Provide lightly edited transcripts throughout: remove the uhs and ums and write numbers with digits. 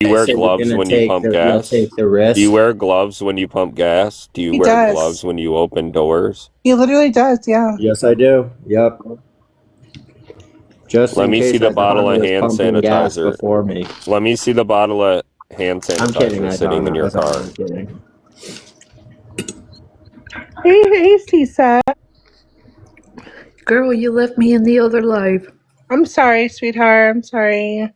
Do you wear So you're gloves gonna when you take pump the you'll gas? take the Do you risk. wear gloves when you pump gas? Do you He wear gloves does. when you open doors? He literally does, yeah. Yes, I do. Yep. Just Let in me see case the Azana bottle of was hand pumping gas sanitizer. before me. Let me see the bottle of hand I'm kidding, sanitizer sitting in Azana. your Azana, car. I'm kidding. Hey, Cisa. Girl, you left me in the other life. I'm sorry, sweetheart. I'm sorry.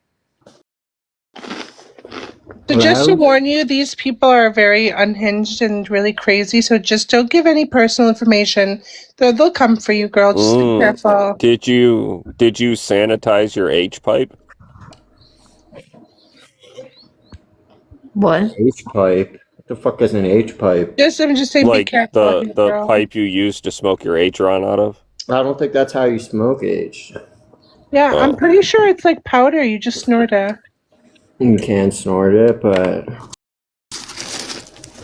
So just to Hello? warn you, these people are very unhinged and really crazy, so just don't give any personal information. They'll come for you, girl. Just be careful. Did you sanitize your H pipe? What? H pipe. What the fuck is an H pipe? I'm just saying, be Like careful here, the girl. pipe you use to smoke your H ron out of? I don't think that's how you smoke H. Yeah, I'm Oh. pretty sure it's like powder. You just snort it. You can snort it, but I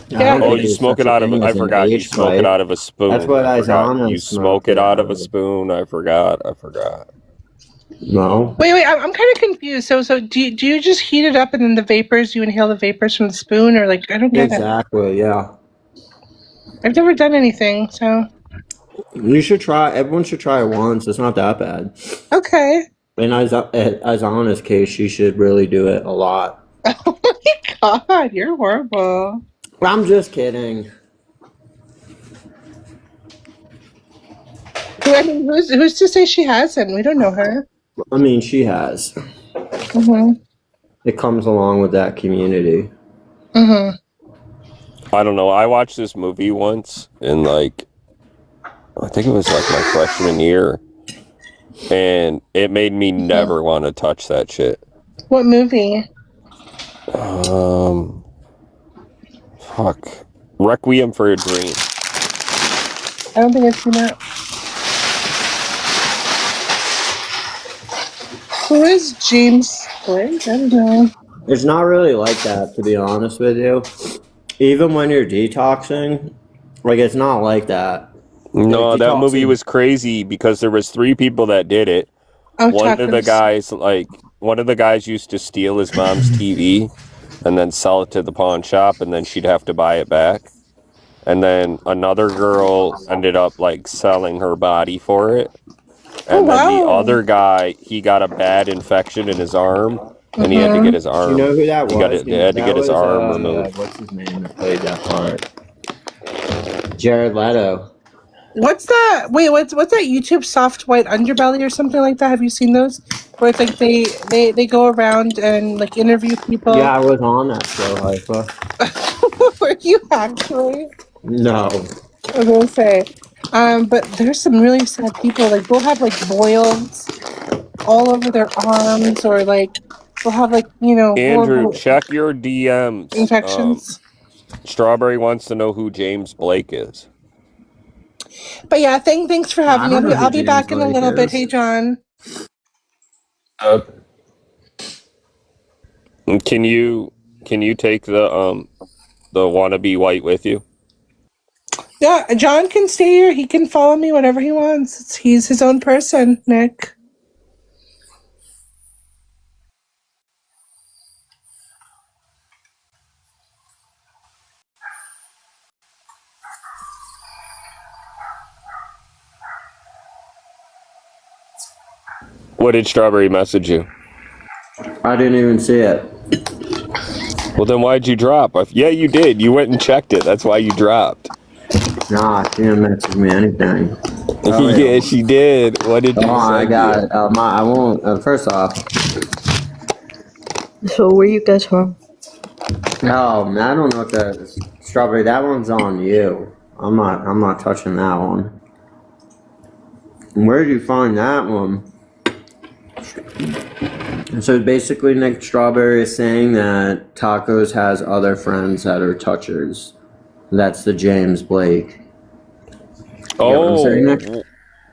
Yeah. don't Oh, think you there's smoke such it a out of thing I as an forgot you H smoke it pipe. out of a spoon. That's what I forgot Izana you smoked smoke it it out out of a of. spoon. I forgot. No. Wait. I'm kind of confused. So do you just heat it up and then the vapors? You inhale the vapors from the spoon, or like I don't get it. Exactly, yeah. I've never done anything, so You should try. Everyone should try it once. It's not that bad. okay. In Izana's case, she should really do it a lot. Oh my god, you're horrible. I'm just kidding. I mean, who's to say she hasn't? We don't know her. I mean, she has. Mm-hmm. It comes along with that community. Mm-hmm. I don't know. I watched this movie once in like I think it was like my freshman year, and it made me never want to touch that shit. What movie? Fuck. Requiem for a Dream. I don't think I've seen that. Who is James Blake? I don't know. It's not really like that, to be honest with you. Even when you're detoxing, like it's not like that. No, Like, that movie detoxing- was crazy because there was 3 people that did it. Oh, One of the tacos. guys used to steal his mom's TV and then sell it to the pawn shop, and then she'd have to buy it back. And then another girl ended up like selling her body for it. And then the wow. other guy, he got a bad infection in his arm, and he had to get his Do arm. you know who that was? They had to That get his was, arm removed. what's his name that played that part? Jared Leto. What's that? Wait, what's that YouTube soft white underbelly or something like that? Have you seen those? Where it's like they go around and like interview people. Yeah, I was on that show, Haifa. Were you actually? No. I was gonna say. But there's some really sad people. Like they'll have like boils all over their arms, or like they'll have like Andrew, horrible check your DMs. infections. Strawberry wants to know who James Blake is. But yeah, thanks for having I me. don't know who I'll be James back in a Blake little bit. is. Hey, John. Can you take the wannabe white with you? Yeah, John can stay here. He can follow me whenever he wants. He's his own person, Nick. What did Strawberry message you? I didn't even see it. Well, then why'd you drop? Yeah, you did. You went and checked it. That's why you dropped. Nah, she didn't message me anything. Yeah, she did. What did you say? I got it. I won't. First off, So where you guys from? no, man, I don't know if that Strawberry. That one's on you. I'm not touching that one. Where did you find that one? So basically, Nick Strawberry is saying that Tacos has other friends that are touchers. That's the James Blake. You know what I'm saying, Nick?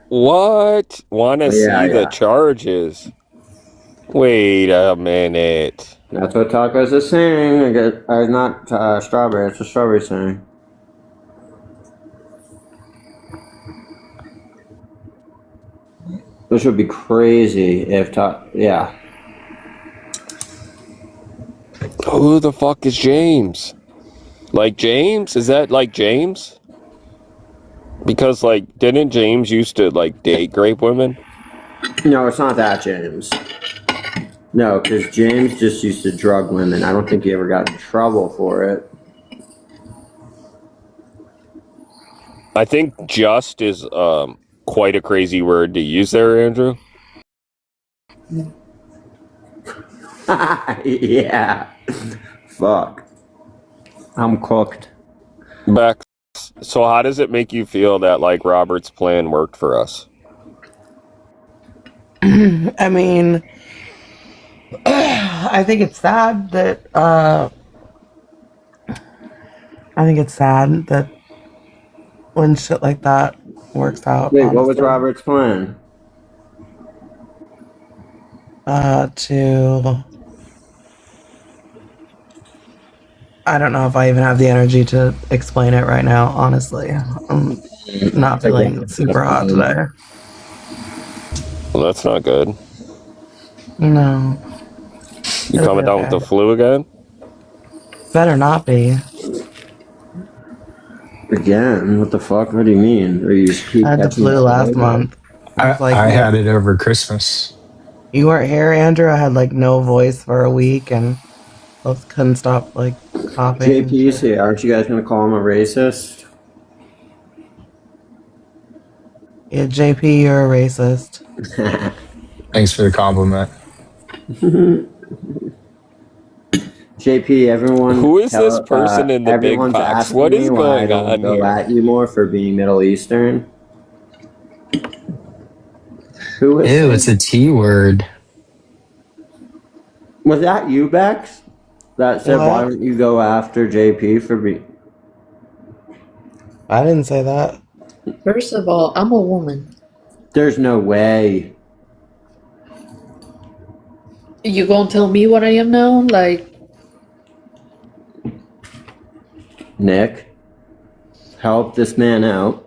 What? Want to Yeah, see the yeah. charges? Wait a minute. That's what Tacos is saying. Not Strawberry. That's what Strawberry's saying. This would be crazy if yeah. Who the fuck is James? Like James? Is that like James? Because like, didn't James used to like date grape women? No, it's not that James. No, because James just used to drug women. I don't think he ever got in trouble for it. I think just is quite a crazy word to use there, Andrew. Yeah. Fuck. I'm cooked. Bex, so how does it make you feel that like Robert's plan worked for us? I mean, I think it's sad that when shit like that works out. Wait, what was honestly. Robert's plan? I don't know if I even have the energy to explain it right now, honestly. I'm not feeling super hot today. Well, that's not good. No. You coming down with the flu again? Better not be. Again? What the fuck? What do you mean? Or you just keep I had the catching flu it? last month. I had it over Christmas. You weren't here, Andrew. I had like no voice for a week and both couldn't stop like coughing. JP's here. Aren't you guys gonna call him a racist? Yeah, JP, you're a racist. Thanks for the compliment. JP, everyone. Who is this person in the big everyone's box? asking What me is why I going don't on go here? at you more for being Middle Eastern. Who is Ew, it's a T word. Was that you, Bex? That said, What? why don't you go after JP for being? I didn't say that. First of all, I'm a woman. There's no way. You gonna tell me what I am now? Like, Nick, help this man out.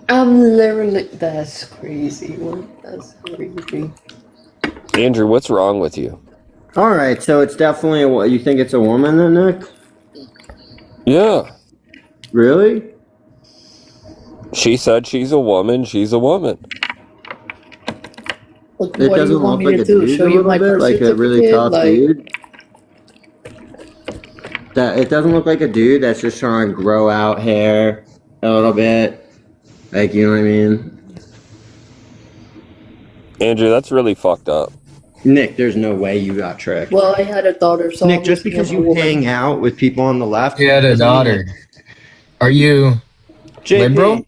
I'm literally. That's crazy. That's crazy. Andrew, what's wrong with you? All right, so it's definitely you think it's a woman then, Nick? Yeah. Really? She said she's a woman. She's a woman. What It do doesn't you want look me like to a do? dude Show a you little my bit, birth like a really certificate? tough Like, dude. That it doesn't look like a dude that's just trying to grow out hair a little bit. Like, you know what I mean? Andrew, that's really fucked up. Nick, there's no way you got tricked. well, I had a daughter, so Nick, just obviously because I'm a you woman. hang out with people on the left, You had a doesn't mean daughter. Are you JP, liberal?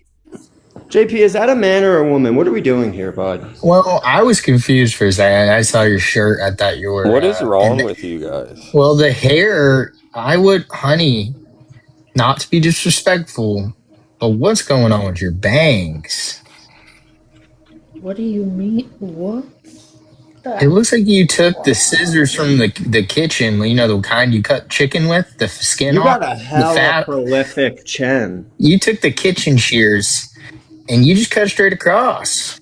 JP, is that a man or a woman? What are we doing here, bud? Well, I was confused for a second. I saw your shirt. I thought you were. What is wrong with you guys? Well, the hair. Honey, not to be disrespectful, but what's going on with your bangs? What do you mean? What? It looks like you took the scissors from the kitchen. You know, the kind you cut chicken with, the skin You off, got a the hell of fat. prolific chin. You took the kitchen shears and you just cut straight across.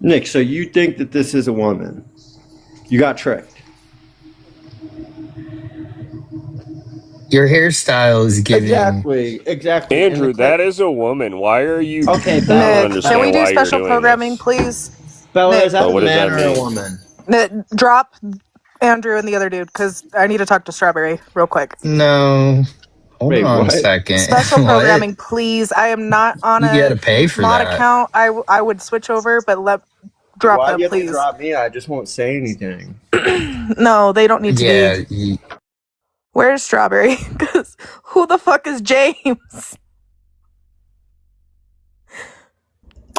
Nick, so you think that this is a woman? You got tricked. Your hairstyle is giving. Exactly. Andrew, And the that is a woman. Why are you? Okay, I don't Bella. understand Can we do why you're special doing programming, this. please? Bella, Nick. is that Oh, a what does man that or a mean? woman? Drop Andrew and the other dude because I need to talk to Strawberry real quick. No. Hold Wait, on what? a second. Special What? programming, please. I am not on You a gotta pay for mod that. account. I would switch over, but drop Why them, do you have to please. drop me? I just won't say anything. No, they don't need to Yeah. be. Where's Strawberry? Because who the fuck is James?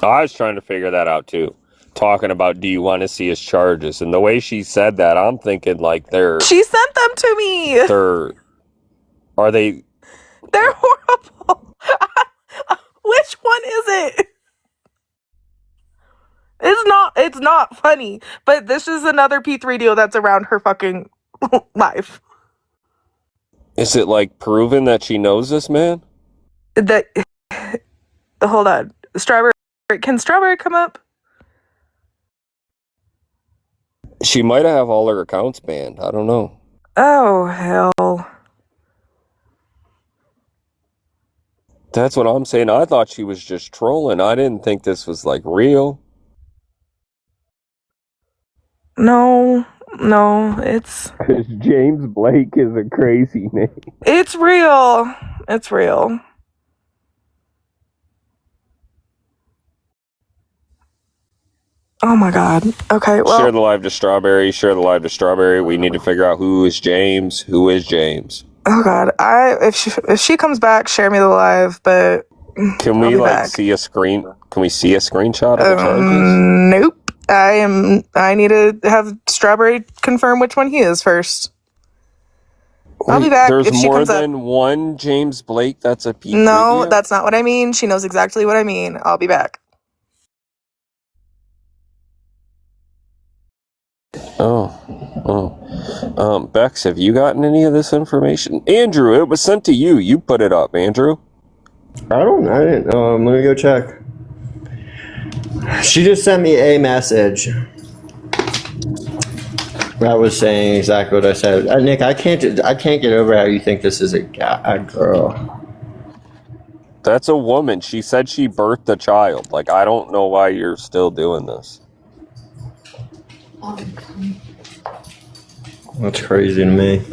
I was trying to figure that out too. Talking about, do you want to see his charges? And the way she said that, I'm thinking like She sent them to me. are they? They're horrible. Which one is it? It's not funny, but this is another P3 deal that's around her fucking life. Is it like proven that she knows this man? Hold on. Strawberry, can Strawberry come up? She might have all her accounts banned. I don't know. Oh, hell. That's what I'm saying. I thought she was just trolling. I didn't think this was like real. No, it's Because James Blake is a crazy name. it's real. It's real. Oh my god. Okay, well, Share the live to Strawberry. Share the live to Strawberry. We need to figure out who is James. Who is James? oh god. If she comes back, share me the live, but Can I'll we be like back. see a screen? Can we see a screenshot of the charges? Nope. I need to have Strawberry confirm which one he is first. I'll be Wait, back there's if she more comes up. than one James Blake. That's a P3. No, that's not what I mean. She knows exactly what I mean. I'll be back. Bex, have you gotten any of this information? Andrew, it was sent to you. You put it up, Andrew. I didn't. Let me go check. She just sent me a message that was saying exactly what I said. Nick, I can't get over how you think this is a girl. That's a woman. She said she birthed a child. Like, I don't know why you're still doing this. That's crazy to me.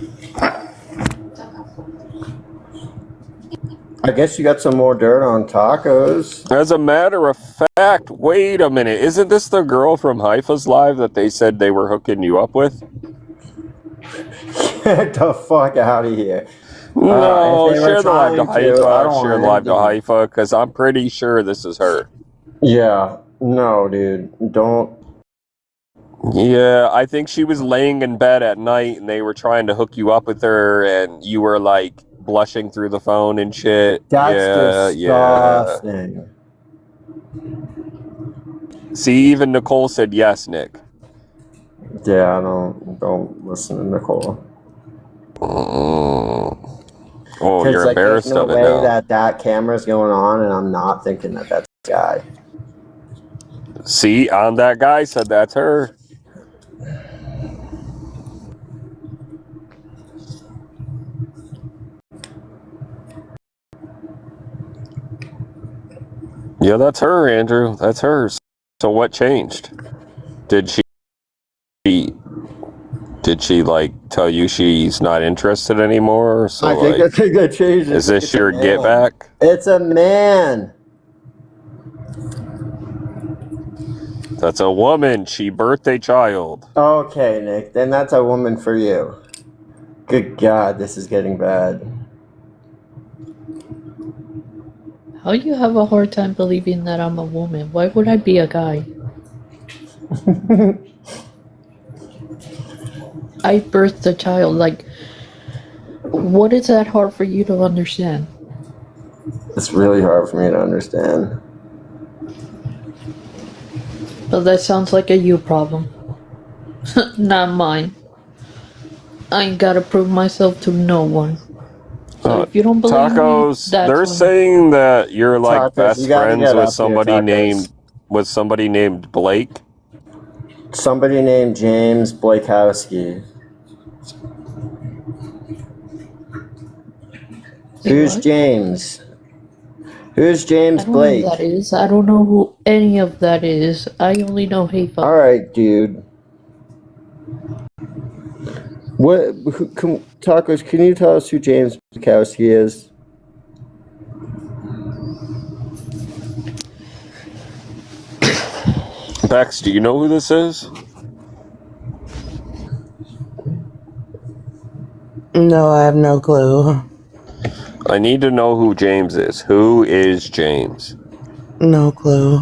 I guess you got some more dirt on tacos. As a matter of fact, wait a minute. Isn't this the girl from Haifa's Live that they said they were hooking you up with? Get the fuck out of here. No, if they were share the live to trying to, I don't Haifa. want Share the live to anything. Haifa, because I'm pretty sure this is her. Yeah. No, dude. Don't. Yeah, I think she was laying in bed at night and they were trying to hook you up with her and you were like blushing through the phone and shit. That's Yeah. disgusting. See, even Nicole said yes, Nick. Yeah, don't listen to Nicole. Oh, Because you're embarrassed there's no of it way now. that camera's going on, and I'm not thinking that that's the guy. See, on that guy said that's her. Yeah, that's her, Andrew. That's her. So what changed? Did she like tell you she's not interested anymore? So I think that changed. is this It's a your man. get back? It's a man. That's a woman. She birthed a child. Okay, Nick. Then that's a woman for you. Good God, this is getting bad. How you have a hard time believing that I'm a woman? Why would I be a guy? I birthed a child. Like, what is that hard for you to understand? It's really hard for me to understand. But that sounds like a you problem. Not mine. I ain't gotta prove myself to no one. So if you don't believe Tacos, me, that's they're when- saying that you're like Tacos, best you gotta friends get up with here, somebody named Blake. Somebody named James Blakowski. Who's What? James? Who's James I don't Blake? know who that is. I don't know who any of that is. I only know Haifa. Alright, dude. Tacos, can you tell us who James Blakowski is? Bex, do you know who this is? No, I have no clue. I need to know who James is. Who is James? No clue.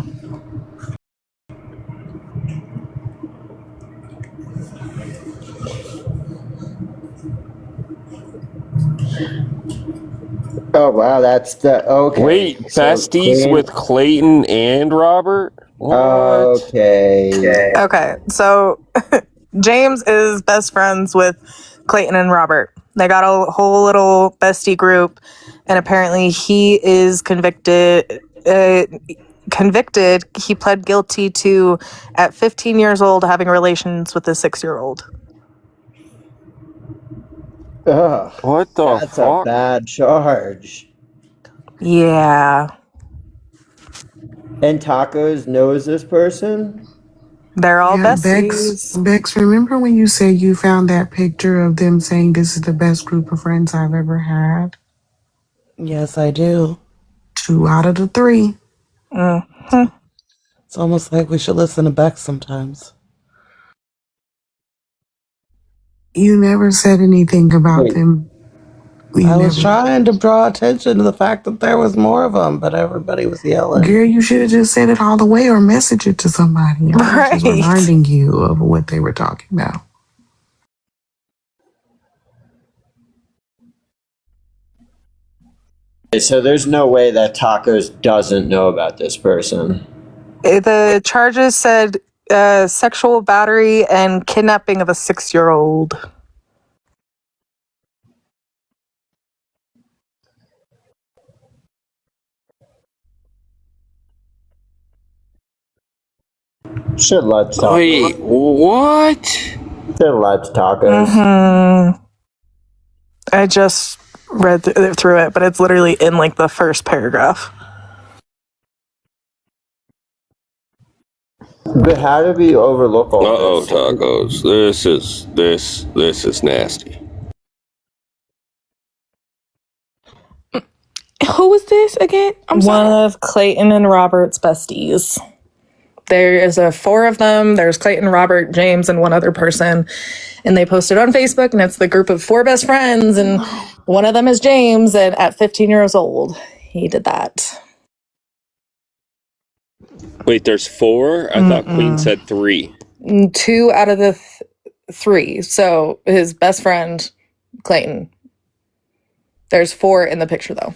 Oh wow, that's the okay. Wait, so besties Clayton- with Clayton and Robert? What? Okay. Okay, so James is best friends with Clayton and Robert. They got a whole little bestie group, and apparently he is convicted. He pled guilty to, at 15 years old, having relations with a 6-year-old. Ugh, What the that's a fuck? bad charge. Yeah. And Tacos knows this person? They're all Yeah, Bex. besties. Bex, remember when you said you found that picture of them saying this is the best group of friends I've ever had? Yes, I do. 2 out of the 3. Mm. It's almost like we should listen to Bex sometimes. You never said anything about Wait. them. I was trying to draw attention to the fact that there was more of them, but everybody was yelling. Girl, you should have just said it all the way or message it to somebody. I was just Right. reminding you of what they were talking about. So there's no way that Tacos doesn't know about this person. The charges said sexual battery and kidnapping of a 6-year-old. Should let Tacos. Wait, what? Should let Tacos. Mm-hmm. I just read through it, but it's literally in like the first paragraph. But how did we overlook all Uh-oh, this? Tacos. This is nasty. Who was this again? I'm sorry. One of Clayton and Robert's besties. There is 4 of them. There's Clayton, Robert, James, and one other person. And they posted on Facebook, and it's the group of 4 best friends. And one of them is James, and at 15 years old, he did that. Wait, there's 4? I thought Queen said 3. 2 out of the 3. So his best friend, Clayton. There's 4 in the picture, though.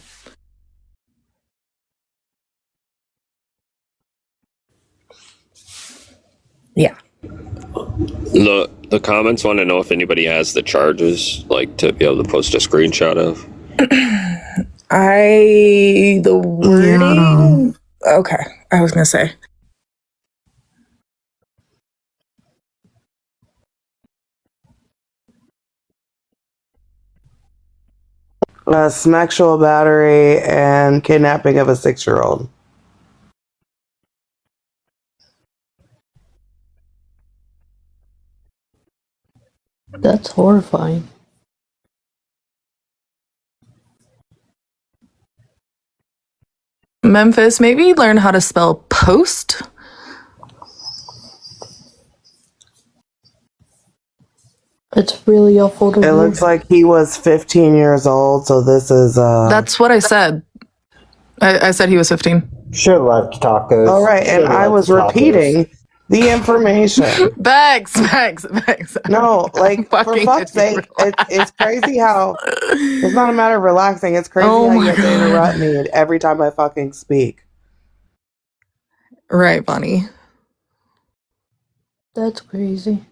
Yeah. The comments want to know if anybody has the charges, like to be able to post a screenshot of. The wording? Okay, I was gonna say. Sexual battery and kidnapping of a 6-year-old. That's horrifying. Memphis, maybe learn how to spell post. It's really awful to It read. looks like he was 15 years old, so this is That's what I said. I said he was 15. Should let Tacos. all right, and I was repeating the information. Bags. No, like for Fucking fuck's sake, it's crazy how it's not a matter of relaxing. It's crazy Oh how my you have to God. interrupt me every time I fucking speak. Right, Bonnie. That's crazy.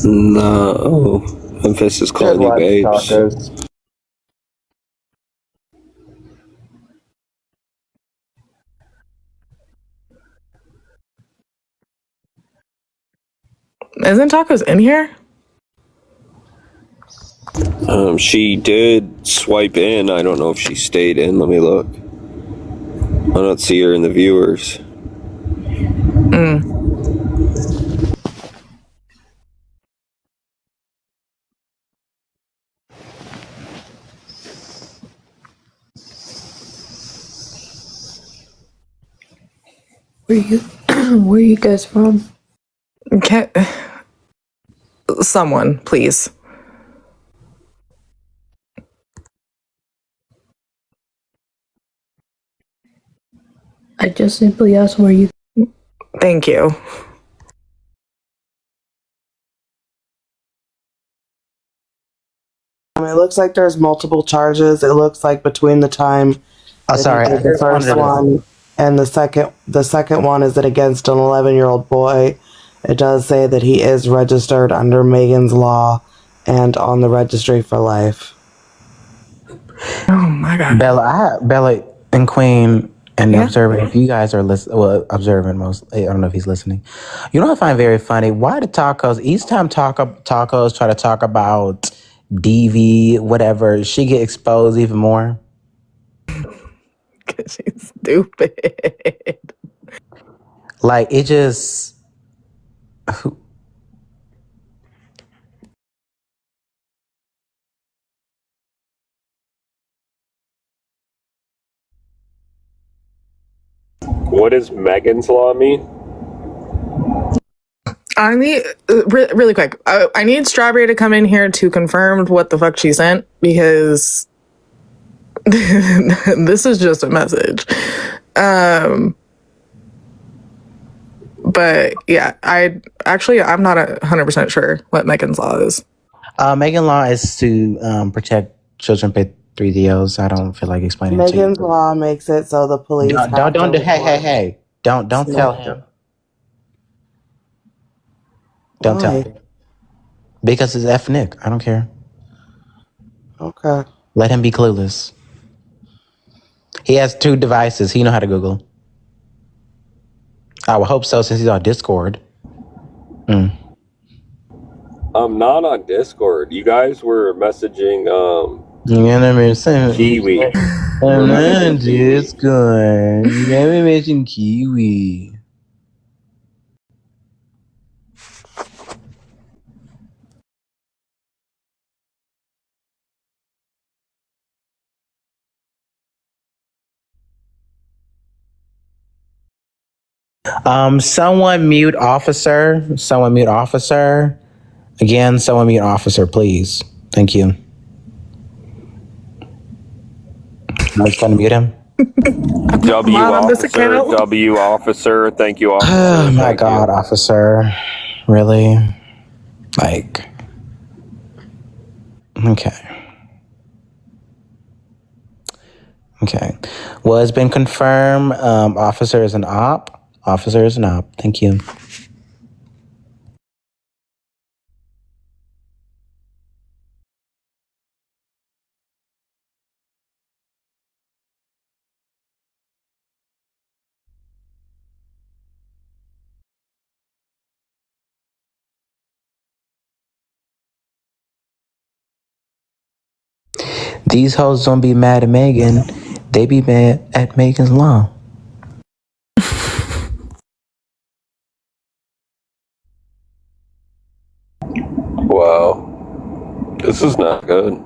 No. Memphis is Should calling you let babes. Tacos. Isn't Tacos in here? She did swipe in. I don't know if she stayed in. Let me look. I don't see her in the viewers. Where you guys from? Someone, please. I just simply asked where you. Thank you. It looks like there's multiple charges. It looks like between the time Oh, sorry. that he did the first one and the second one is that against an 11-year-old boy. It does say that he is registered under Megan's Law and on the registry for life. Oh my god. Bella and Queen and Yeah. Observant, if you guys are listening, well, Observant most, I don't know if he's listening. You know what I find very funny? Why do tacos, each time tacos try to talk about DV, whatever, she get exposed even more? Because she's stupid. Like, it just, What does Megan's Law mean? I need, really quick, I need Strawberry to come in here to confirm what the fuck she sent, because this is just a message. But yeah, I'm not 100% sure what Megan's Law is. Megan Law is to protect children pay 3DOs. I don't feel like explaining it to you. Megan's Law makes it so the police Don't hey. Don't tell him. Don't tell him. Because it's ethnic. I don't care. Okay. Let him be clueless. He has 2 devices. He know how to Google. I would hope so, since he's on Discord. I'm not on Discord. You guys were messaging Kiwi. I'm on Discord. You gotta mention Kiwi. Someone mute officer. Again, someone mute officer, please. Thank you. I was trying to mute him. W officer. Thank you, officer. Oh my God, officer. Really? Like, okay. Well, it's been confirmed. Officer is an op. Thank you. These hoes don't be mad at Megan. They be mad at Megan's Law. Wow. This is not good.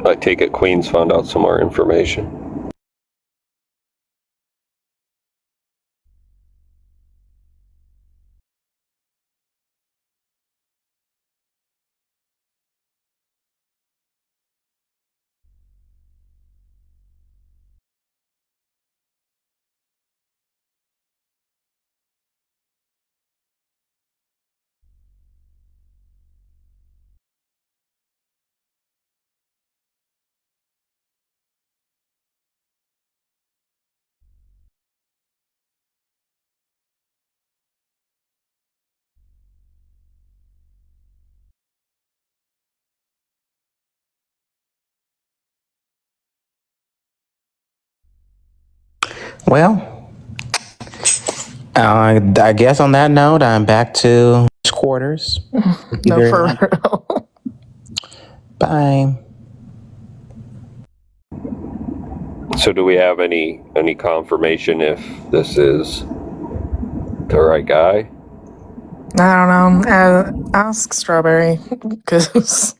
I take it Queens found out some more information. Well, I guess on that note, I'm back to quarters. No, for real. Bye. So do we have any confirmation if this is the right guy? I don't know. Ask Strawberry, because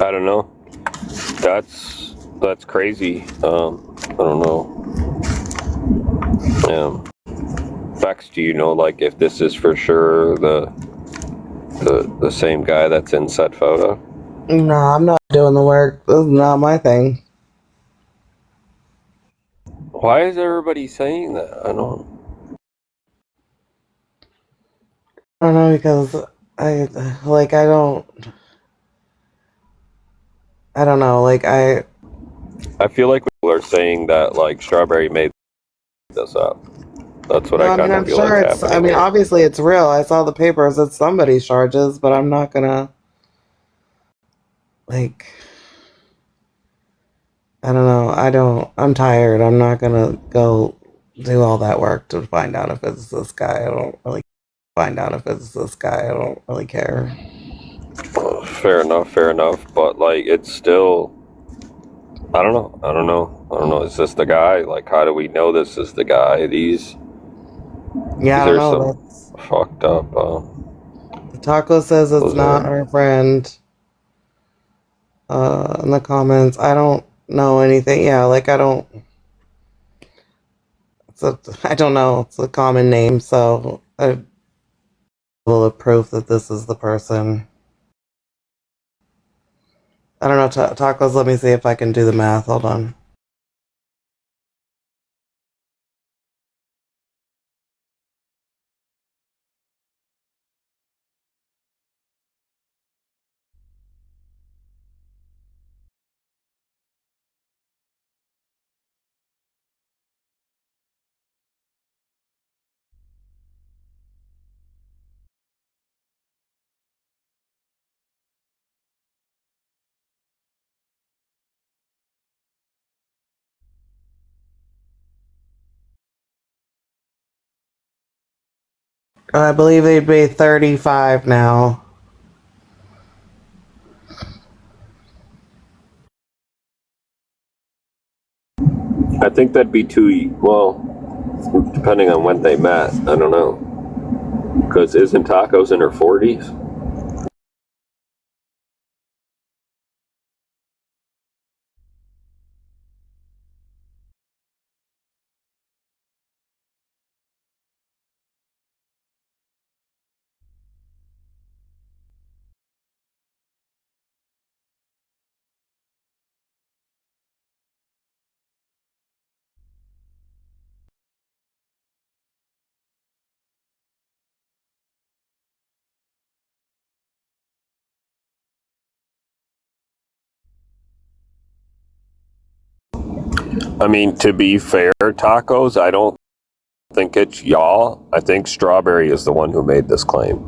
I don't know. That's crazy. I don't know. Bex, do you know like if this is for sure the same guy that's in said photo? No, I'm not doing the work. This is not my thing. Why is everybody saying that? I don't. I don't know because I like I don't know like I feel like people are saying that like Strawberry made this up. That's what no, I I mean kind of I'm feel sure like it's happening here. obviously it's real. I saw the papers. It's somebody's charges, but I'm not gonna like I don't know. I'm tired. I'm not gonna go do all that work to find out if it's this guy. I don't really care. Fair enough. But like, it's still. I don't know. Is this the guy? Like, how do we know this is the guy? These Yeah, I don't are know. some fucked up. The taco says it's Those not are. her friend. In the comments, I don't know anything. Yeah, like I don't. I don't know. It's a common name, so I will have proof that this is the person. I don't know. Tacos. Let me see if I can do the math. Hold on. I believe they'd be 35 now. I think that'd be too well, depending on when they met. I don't know. Because isn't Tacos in her 40s? I mean, to be fair, Tacos, I don't think it's y'all. I think Strawberry is the one who made this claim.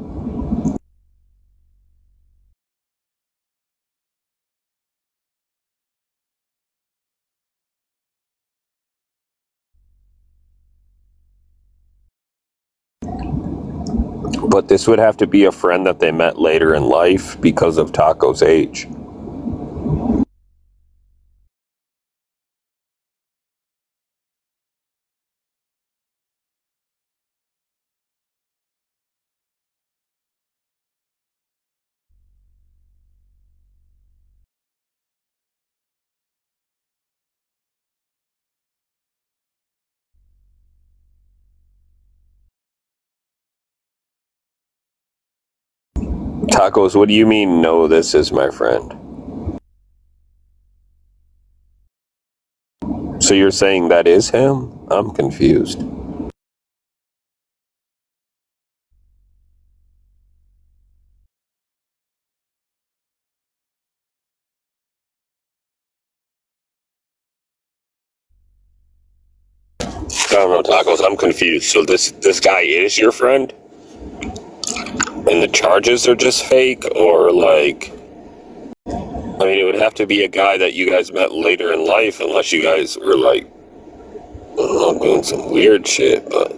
But this would have to be a friend that they met later in life because of Taco's age. Tacos, what do you mean, no, this is my friend? So you're saying that is him? I'm confused. I don't know, Tacos, I'm confused. So this guy is your friend? And the charges are just fake? Or like... I mean, it would have to be a guy that you guys met later in life unless you guys were like, I don't know, doing some weird shit, but...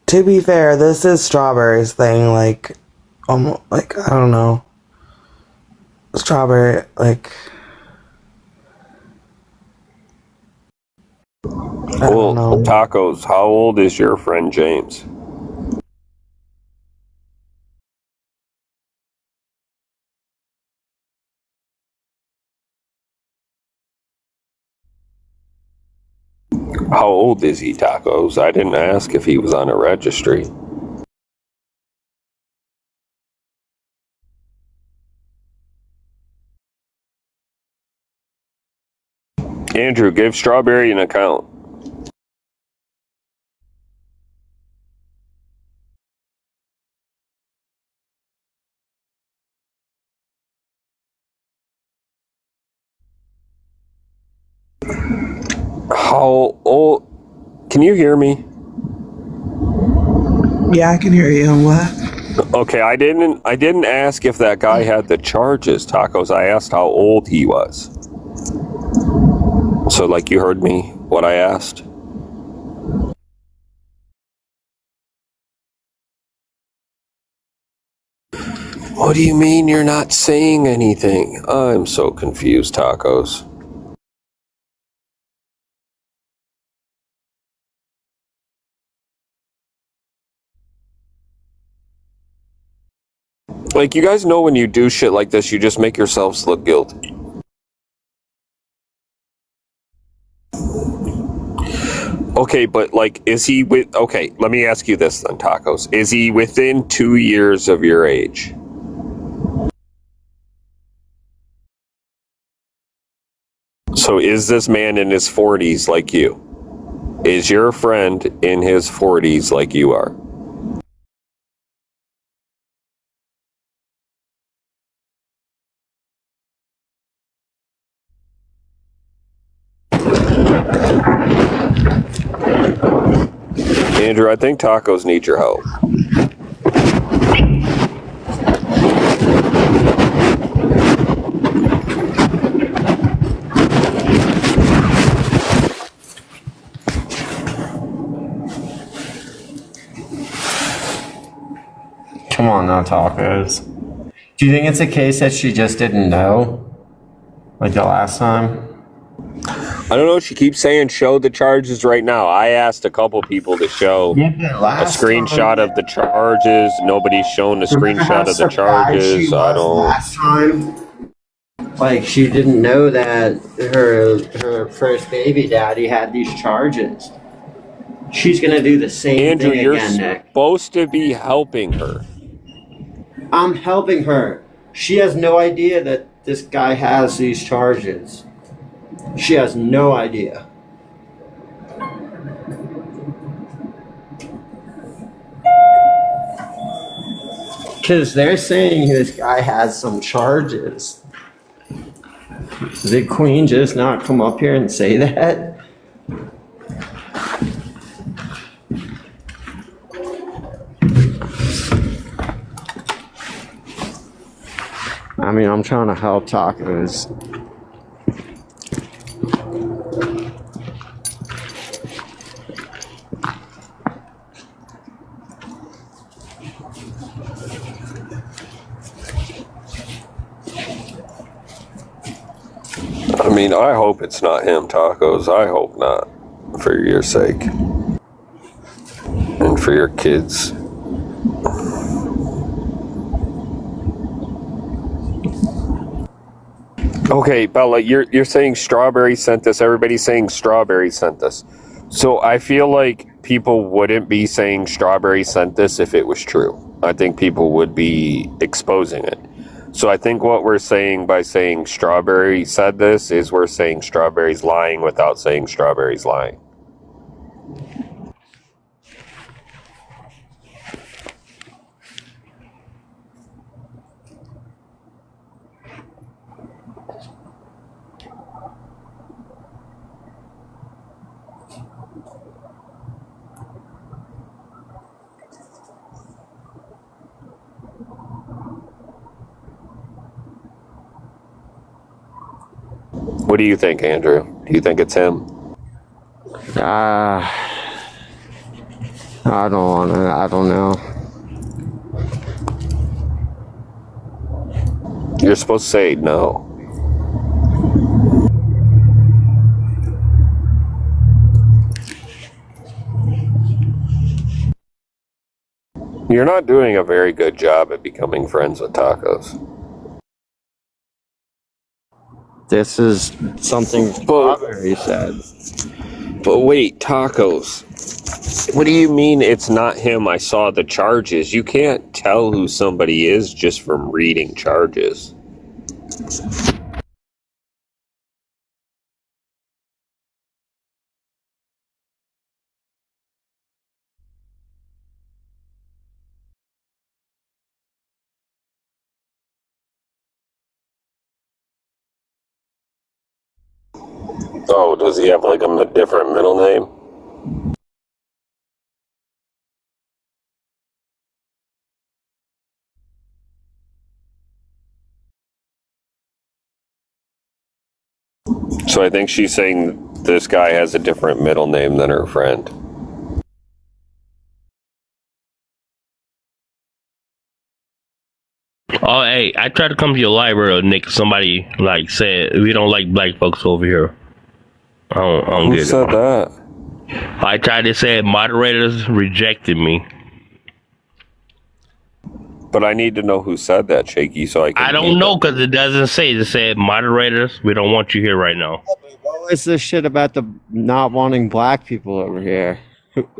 to be fair, this is Strawberry's thing. Like, like I don't know, Strawberry. Like, I Well, don't know. Tacos, how old is your friend James? How old is he, Tacos? I didn't ask if he was on a registry. Andrew, give Strawberry an account. How old? Can you hear me? Yeah, I can hear you. What? Okay, I didn't ask if that guy had the charges, Tacos. I asked how old he was. So, like, you heard me, what I asked? What do you mean you're not saying anything? I'm so confused, Tacos. Like, you guys know when you do shit like this, you just make yourselves look guilty. Okay, but, like, is he with... Okay, let me ask you this then, Tacos. Is he within 2 years of your age? So is this man in his 40s like you? Is your friend in his 40s like you are? Andrew, I think Tacos need your help. Come on now, Tacos. Do you think it's a case that she just didn't know? Like the last time? I don't know. She keeps saying show the charges right now. I asked a couple people to show a screenshot of the charges. Nobody's shown a screenshot of the charges. I don't. Last time, like she didn't know that her first baby daddy had these charges. She's gonna do the same Andrew, thing you're again, Nick. supposed to be helping her. I'm helping her. She has no idea that this guy has these charges. She has no idea. Because they're saying this guy has some charges. Did Queen just not come up here and say that? I mean, I'm trying to help Tacos. I mean, I hope it's not him, Tacos. I hope not. For your sake. And for your kids. Okay, Bella, you're saying Strawberry sent this. Everybody's saying Strawberry sent this. So I feel like people wouldn't be saying Strawberry sent this if it was true. I think people would be exposing it. So I think what we're saying by saying Strawberry said this is we're saying Strawberry's lying without saying Strawberry's lying. What do you think, Andrew? Do you think it's him? I I don't want to. I don't know. You're supposed to say no. You're not doing a very good job at becoming friends with tacos. This is something Strawberry said. But wait, tacos. What do you mean it's not him? I saw the charges. You can't tell who somebody is just from reading charges. Oh, does he have like a different middle name? So I think she's saying this guy has a different middle name than her friend. Oh, hey, I tried to come to your library, Nick. Somebody like said we don't like black folks over here. I don't Who get said it. that? I tried to say moderators rejected me. But I need to know who said that, Shaky, so I can. I don't know because it doesn't say. It said moderators. We don't want you here right now. What was this shit about the not wanting black people over here?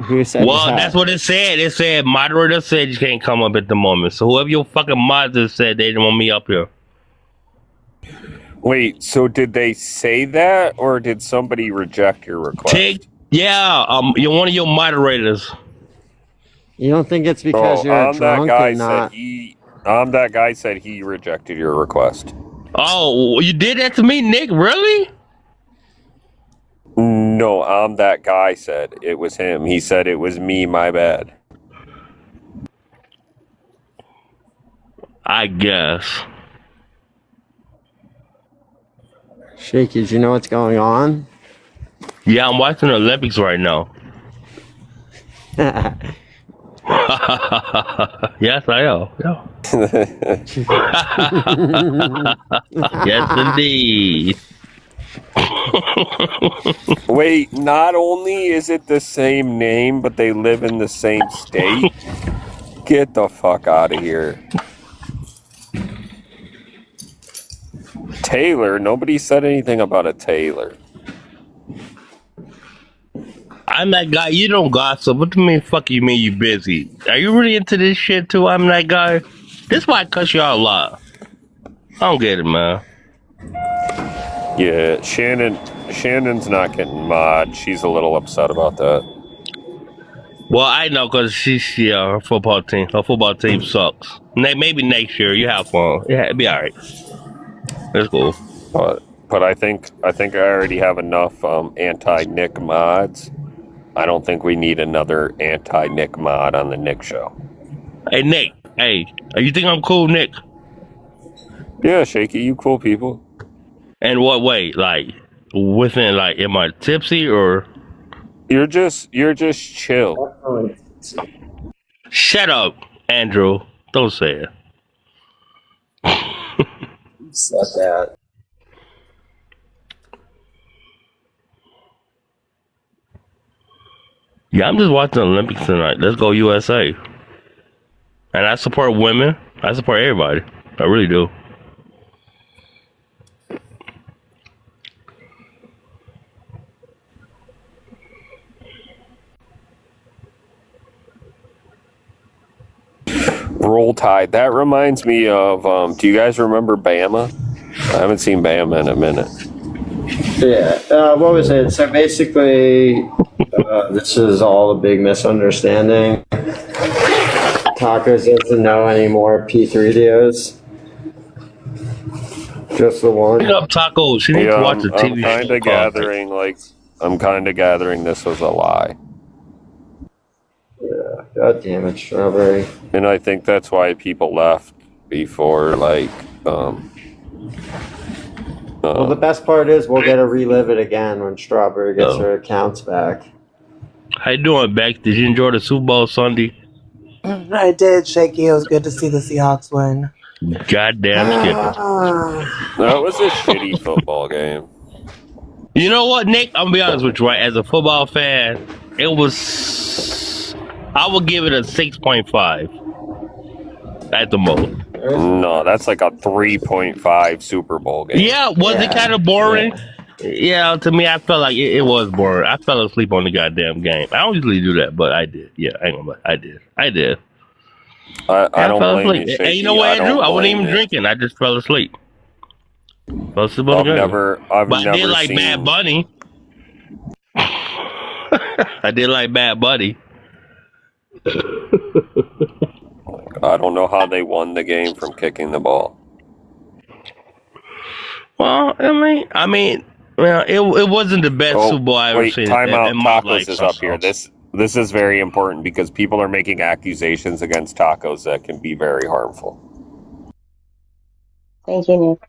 Who said Well, that? that's what it said. It said moderators said you can't come up at the moment. So whoever your fucking mods said they didn't want me up here. Wait, so did they say that, or did somebody reject your request? You're one of your moderators. You don't think it's because you're drunk and not? That guy said he rejected your request. Oh, you did that to me, Nick? Really? No, that guy said it was him. He said it was me, my bad. I guess. Shaky, do you know what's going on? Yeah, I'm watching the Olympics right now. Yes, I am. Yeah. Yes, indeed. Wait, not only is it the same name, but they live in the same state? Get the fuck out of here. Taylor? Nobody said anything about a Taylor. I'm that guy. You don't gossip. What do you mean, fuck you mean you busy? Are you really into this shit too? I'm that guy. This why I cuss y'all a lot. I don't get it, man. Yeah, Shannon's not getting mod. She's a little upset about that. Well, I know because her football team sucks. Maybe next year you have fun. Yeah, it'll be all right. That's cool. But I think I already have enough anti-Nick mods. I don't think we need another anti-Nick mod on the Nick show. Hey, Nick. Hey, you think I'm cool, Nick? Yeah, Shaky, you cool people. In what way? Like, within, like, am I tipsy or? You're just chill. Shut up, Andrew. Don't say it. Said that. Yeah, I'm just watching the Olympics tonight. Let's go USA. And I support women. I support everybody. I really do. Roll Tide. That reminds me of, do you guys remember Bama? I haven't seen Bama in a minute. Yeah. What was it? So basically, this is all a big misunderstanding. Tacos doesn't know any more P3dios. Just the one. Pick up tacos. She needs to watch the TV show. I'm kind of gathering this was a lie. Yeah. God damn it, Strawberry. And I think that's why people left before, like, well, the best part is we'll get to relive it again when Strawberry gets her accounts back. How you doing, Bex? Did you enjoy the Super Bowl Sunday? I did, Shaky. It was good to see the Seahawks win. Goddamn Skipper. That was a shitty football game. You know what, Nick? I'm gonna be honest with you, right? As a football fan, it was. I would give it a 6.5 at the most. No, that's like a 3.5 Super Bowl game. Yeah, was it kind of boring? Yeah, to me, I felt like it was boring. I fell asleep on the goddamn game. I don't usually do that, but I did. Yeah, I ain't gonna lie. I did. I don't fell blame asleep. you, And you know what, Andrew? I wasn't even you. drinking. I just fell asleep. Fell asleep on the game. I've But I never did like seen. Bad Bunny. I did like Bad Bunny. I don't know how they won the game from kicking the ball. Well, I mean, well, it wasn't the best Super Bowl I ever seen. Timeout. in my Tacos life, is up here. This is very important because people are making accusations against Tacos that can be very harmful. Thank you, Nick.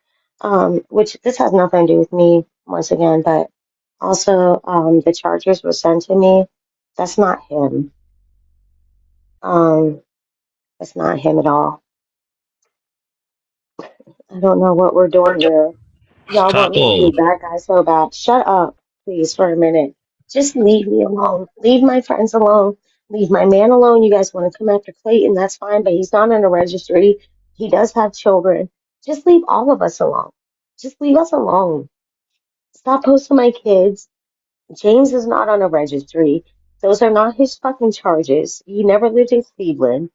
Which this has nothing to do with me once again, but also the charges were sent to me. That's not him. That's not him at all. I don't know what we're doing here. Y'all want me to be a bad guy so bad. Shut up, please, for a minute. Just leave me alone. Leave my friends alone. Leave my man alone. You guys want to come after Clayton, that's fine, but he's not in a registry. He does have children. Just leave all of us alone. Just leave us alone. Stop posting my kids. James is not on a registry. Those are not his fucking charges. He never lived in Cleveland.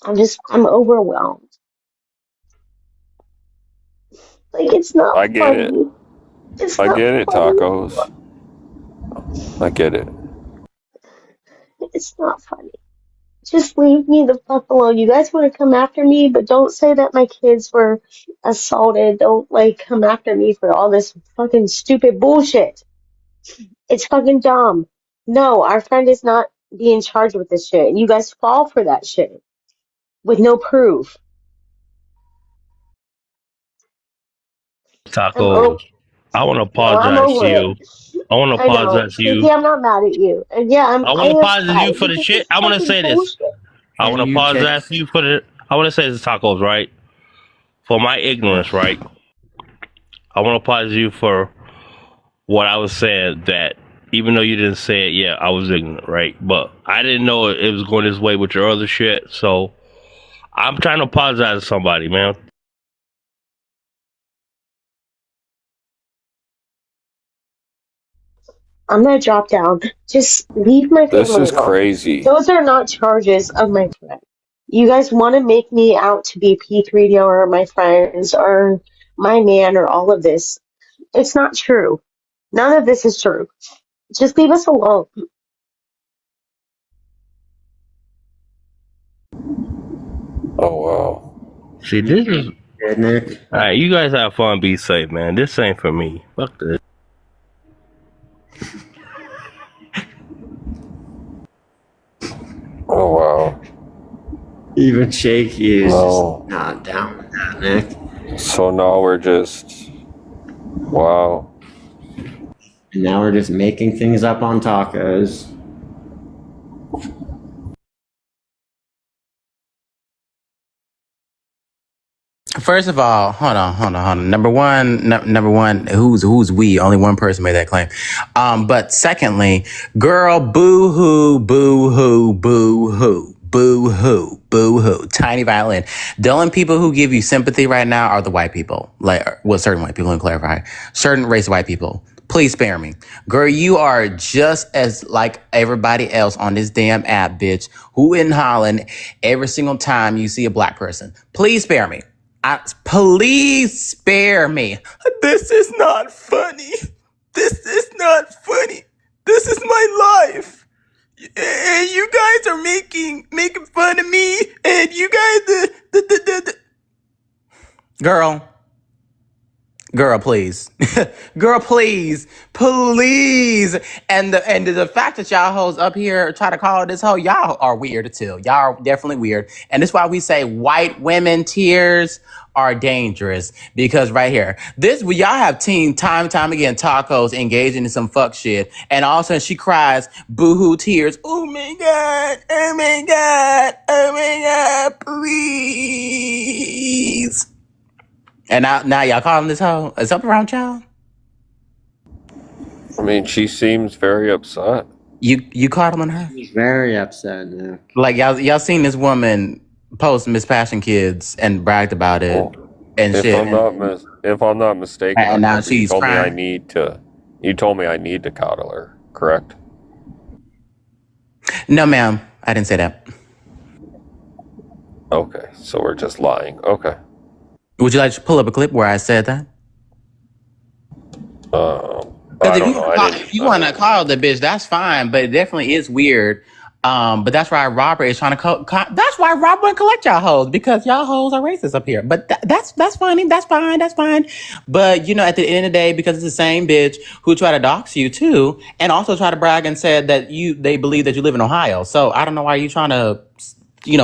I'm overwhelmed. Like, it's not I get it. funny. It's I not get it, funny. Tacos. I get it. It's not funny. Just leave me the fuck alone. You guys want to come after me, but don't say that my kids were assaulted. Don't, like, come after me for all this fucking stupid bullshit. It's fucking dumb. No, our friend is not being charged with this shit. And you guys fall for that shit with no proof. Tacos. I want to I'm apologize over to it. you. I want to I know. apologize to you. Kiki, I'm not mad at you. And yeah, I want to apologize to you for the shit. I want to say this. Bullshit. I want to apologize to you for the. I want to say this, Tacos, right? For my ignorance, right? I want to apologize to you for what I was saying. That even though you didn't say it, yeah, I was ignorant, right? But I didn't know it was going this way with your other shit. So I'm trying to apologize to somebody, man. I'm gonna drop down. Just leave my family This is alone. crazy. Those are not charges of my friend. You guys want to make me out to be P3DO or my friends or my man or all of this. It's not true. None of this is true. Just leave us alone. Oh wow. See, this is. Good, Nick. All right, you guys have fun. Be safe, man. This ain't for me. Fuck this. Oh wow. Even Shaky is No. just not down with that, Nick. So now we're just. Wow. And now we're just making things up on Tacos. First of all, hold on. Number one, who's we? Only one person made that claim. But secondly, girl, boo hoo, boo hoo, boo hoo. Boo hoo, boo hoo. Tiny violin. The only people who give you sympathy right now are the white people. Certain white people, let me clarify. Certain race of white people. Please spare me. Girl, you are just as like everybody else on this damn app, bitch, who in Holland every single time you see a black person. Please spare me. Please spare me. This is not funny. This is not funny. This is my life. And you guys are making fun of me. And you guys, Girl, please. Girl, please. And the fact that y'all hoes up here try to call this hoe, y'all are weird too. Y'all are definitely weird. And that's why we say white women tears are dangerous because right here, this y'all have seen time and time again tacos engaging in some fuck shit, and all of a sudden she cries boohoo tears. Oh my god! Oh my god! Oh my god! Please! And now y'all calling this hoe? Is something wrong with y'all? I mean, she seems very upset. You coddling her? She's very upset, Nick. Like y'all seen this woman post Miss Passion Kids and bragged about it and If shit. if I'm not mistaken, And now you she's told me crying. you told me I need to coddle her, correct? No, ma'am, I didn't say that. Okay, so we're just lying. Okay. Would you like to pull up a clip where I said that? I don't know. If you want to call the bitch, that's fine, but it definitely is weird. But that's why Robert is trying to that's why Robert wouldn't collect y'all hoes, because y'all hoes are racist up here. But that's funny. That's fine. That's fine. But at the end of the day, because it's the same bitch who tried to dox you too, and also try to brag and said that they believe that you live in Ohio. So I don't know why you trying to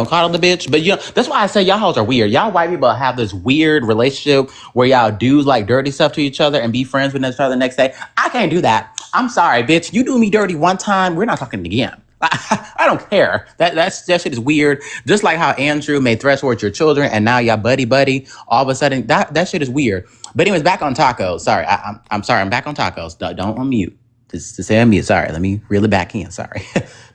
coddle the bitch. But that's why I say y'all hoes are weird. Y'all white people have this weird relationship where y'all do like dirty stuff to each other and be friends with each other the next day. I can't do that. I'm sorry, bitch. You do me dirty one time, we're not talking again. I don't care. That shit is weird. Just like how Andrew made threats towards your children and now y'all buddy. All of a sudden, that shit is weird. But anyways, back on tacos. Sorry, I'm sorry. I'm back on tacos. Don't unmute. Just to say unmute. Sorry, let me reel it back in. Sorry.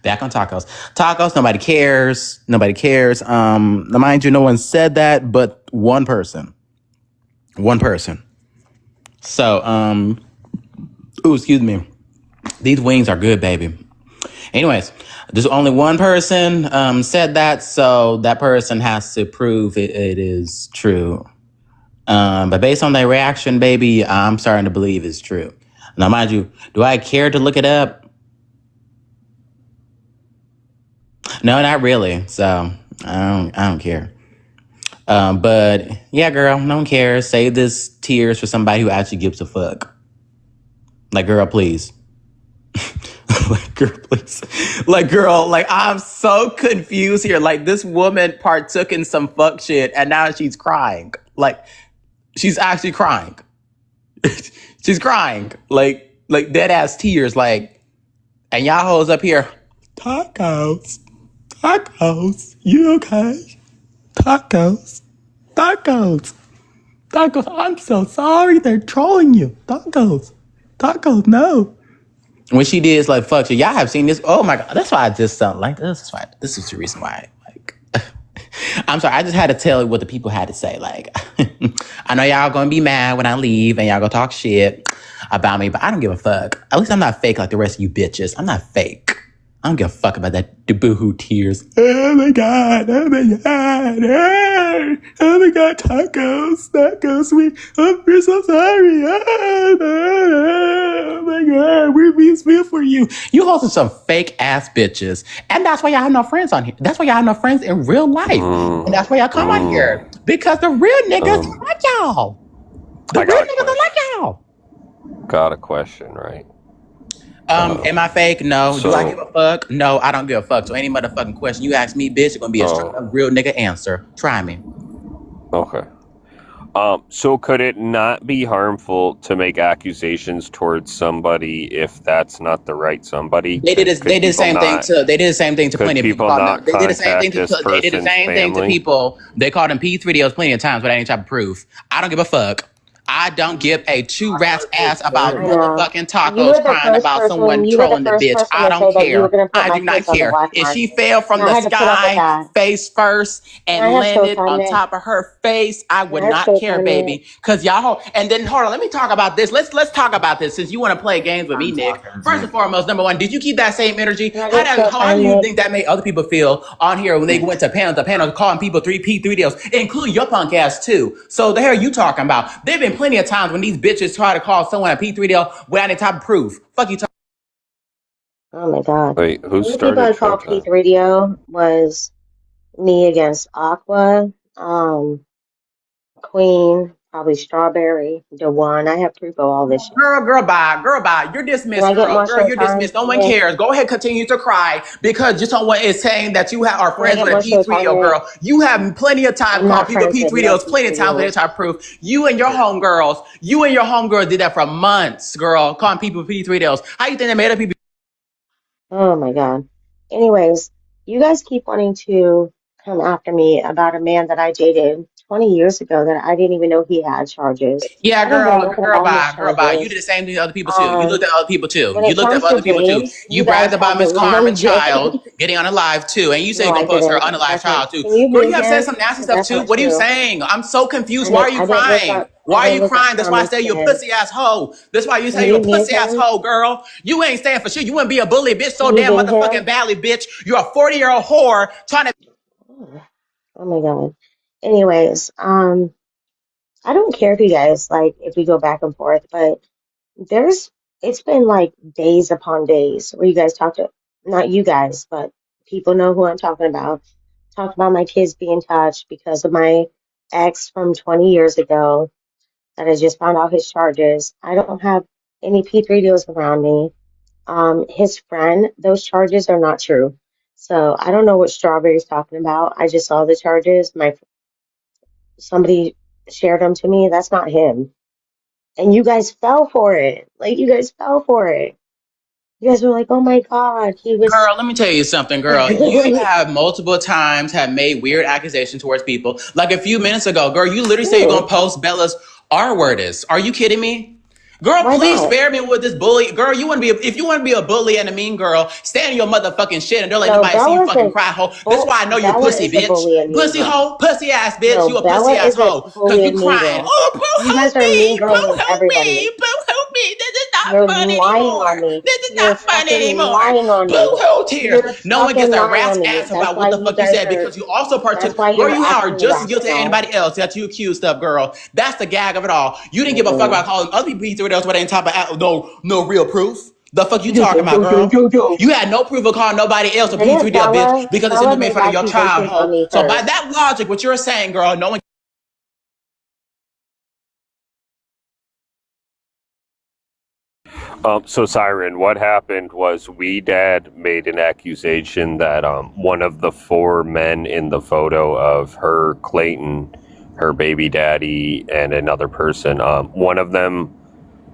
Back on tacos. Tacos, nobody cares. Nobody cares. Mind you, no one said that, but one person. One person. So, excuse me. These wings are good, baby. Anyways, there's only one person said that, so that person has to prove it is true. But based on their reaction, baby, I'm starting to believe it's true. Now, mind you, do I care to look it up? No, not really. So I don't care. But yeah, girl, no one cares. Save this tears for somebody who actually gives a fuck. Like, girl, please. I'm so confused here. Like, this woman partook in some fuck shit and now she's crying. Like, she's actually crying. She's crying. Like dead ass tears. Like, and y'all hoes up here. Tacos, you okay? Tacos. I'm so sorry. They're trolling you. Tacos, no. When she did, it's like, fuck you. Y'all have seen this. Oh my God. That's why I just don't like this. This is the reason why. I'm sorry. I just had to tell you what the people had to say. Like, I know y'all gonna be mad when I leave and y'all gonna talk shit about me, but I don't give a fuck. At least I'm not fake like the rest of you bitches. I'm not fake. I don't give a fuck about that boohoo tears. Oh my God. Oh my God. Oh my God. Tacos. We're so sorry. Oh my God. We're being feel for you. You hosted some fake ass bitches. And that's why y'all have no friends on here. That's why y'all have no friends in real life. And that's why y'all come on here. Because the real niggas don't like y'all. The real niggas don't like y'all. Got a question, right? Am I fake? No. Do I give a fuck? No, I don't give a fuck. So any motherfucking question you ask me, bitch, it's gonna be a straight up real nigga answer. Try me. Okay. So could it not be harmful to make accusations towards somebody if that's not the right somebody? They did the same thing to plenty of people. They did the same thing to people. They called them P3DOs plenty of times without any type of proof. I don't give a fuck. I don't give a two rat's ass about motherfucking tacos crying about someone trolling the bitch. I don't care. I do not care. If she fell from the sky face first and landed on top of her face, I would not care, baby. Cause y'all, and then hold on, let me talk about this. Let's talk about this since you want to play games with me, Nick. First and foremost, number one, did you keep that same energy? How do you think that made other people feel on here when they went to panels calling people P3DOs, including your punk ass too? So the hell are you talking about? They've been plenty of times when these bitches try to call someone a P3DO without any type of proof. Fuck you. Oh my God. Wait, who The started? people I called P3DO was me against Aqua, Queen, probably Strawberry, Dewan. I have proof of all this shit. Girl, bye. You're Can dismissed, I get more girl, you're showtime, dismissed. No one Nick? cares. Go ahead, continue to cry because just someone is saying that you are Can I friends get with a more P3O, showtime, Nick? girl. You have plenty of time I'm calling not people friends with no P3Os, plenty of time for P3O. their type proof. You and your homegirls did that for months, girl, calling people P3Os. How you think they made up people? Oh my God. Anyways, you guys keep wanting to come after me about a man that I dated 20 years ago that I didn't even know he had charges. Yeah, I don't know nothing girl, about his bye. You charges. did the same thing to other people too. You looked at other people too. When You it looked at comes to other people too. James, You you guys bragged about have the Miss Carmen wrong James. Child getting on a live too, and you said No, you're I gonna post her didn't. on a live That's not. child too. Can you Girl, move you have said him? some nasty Because stuff that's too. not What are you true. saying? I'm so confused. I Why are didn't. you I didn't look crying? up. I Why are didn't you look up crying? That's why I Carmen's say you're a skin. pussy ass hoe. That's why you Can say you're you a mute pussy ass him? hoe, girl. You ain't stand for shit. You wouldn't be a bully bitch so Can you damn mute motherfucking him? badly, bitch. You're a 40-year-old whore trying to. Oh my God. Anyways, I don't care if you guys like if we go back and forth, but there's it's been like days upon days where you guys talk to not you guys, but people know who I'm talking about. Talk about my kids being touched because of my ex from 20 years ago that I just found out his charges. I don't have any P3 deals around me. His friend, those charges are not true. So I don't know what Strawberry's talking about. I just saw the charges. Somebody shared them to me. That's not him. And you guys fell for it. Like you guys fell for it. You guys were like, "Oh my God, he was." Girl, let me tell you something, girl. You have multiple times have made weird accusations towards people. Like a few minutes ago, girl, you literally said you're gonna post Bella's R word is. Are you kidding me? Girl, Why please not? spare me with this bully. Girl, if you want to be a bully and a mean girl, stand in your motherfucking shit and don't let No, nobody see you Bella fucking isn't. cry, hoe. That's why I know you're Bella pussy, is a bitch. bully and mean Pussy girl. hoe, pussy ass bitch. No, You a Bella pussy ass isn't hoe. a Cause bully you and mean crying. girl. Oh, You boo-hoo guys are mean me, girling boo-hoo everybody. me, boo-hoo me. This is not You're fun lying on anymore. me. This is You're not fun fucking anymore. lying on me. Boo-hoo tears. You're No one gives fucking a lying rat's on me. ass That's about why what the you fuck you guys said are. because you also That's partook. why Girl, you're you are acting just as guilty as irrational. anybody else that you accused of, girl. That's the gag of it all. You didn't give a fuck about calling other people P3 else, but they ain't talking about no real proof. The fuck you talking about, girl? You had no proof of calling nobody else a Didn't P3 deal, bitch, Bella? because it's in Bella the made made fun of your child, accusations on hoe. me So by first. that logic, what you're saying, girl, no one. So Siren, what happened was Dad made an accusation that one of the four men in the photo of her, Clayton, her baby daddy, and another person, one of them,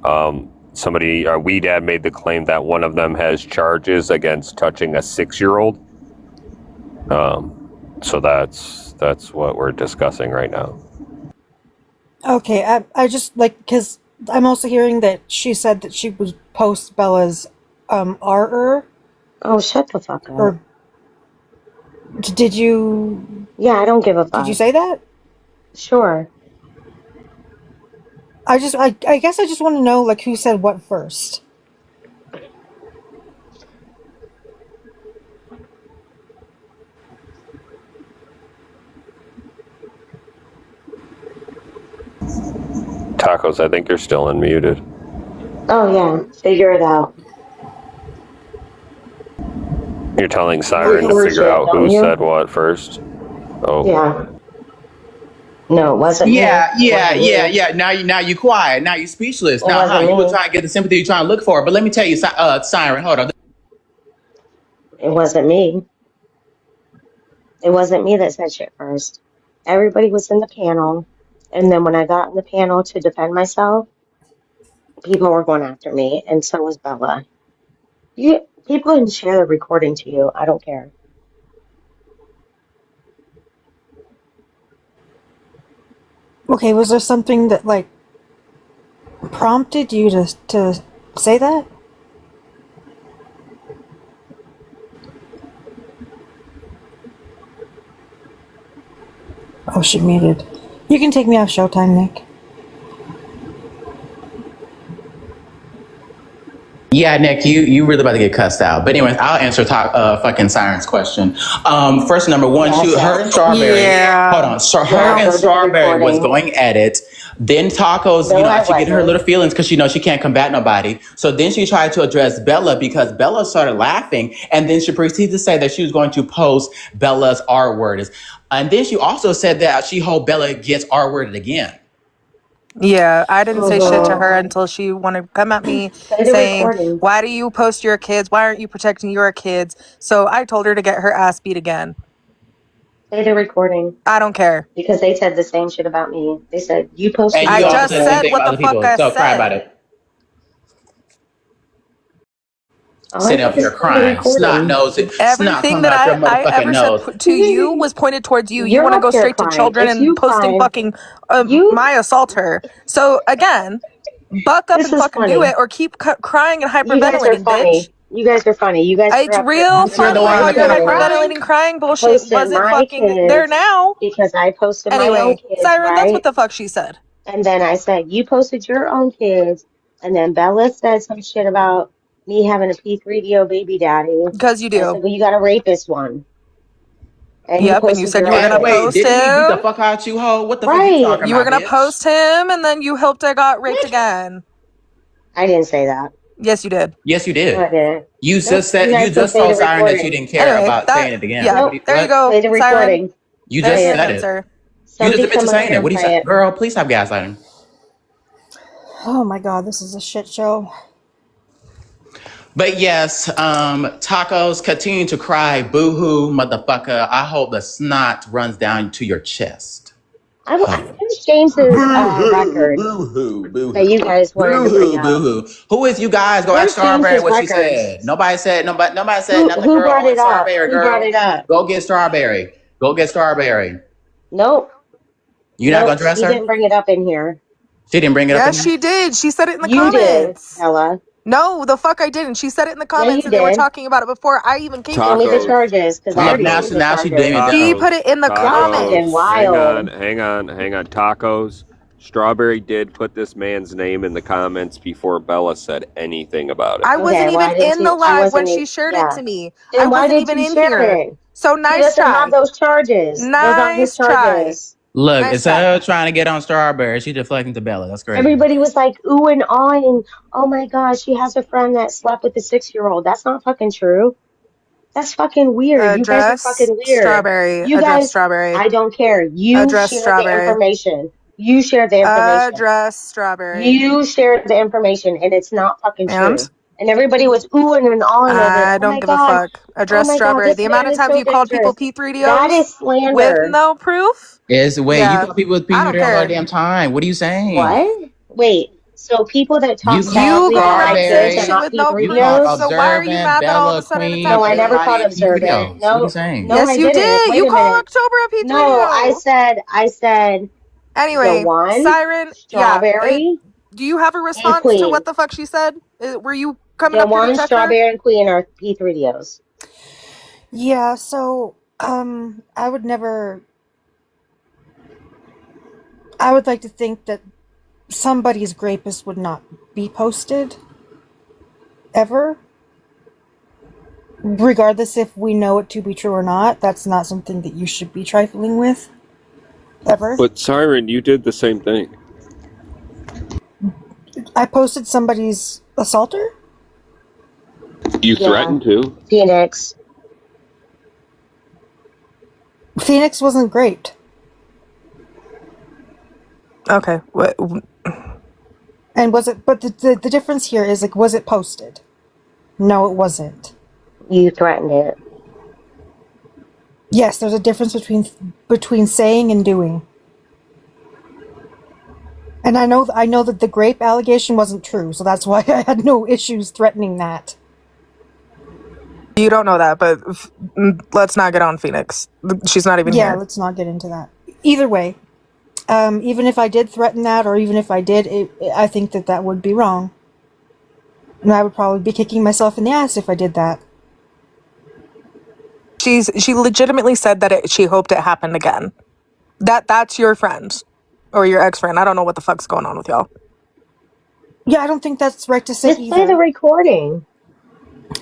Dad made the claim that one of them has charges against touching a 6-year-old. So that's what we're discussing right now. Okay, I just like because I'm also hearing that she said that she would post Bella's RR. Oh, shut the fuck up. Or did you? Yeah, I don't give a Did you fuck. say that? Sure. I guess I just want to know like who said what first. Tacos, I think you're still unmuted. Oh yeah, figure it out. You're telling Siren to figure out who said what first? Oh. Yeah. No, it wasn't me. Yeah. Now you quiet. Now you speechless. It Now, wasn't you were me. trying to get the sympathy you're trying to look for. But let me tell you, Siren, hold on. It wasn't me. It wasn't me that said shit first. Everybody was in the panel, and then when I got in the panel to defend myself, people were going after me, and so was Bella. People can share the recording to you. I don't care. Okay, was there something that like prompted you to say that? Oh, she muted. You can take me off Showtime, Nick. Yeah, Nick, you really about to get cussed out. But anyways, I'll answer fucking Siren's question. First, number one, her and Strawberry. Yeah. Hold on. Her and Strawberry was going at it. Then Tacos, she get her little feelings because she knows she can't combat nobody. So then she tried to address Bella because Bella started laughing, and then she proceeded to say that she was going to post Bella's R word. And then she also said that she hope Bella gets R worded again. Yeah, I didn't say shit to her Mhm. until she wanted to come at me Play the saying, recording. why do you post your kids? Why aren't you protecting your kids? So I told her to get her ass beat again. Play the recording. I don't care. Because they said the same shit about me. They said, you And posted you I your own also just said the same said thing kids. what about the other fuck people. I So cry about said. it. All I Sitting did up is here play the crying, snot recording. nose, snot Everything coming that out your I motherfucking ever said nose. to you was pointed towards you. You You're want to up go here straight to crying. children It's and you posting crying. fucking You, my assaulter. So again, buck up this and is fucking do it funny. or keep crying and You guys are hyperventilating, bitch. funny. You guys are funny. You guys were It's up here real You're the funny one in how the your corner hyperventilating. crying. hyperventilating crying I bullshit posted wasn't my fucking there kids now. because I posted my own Anyway, kids, Siren, that's what right? the fuck she said. And then I said, you posted your own kids. And then Bella said some shit about me having a P3DO baby daddy. Because you And I said, do. well, you got a rapist one. And you Yep, and you posted said your you were own gonna And kids. wait, post didn't he beat the him. fuck out you, ho? What the fuck you Right. talking You were about, gonna bitch? post him, and then you hoped I got raped What? again. I didn't say that. Yes, you did. Yes, you No, I did. didn't. You Nope. just You said you guys can just play told the Siren that you recording. didn't care Anyway, about saying it again. yeah, What? Nope. there you What? go, Play the Siren. recording. You There's just Play your it. said it. answer. You just Somebody admit to come up saying here it. What and do you play say, it. girl? Please stop gaslighting. Oh my god, this is a shit show. But yes, tacos continue to cry, boo-hoo, motherfucker. I hope the snot runs down to your chest. Here's James's Boo-hoo, record boo-hoo, that you boo-hoo. guys wanted to bring Boo-hoo, up. boo-hoo. Who is you guys? Go ask Where's Strawberry James's what she records? said. Nobody said nothing, Who girl. brought Only it up? Strawberry, Who brought girl. it up? Go get Strawberry. Go get Strawberry. Nope. You not gonna Nope. dress She her? didn't bring it up in here. She didn't bring it up in Yes, here? she did. She said it in the You did, comments. Ella. No, the fuck I didn't. She said it in the Yeah, comments, you and they were did. talking about it before I even came Show in me the here. charges, because I Look, already now seen she the now she doing charges. it. She put it in the Y'all fucking comments. wild. Hang on. Tacos. Strawberry did put this man's name in the comments before Bella said anything about it. I wasn't Okay, why even didn't in the you? I live when wasn't. she shared it Yeah. to me. I Then why wasn't did even you in share here. it? So He nice doesn't have try. those charges. Those aren't his Nice try. charges. Look, Nice instead try. of trying to get on Strawberry, she deflecting to Bella. That's crazy. Everybody was like ooh and ahhing. Oh my gosh, she has a friend that slept with a 6-year-old. That's not fucking true. That's fucking weird. You guys are Address fucking weird. Strawberry. You Address guys, Strawberry. I don't care. You Address shared the Strawberry. information. You shared the information. Address Strawberry. You shared the information, and it's not fucking And true. And everybody was oohing and ahhing over it. I Oh don't my give a god. fuck. Oh Address my god, Strawberry. this The amount man of is times so you called people dangerous. That P3DOs is with slander. no proof. Is wait, you Yeah, call people with I P3 don't all the care. damn time. What are you saying? What? Wait, so people that You talk call You badly about call my and say kids are Strawberry. shit not with no You proof. call P3DOs? So why are you Observant, mad that all of a Bella, sudden it's Queen, No, I never happening? called everybody observant. P3Os. What are you No, saying? no, Yes, I you didn't. did. Wait You a call minute. October a No, I P3DO. said the Anyway, one, Siren, yeah. strawberry, Do you have a and response to what queen. the fuck she said? Were you coming The up here to one, check her? strawberry, and queen are P3DOs. Yeah, so I would never. I would like to think that somebody's rapist would not be posted ever, regardless if we know it to be true or not. That's not something that you should be trifling with ever. But Siren, you did the same thing. I posted somebody's assaulter. You Yeah, threatened to. Phoenix. Phoenix wasn't great. Okay. What? And was it? But the difference here is, like, was it posted? No, it wasn't. You threatened it. Yes, there's a difference between saying and doing. And I know that the grape allegation wasn't true, so that's why I had no issues threatening that. You don't know that, but let's not get on Phoenix. She's not even Yeah, here. let's not get into that. Either way, even if I did threaten that, or even if I did, I think that would be wrong. And I would probably be kicking myself in the ass if I did that. She legitimately said that she hoped it happened again. That's your friend or your ex-friend. I don't know what the fuck's going on with y'all. Yeah, I don't think that's right to say Just play the either. recording.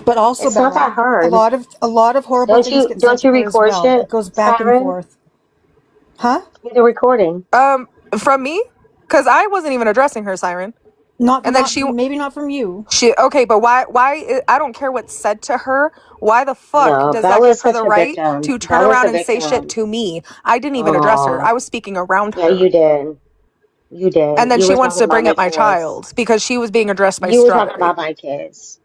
But also, It's not that Bella, hard. a lot of horrible Don't things you get don't sent you to her as record well. shit, It goes back and Siren? forth. Huh? Play the recording. From me? Because I wasn't even addressing her, Siren. Not, And then maybe not from you. Okay, but why, I don't care what's said to her. Why the fuck No, does that give Bella's her such the a right victim. to turn Bella's around a and say shit victim. to me? I didn't even address her. Oh, I was speaking around yeah, her. you did. You did. And then You she were wants talking to bring about up my my kids. child because she was being addressed by You were talking Strawberry. about my kids.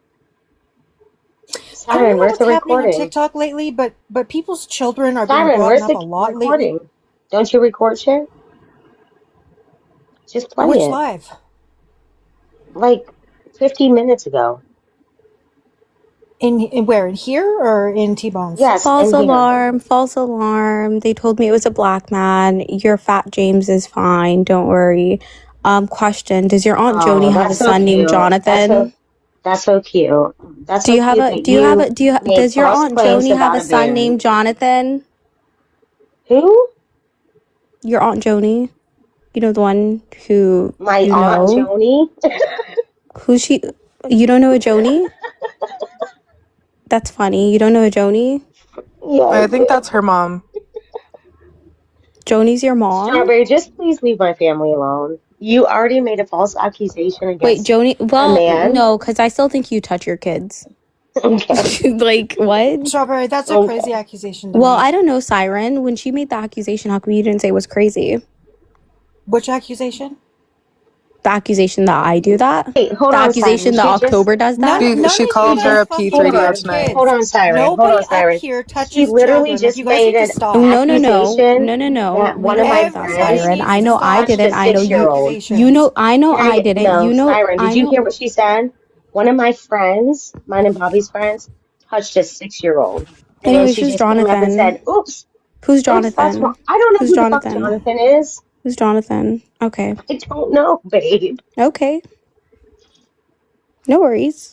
I don't Siren, know where's what's the happening on recording? TikTok lately, but people's children are being Siren, brought where's up the a lot lately. recording? Don't you record shit? Just play Which it. live? Like 15 minutes ago. In where? In here or in T-Bones? Yes, False in here. alarm, false alarm. They told me it was a black man. Your fat James is fine. Don't worry. Question: does your aunt Joni Oh, have a that's so son named cute. Jonathan? That's so cute. That's Do so you have cute a that do you have a you do you made does your false aunt claims Joni have about a a son baby. named Jonathan? Who? Your aunt Joni? You know the one who My you aunt know? Joni? Who's she? You don't know a Joni? That's funny. You don't know a Joni? Yeah, I I think do. that's her mom. Joni's your mom? Strawberry, just please leave my family alone. You already made a false accusation Wait, against Joni? a Well, man. no, because I still think you touch your kids. Okay. Like, what? Strawberry, that's a crazy accusation to Well, make. I don't know, Siren. When she made the accusation, how come you didn't say it was crazy? Which accusation? The accusation that I do that? Wait, hold The on, accusation Siren. that October does that? She called her a P3 Hold video on. tonight. Hold on, Siren. Hold Nobody on, Siren. up here She touches literally children. just You guys made need to an stop. No. accusation that We one don't of my have that, friends Siren. I know I touched a didn't. I know you. 6-year-old. You know. I know Can I I get, didn't. no, You know. Siren, did I you know. hear what she said? One of my friends, mine and Bobby's friends, touched a 6-year-old. And then Anyways, she who's just came up and Jonathan? said, oops, Who's oops, that's wrong. Jonathan? I don't know Who's who the fuck Jonathan? Jonathan is. Who's Jonathan? Okay. I don't know, babe. Okay. No worries.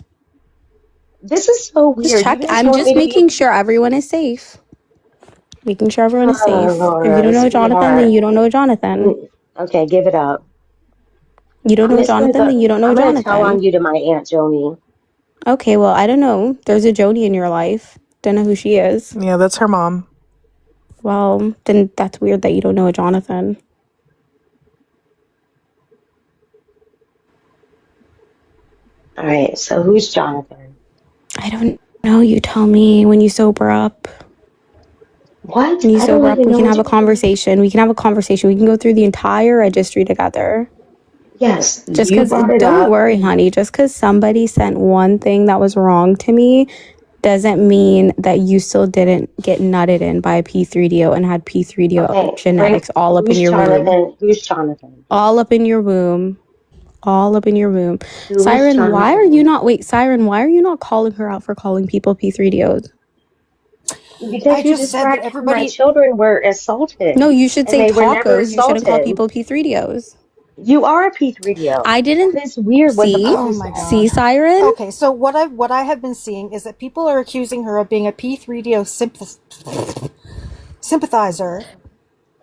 This is so Just weird. You check. guys I'm want just me to be... making sure everyone is safe. Making sure everyone is Oh, safe. If you Laura, don't know Jonathan, then you don't know Jonathan. Okay, give it up. You don't I'm know just gonna Jonathan, go. then you don't know I'm gonna tell on Jonathan. you to my Aunt Joni. Okay, well, I don't know. There's a Joni in your life. Don't know who she is. Yeah, that's her mom. Well, then that's weird that you don't know a Jonathan. All right, so who's Jonathan? I don't know. You tell me when you sober up. What? When you I don't sober up, even we know can what have a you're talking conversation. We can have a conversation. We can go through the entire registry together. Yes, Just you because, brought it don't up. worry, honey. Just because somebody sent one thing that was wrong to me doesn't mean that you still didn't get nutted in by a P3DO and had P3DO Okay, genetics all up in who's your womb. Jonathan? Who's Jonathan? All up in your womb. All up in your womb. Who is Siren, why are Jonathan? you not... Wait, Siren, why are you not calling her out for calling people P3DOs? Because I you just said that described how my everybody. children were assaulted. No, you should And say they were never tacos. You shouldn't call assaulted. people P3DOs. You are a P3DO. I didn't... That is weird what the See? fuck you Oh my said. See, god. Siren? Okay, so what I have been seeing is that people are accusing her of being a P3DO sympathizer.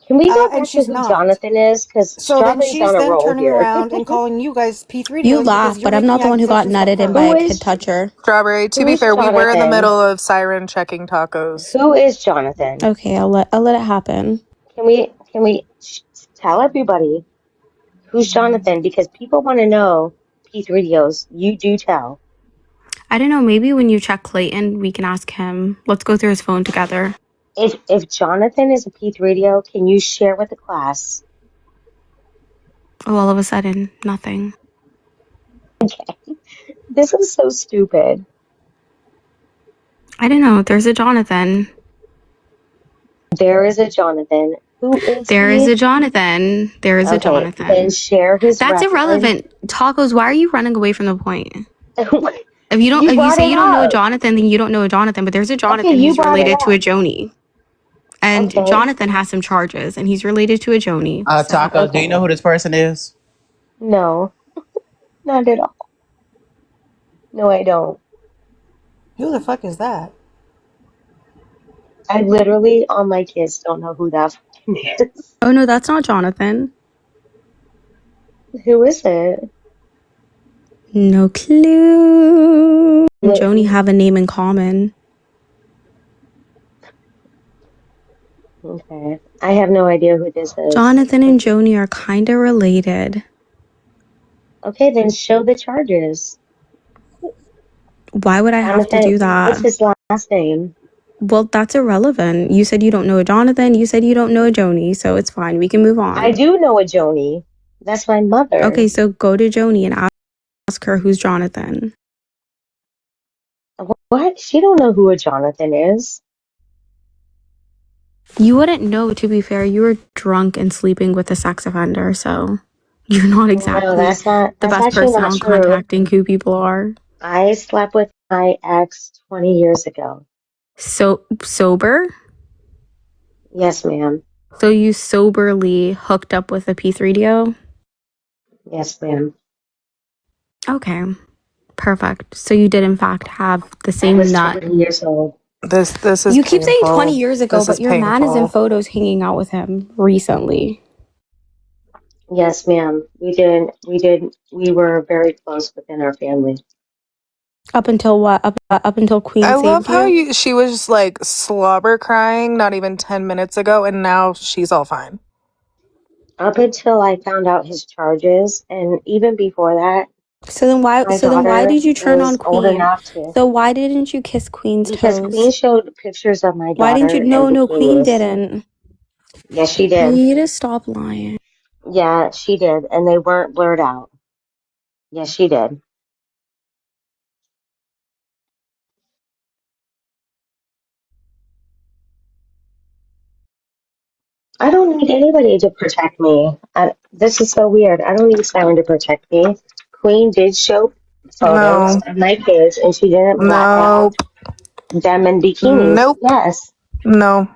Can we go And back to she's who not. Jonathan is? Because So then Strawberry's she's on a then roll turning here. around and calling you guys P3DOs You because laugh, you're but I'm making not the one who got accusations about nutted in her. by Who a is kid toucher. Strawberry, to who be is fair, we were in the Jonathan? middle of Siren checking tacos. Who is Jonathan? Okay, I'll let it happen. Can we tell everybody who's Jonathan? Because people want to know P3DOs. You do tell. I don't know, maybe when you check Clayton, we can ask him. Let's go through his phone together. If Jonathan is a P3DO, can you share with the class? Oh, all of a sudden, nothing. Okay. This is so stupid. I don't know. There's a Jonathan. There is a Jonathan. Who is There he? is a Jonathan. There is a Okay, Jonathan. then share his That's record. irrelevant. Tacos, why are you running away from the point? If you don't, You if you brought say it you don't know a up. Jonathan, then you don't know a Jonathan. But there's a Jonathan. Okay, you He's brought it related to a up. Joni, and Okay. Jonathan has some charges, and he's related to a Joni. So. Taco, do you know who this person is? No, not at all. No, I don't. Who the fuck is that? I literally, all my kids don't know who that fucking is. Oh no, that's not Jonathan. Who is it? No clue. And Joni have a name in common. Okay, I have no idea who this is. Jonathan and Joni are kind of related. Okay, then show the charges. Why would I have to Jonathan, do that? what's his last name? Well, that's irrelevant. You said you don't know a Jonathan. You said you don't know a Joni, so it's fine. We can move on. I do know a Joni. That's my mother. Okay, so go to Joni and ask her who's Jonathan. What? She don't know who a Jonathan is. You wouldn't know, to be fair. You were drunk and sleeping with a sex offender, so you're not exactly No, that's the best actually person not on true. contacting who people are. I slept with my ex 20 years ago. So sober? Yes, ma'am. So you soberly hooked up with a P3DO? Yes, ma'am. Okay. Perfect. So you did in fact have the I same was nut. 20 years old. This is You keep saying painful. 20 years ago, This but is your man is in painful. photos hanging out with him recently. Yes, ma'am. We were very close within our family. Up until what? Up until Queen I love saved how you? she was like slobber crying not even 10 minutes ago, and now she's all fine. Up until I found out his charges, and even before that, So then why my did you turn on is old Queen? enough to. So why didn't you kiss Queen's Because toes? Queen showed pictures of my Why didn't daughter you? in No, Queen bikinis. didn't. Yes, she You did. need to stop lying. Yeah, she did, and they weren't blurred out. Yes, she did. I don't need anybody to protect me. This is so weird. I don't need someone to protect me. Queen did show photos No. of my kids, and she didn't black out them in bikinis. Nope. Yes. No.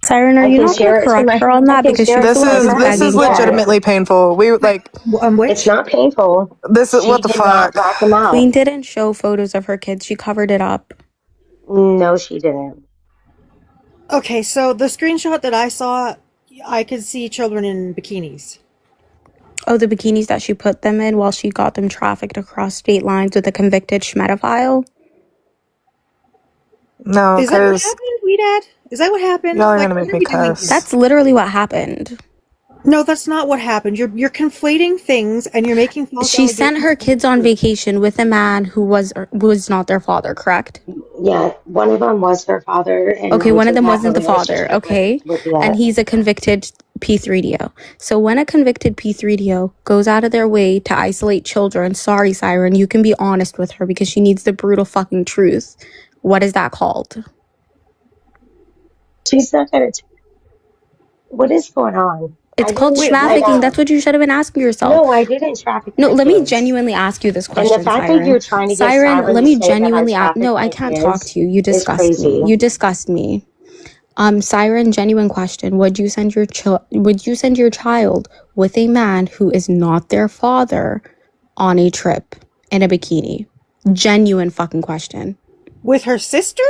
Siren, are I you can not share going to it to correct my. her on I that can because share she's it the to one my who's This is begging for it? legitimately painful. We like Which? It's not painful. this is She what the did not fuck. black them out. Queen didn't show photos of her kids. She covered it up. No, she didn't. Okay, so the screenshot that I saw, I could see children in bikinis. Oh, the bikinis that she put them in while she got them trafficked across state lines with a convicted schmedophile? No, Is that what because happened, Weedad? Is that what happened? y'all are Like, gonna what make are me we doing cuss. here? That's literally what happened. No, that's not what happened. You're conflating things and you're making false She sent her allegations. kids on vacation with a man who was not their father, correct? Yeah, one of them was her father, and Okay, I one of do them have a wasn't the father, relationship okay? with the And ex. he's a convicted P3DO. So when a convicted P3DO goes out of their way to isolate children, sorry, Siren, you can be honest with her because she needs the brutal fucking truth. What is that called? She's not gonna. What is going on? It's called Wait, trafficking. That's what you should have been asking yourself. No, I didn't traffic No, my let me kids. genuinely ask you this And the question, fact that Siren. you're trying to get Siren, Siren let to me say that I genuinely ask. traffic No, I my can't kids talk to you. You is disgust crazy. me. You disgust me. Siren, genuine question. Would you send your child with a man who is not their father on a trip in a bikini? Genuine fucking question. with her sister?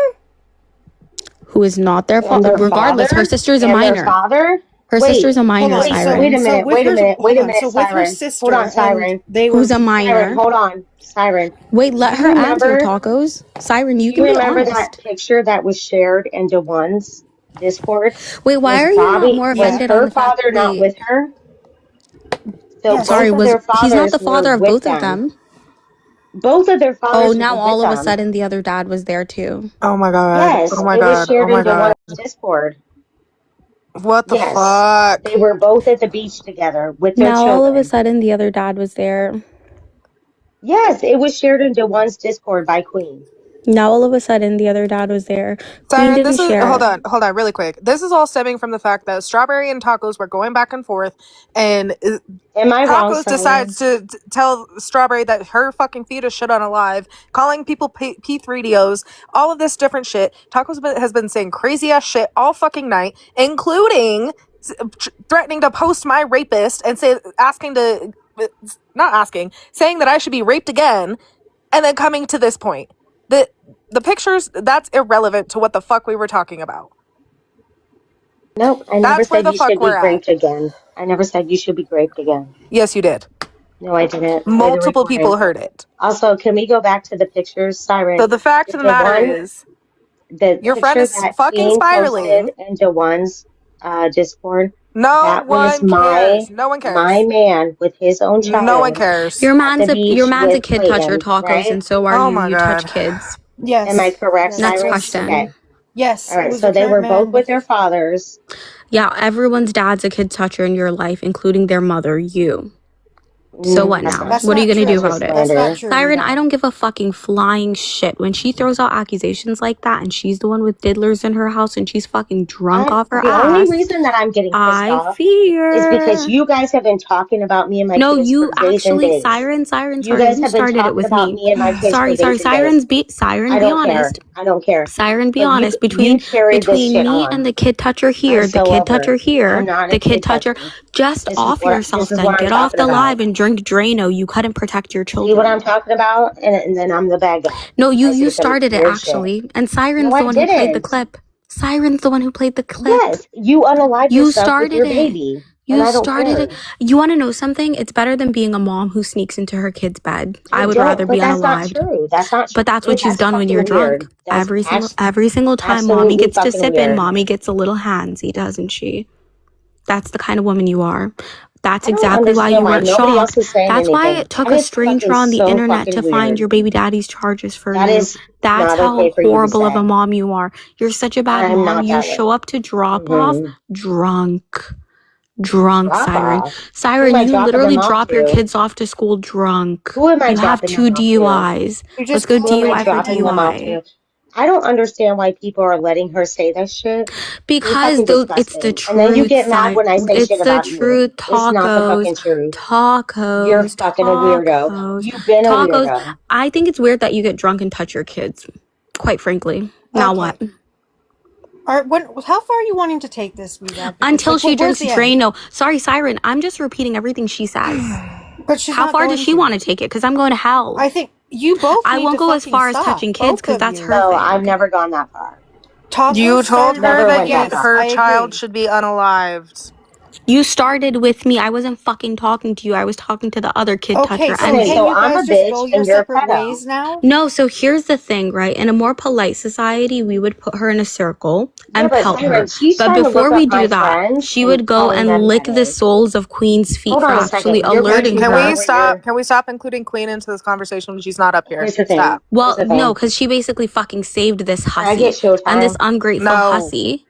Who is not their And father? their Regardless, her father? sister is a And their minor. father? Her Wait, sister's a minor, Hold on. Siren. wait a minute, with wait a her, minute, hold wait a on. minute, So with her Siren. sister, Hold on, and Siren. they were. Who's a Siren, minor? hold on, Siren. Wait, let Do her you answer, remember? Tacos. Siren, you Do can you be remember that honest. picture that was shared in DeOne's Discord? Wait, why are you not more Was offended on her the fact? father not Wait, with her? So Yes. sorry, both of their he's not the fathers were father of with both of them. them? Both of their Oh, fathers were now with all of a them. sudden the other dad was there too. Oh my god. Yes, Oh my it was god. Oh shared my in god. DeOne's Discord. What the Yes, fuck? they were both at the beach together with their Now all of a children. sudden the other dad was there. Yes, it was shared in DeOne's Discord by Queen. Now all of a sudden the other dad was there. Queen Siren, didn't this is share hold it. on, really quick. This is all stemming from the fact that Strawberry and Tacos were going back and forth, and Am I wrong, Tacos Siren? decides to tell Strawberry that her fucking fetus shit on alive, calling people P3DOs, all of this different shit. Tacos has been saying crazy ass shit all fucking night, including threatening to post my rapist and saying that I should be raped again, and then coming to this point. The pictures, that's irrelevant to what the fuck we were talking about. Nope, I never That's where said the you fuck should be we're at. raped again. I never said you should be raped again. Yes, you did. No, I didn't. Play the Multiple recording. people heard it. Also, can we go back to the pictures, Siren? So the fact of the matter is, the your friend picture is that fucking Queen spiraling. posted in DeOne's Discord. No that was one cares. No one cares. my man with his own child. No one cares. Your man's a with kid toucher, Clayton, Tacos, right? and so are Oh you. my You God. touch kids. Yes. Am I correct, Next Cyrus? question. Okay. Yes. All it right. was So the they were current man both with their fathers. Yeah, everyone's dad's a kid toucher in your life, including their mother, you. So what That's now? not What are you true. gonna do That's just about it? That's not slander. true. Siren, Rita. I don't give a fucking flying shit. When she throws out accusations like that and she's the one with diddlers in her house and she's fucking drunk off her The only ass, reason that I'm getting pissed I off is because fear. you guys have been talking about me and my No, kids you for days and actually, days. Siren, You guys you have been started it talking with about me. me and my kids for Sorry, days and days. Siren, I be don't care. honest. I don't care. Siren, be But honest. you carried this shit Me on. and the kid toucher here, I'm the so kid over toucher it. here, I'm not the a kid kid toucher, toucher. just off yourself This is then. what I'm Get off talking the live about. and drink Drano. You couldn't protect your See what I'm children. talking about? And then I'm the bad guy. No, I you say some started it weird shit. actually. And Siren's No, the I one who played the didn't. clip. Siren's the one who played the clip. Yes, you unalived You yourself with your started it. baby. And You I don't started care. it. You want to know something? It's better than being a mom who sneaks into her kid's bed. I would don't, rather but be that's not unalived. true. That's not true. But that's what you've That's done when fucking you're drunk. weird. That's Every single time mommy absolutely gets to fucking sip in, weird. mommy gets a little handsy, doesn't she? That's the kind of woman you are. That's I don't exactly why understand you why weren't nobody else shocked. is saying That's why anything. it took That a is stranger fucking on the so internet fucking to find weird. your baby daddy's charges for That you. is That's not how okay for you to horrible of a say. mom you are. You're such a bad I'm mom. not You that show way. up to drop off drunk. Drop Siren. off. Who am Siren, I you dropping literally them off drop your to? kids off to school drunk. Who am I You have dropping 2 them off to? DUIs. You're Let's just go Who am I DUI for dropping them off DUI. to? I don't understand why people are letting her say this shit. You're Because fucking it's the disgusting. And then you truth, get mad when I say It's shit the about you. truth. It's not the fucking truth. You're Tacos. fucking a weirdo. You've been a Tacos. weirdo. I think it's weird that you get drunk and touch your kids. Quite frankly. Now what? How far are you wanting to take this, Rita? Because, Until she where's drinks the end? Drano. Sorry, Siren. I'm just repeating everything she says. But she's How not far going does she to. want to take it? Because I'm going to hell. I think you both I need won't to go as fucking far as stop. touching kids Both because of that's you. her No, thing. I've never gone that far. Tacos You told started her Never that went you, that yes, far. her I child agree. should be unalived. You started with me. I wasn't fucking talking to you. I was talking to the other kid Okay, toucher. so And Okay, can so you I'm a guys just go bitch your and you're a separate pedo. ways now? no, so here's the thing, right? In a more polite society, we would put her in a circle Yeah, and but pelt her. Siren, she's But trying to before look we up my do that, friends she and would go calling and them lick the pedos. soles of Queen's feet Hold for on a actually second. You're going alerting too Can far we her. where stop? you're. Can we stop including Queen into this conversation when she's not up here? Here's the thing. Stop. Here's Well, the no, thing. because she basically fucking saved this Can I get hussy. And this Showtime? ungrateful No. hussy.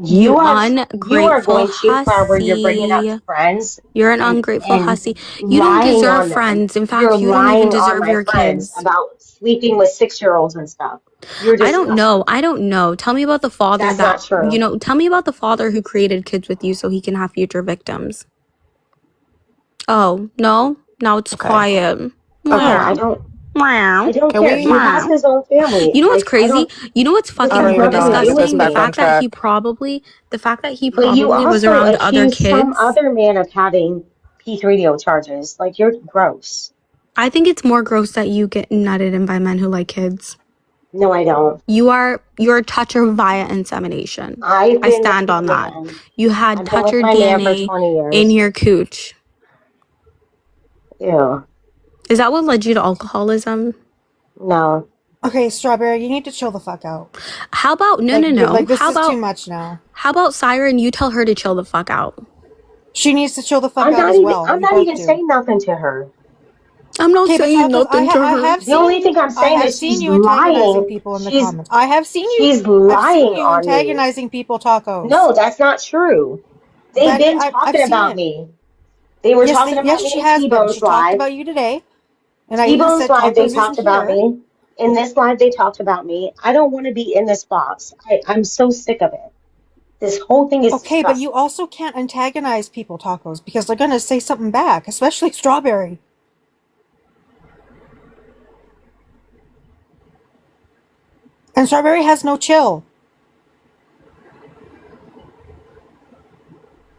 You are Ungrateful going too far where you're bringing up hussy. friends You're an ungrateful and hussy. You don't lying deserve on them. friends. In fact, You're you don't even lying on deserve my your friends kids. about sleeping with 6-year-olds and stuff. You're I don't disgusting. know. I don't know. Tell me about the father That's that, not true. tell me about the father who created kids with you so he can have future victims. Oh, no? Now it's Okay. quiet. No, I Meow. don't. Meow. I don't Can care. we? He has his own family. You know what's Like, I crazy? don't. You know what's This fucking I don't has even know nothing how to to do get with this disgusting? The back on fact me. that track. he But you was also around other accused some kids. other man of having P3DO charges. Like, you're gross. I think it's more gross that you get nutted in by men who like kids. No, I don't. You're a toucher via insemination. I've I been stand with on my that. man. You had I've been with toucher my man for DNA 20 in years. your cooch. Ew. Is that what led you to alcoholism? No. Okay, Strawberry, you need to chill the fuck out. How about no. Like this How is too about much now. Siren? You tell her to chill the fuck out. She needs to chill the fuck I'm out not as even. well. I'm You not both even do. saying nothing to her. I'm not Okay, but saying Tacos, nothing to I her. have The seen only you. thing I'm I saying have is seen she's you antagonizing lying. people in the She's comments. I have seen you. she's I've seen lying you on me. antagonizing people, Tacos. No, that's not true. They've That been I've talking seen about it. me. They were talking about Yes, me she in has been. T-Bone's She talked live. about you today, and I even T-Bone's said live, they Tacos talked isn't about here. me. In this live, they talked about me. I don't want to be in this box. I'm so sick of it. This whole thing is Okay, but disgusting. you also can't antagonize people, Tacos, because they're gonna say something back, especially Strawberry. And Strawberry has no chill.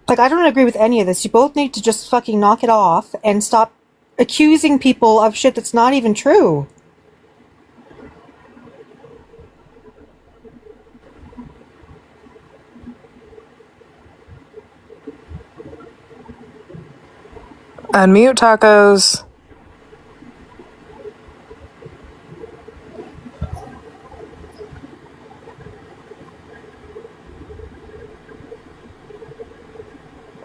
Like, I don't agree with any of this. You both need to just fucking knock it off and stop accusing people of shit that's not even true. Unmute Tacos.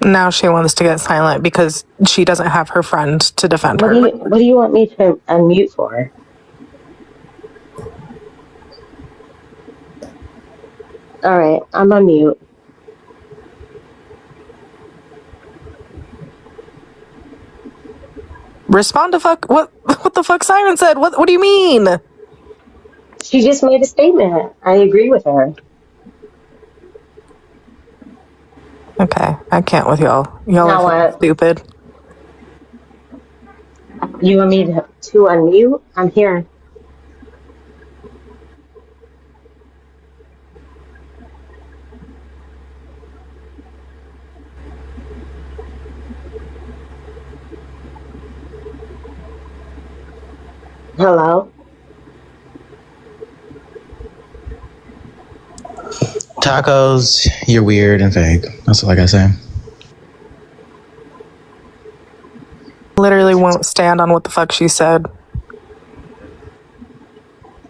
Now she wants to get silent because she doesn't have her friend to defend her. What do you want me to unmute for? All right, I'm on mute. Respond to fuck. What the fuck Siren said? What do you mean? She just made a statement. I agree with her. Okay, I can't with y'all. Y'all Now are what? stupid. You want me to unmute? I'm here. Hello? Tacos, you're weird and fake. That's all I gotta say. Literally won't stand on what the fuck she said.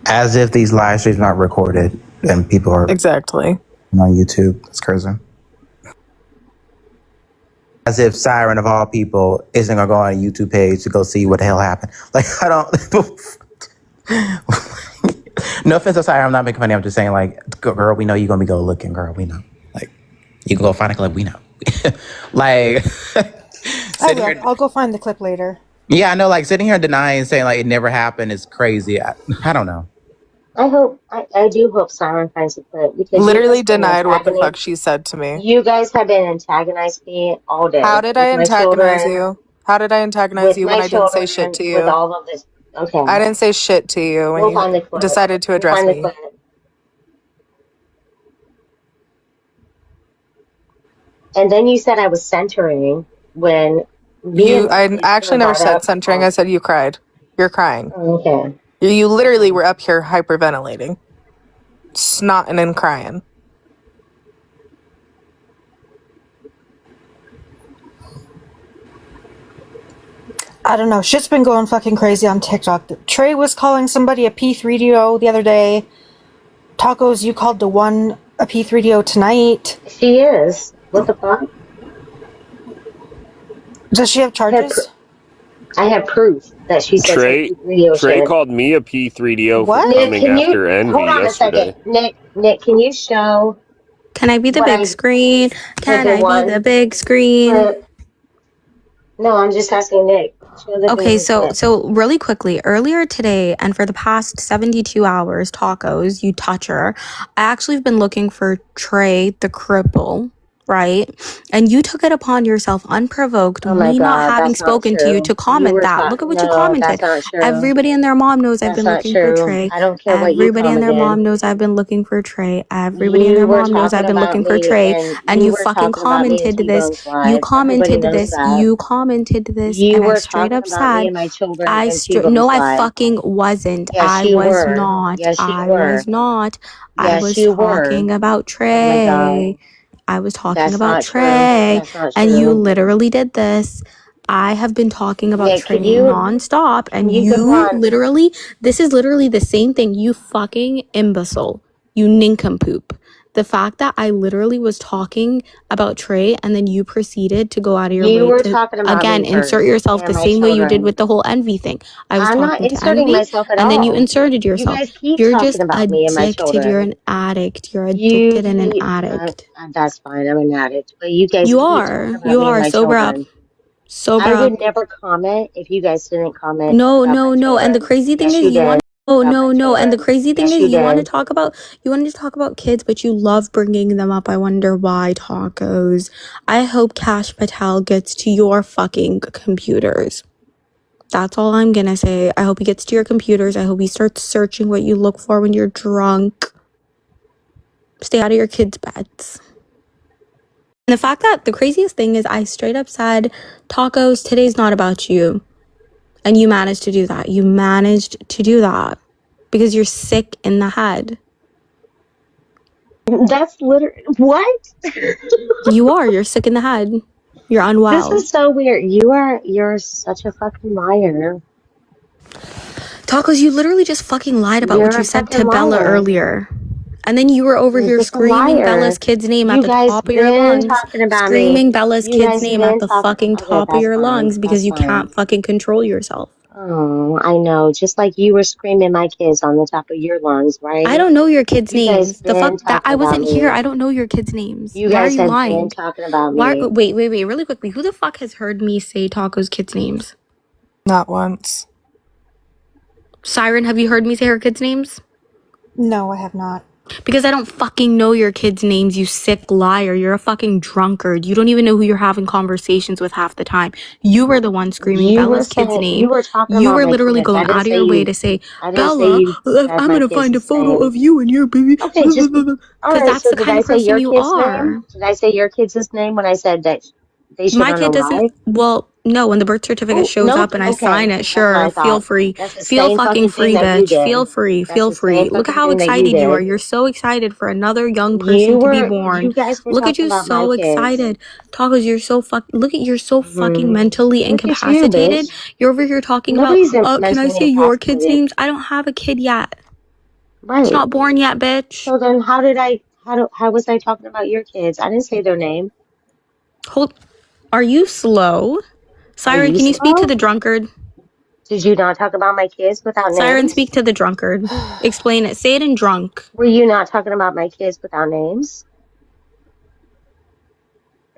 As if these live streams not recorded and people are exactly on YouTube. That's crazy. As if Siren of all people isn't gonna go on a YouTube page to go see what the hell happened. Like I don't. No offense to Siren, I'm not making funny. I'm just saying, like, girl, we know you're gonna be go looking, girl. We know. Like, you can go find a clip. We know. Like, I'll go find the clip later. yeah, I know. Like sitting here denying, saying like it never happened is crazy. I don't know. I do hope Siren finds a clip because literally denied what the fuck she said to me. You guys have been antagonizing me all day. How did I antagonize you? How did I antagonize you when I didn't say shit to you? With all of this, okay. I didn't say shit to you when you decided to address me. And then you said I was centering when I actually never said centering. I said you cried. You're crying. Okay. You literally were up here hyperventilating, snotting and crying. I don't know. Shit's been going fucking crazy on TikTok. Trey was calling somebody a P3DO the other day. Tacos, you called the one a P3DO tonight. She is. What the fuck? Does she have charges? I have proof that she said Trey called me a P3DO for coming after Envy hold on yesterday. a second. Nick, can you show? Can I be the big screen? Can I be the big screen? No, I'm just asking Nick. Okay, so really quickly, earlier today and for the past 72 hours, Tacos, you toucher, I actually have been looking for Trey the cripple, right? And you took it upon yourself, unprovoked, me not having spoken to you, to comment that. Look at what you commented. Everybody and their mom knows I've been looking for Trey. I don't care what you Everybody and their mom knows I've been looking for Trey. Everybody and their mom knows I've been looking for Trey. And you fucking commented this. You commented this. You commented this. And I straight up said, no, I fucking wasn't. I was not. I was not. I was talking about Trey. I was talking about Trey, and you literally did this. I have been talking about Trey nonstop, and you literally, this is literally the same thing. You fucking imbecile. You nincompoop. The fact that I literally was talking about Trey, and then you proceeded to go out of your way to, again, insert yourself the same way you did with the whole Envy thing. I was talking to Envy, and then you inserted yourself. You're just addicted. You're an addict. You're addicted and an addict. That's fine. I'm an addict. But you guys, you are. Sober up. Sober up. I would never comment if you guys didn't comment. No. And the crazy thing is, you want. No. And the crazy thing is, you want to talk about kids, but you love bringing them up. I wonder why, Tacos. I hope Cash Patel gets to your fucking computers. That's all I'm gonna say. I hope he gets to your computers. I hope he starts searching what you look for when you're drunk. Stay out of your kids' beds. And the fact that the craziest thing is, I straight up said, Tacos, today's not about you. And you managed to do that. You managed to do that because you're sick in the head. That's literally what? You are. You're sick in the head. You're unwell. This is so weird. You're such a fucking liar. Tacos, you literally just fucking lied about what you said to Bella earlier. And then you were over here screaming Bella's kid's name at the top of your lungs. Screaming Bella's kid's name at the fucking top of your lungs because you can't fucking control yourself. Oh, I know. Just like you were screaming my kids on the top of your lungs, right? I don't know your kids' names. The fuck that I wasn't here. I don't know your kids' names. You Why guys are you have lying? been talking about me. Wait, really quickly. Who the fuck has heard me say Taco's kids' names? Not once. Siren, have you heard me say her kids' names? No, I have not. Because I don't fucking know your kids' names, you sick liar. You're a fucking drunkard. You don't even know who you're having conversations with half the time. You were the one screaming You were Bella's kid's saying, name. you were talking You about were my literally kids. I going didn't out of say your way you. to say, I didn't say Bella, you said I'm my gonna kids' find a photo name. of you and your baby. Okay, just all Because right. that's So the did kind I of say person your you kid's are. name? Did I say your kids' name when I said that they should My earn kid a doesn't. life? Well, no. When the birth certificate Oh, shows no. up and I sign Okay, it, that's what I sure. Feel thought. free. That's the Feel same fucking fucking thing free, that you bitch. Feel did. free. That's Feel the same free. Look at fucking how thing that you excited you are. did. You're so excited for another young person to be born. You guys were Look at talking you, about my so kids. excited. Tacos, you're so Look at you're so fucking mentally Look at you, incapacitated. bitch. You're over here talking Nobody's about. Can I mentally say your kids' incapacitated. names? I don't have a kid yet. It's Right. not born yet, bitch. So then how was I talking about your kids? I didn't say their name. Are you slow? Are Siren, you can you speak to slow? the drunkard? Did you not talk about my kids without Siren, names? speak to the drunkard. Explain it. Say it in drunk. Were you not talking about my kids without names?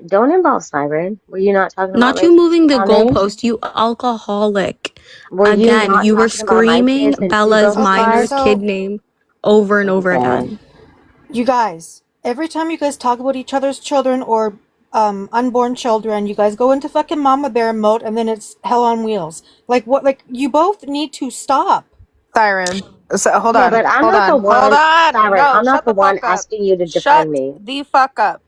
Don't involve Siren. Were you not talking about Not my you kids moving the without names? goalpost, you alcoholic. Were you Again, not you were talking about my screaming kids and Bella's Hugo's Okay, minor's lives? kid so name over and over Okay. again. you guys, every time you guys talk about each other's children or unborn children, you guys go into fucking mama bear mode, and then it's hell on wheels. Like what? Like you both need to stop. Siren. So hold Yeah, on. but I'm Hold not the on. Hold one, on. Siren, No, I'm not shut the the one fuck up. asking you to Shut defend me. the fuck up.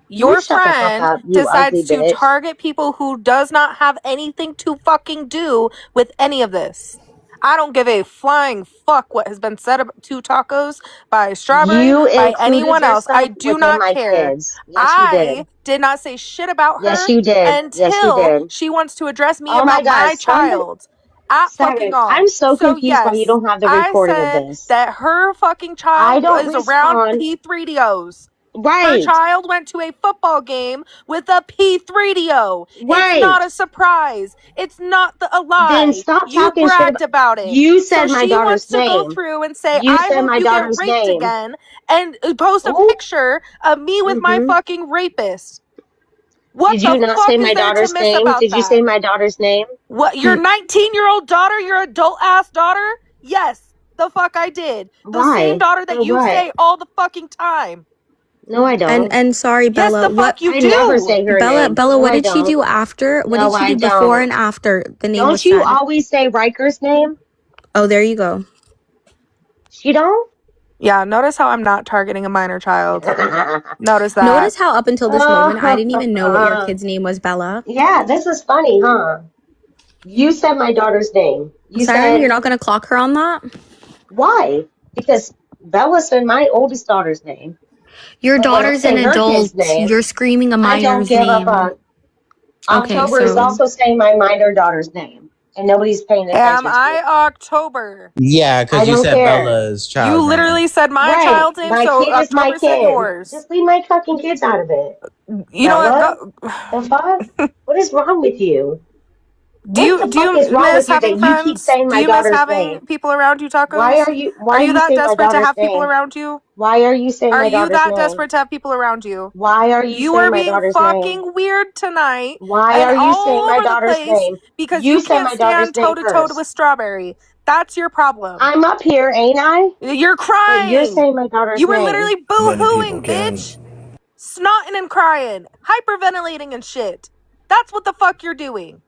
You Your shut the fuck friend up, you ugly decides to bitch. target people who does not have anything to fucking do with any of this. I don't give a flying fuck what has been said about two tacos by Strawberry, You by included anyone else. I yourself do within not my care. kids. Yes, you did. I did not say shit about Yes, her you did. Yes, you until did. she wants to address me Oh my about God, my child. At fucking Siren, all. I'm so So confused why you yes, don't have the I recording of said this. that her fucking I child don't is around respond. P3DOs. Her Right, child went to a football game with a P3DO. It's right. not a surprise. It's not a Then lie. stop You talking shit bragged about. about it. You So said my she wants daughter's to go name. through and say, You I said hope my you get daughter's raped name. again, and post a Oh, picture of me with my fucking rapist. What did you the not say fuck my is there to daughter's miss name? about Did you that? say my daughter's name? What, your 19-year-old daughter, your adult ass daughter? Yes, the fuck I did. The same Why? daughter that For you what? say all the fucking time. No, I don't. And sorry, Yes, Bella. the What fuck you I never say do. her name. Bella, No, what I did she don't. do after? What No, did she I do before don't. and after the name Don't was you said? always say Riker's name? Oh, there you go. She don't? Yeah, notice how I'm not targeting a minor child. Notice that. Notice how up until this moment I didn't even know what your kid's name was, Bella. Yeah, this is funny, huh? You said my daughter's name. You Siren, said, you're not gonna clock her on that? why? Because Bella said my oldest daughter's name. Your But when I daughter's an say her kid's adult. name, You're screaming a I don't minor's give a name. fuck. Okay, October is so also saying my minor daughter's name, and nobody's paying Am attention to I it. October? Yeah, I because you don't said care. Bella's You child's name. literally said my Right, child's name, my so kid is my October said kid. yours. Just leave my fucking kids out of it. You know Bella, what? the fuck? What is wrong with you? Do What the fuck you is wrong miss with you having that you keep friends? saying Do my you miss daughter's having name? people around you, Why tacos? are you Are you that saying my desperate to daughter's have people name? around you? Why are you saying Are my you daughter's that name? desperate to have people around you? Why are you You saying are my being daughter's name? fucking weird tonight Why and are you saying all my over the daughter's place name? because You you said can't my daughter's stand name toe to toe with first. Strawberry. That's your problem. I'm up here, ain't I? You're But you're crying. saying my daughter's You were name. literally boo-hooing, bitch. Snotting and crying. Hyperventilating and shit. That's what the fuck you're doing.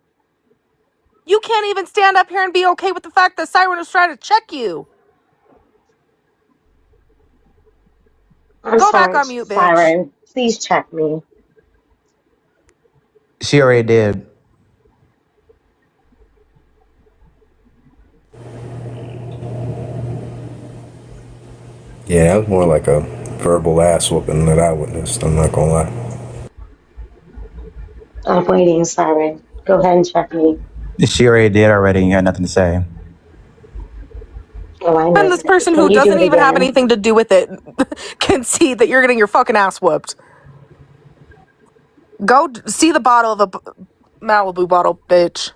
You can't even stand up here and be okay with the fact that Siren was trying to check you. I'm Go back sorry, on mute, bitch. Siren. Please check me. She already did. Yeah, that was more like a verbal ass whooping that I witnessed. I'm not gonna lie. I'm waiting, Siren. Go ahead and check me. She already did already, and you had nothing to say. Oh, I know. And this person Can who you do doesn't it even have again? anything to do with it can see that you're getting your fucking ass whooped. Go see the bottle of the Malibu bottle, bitch.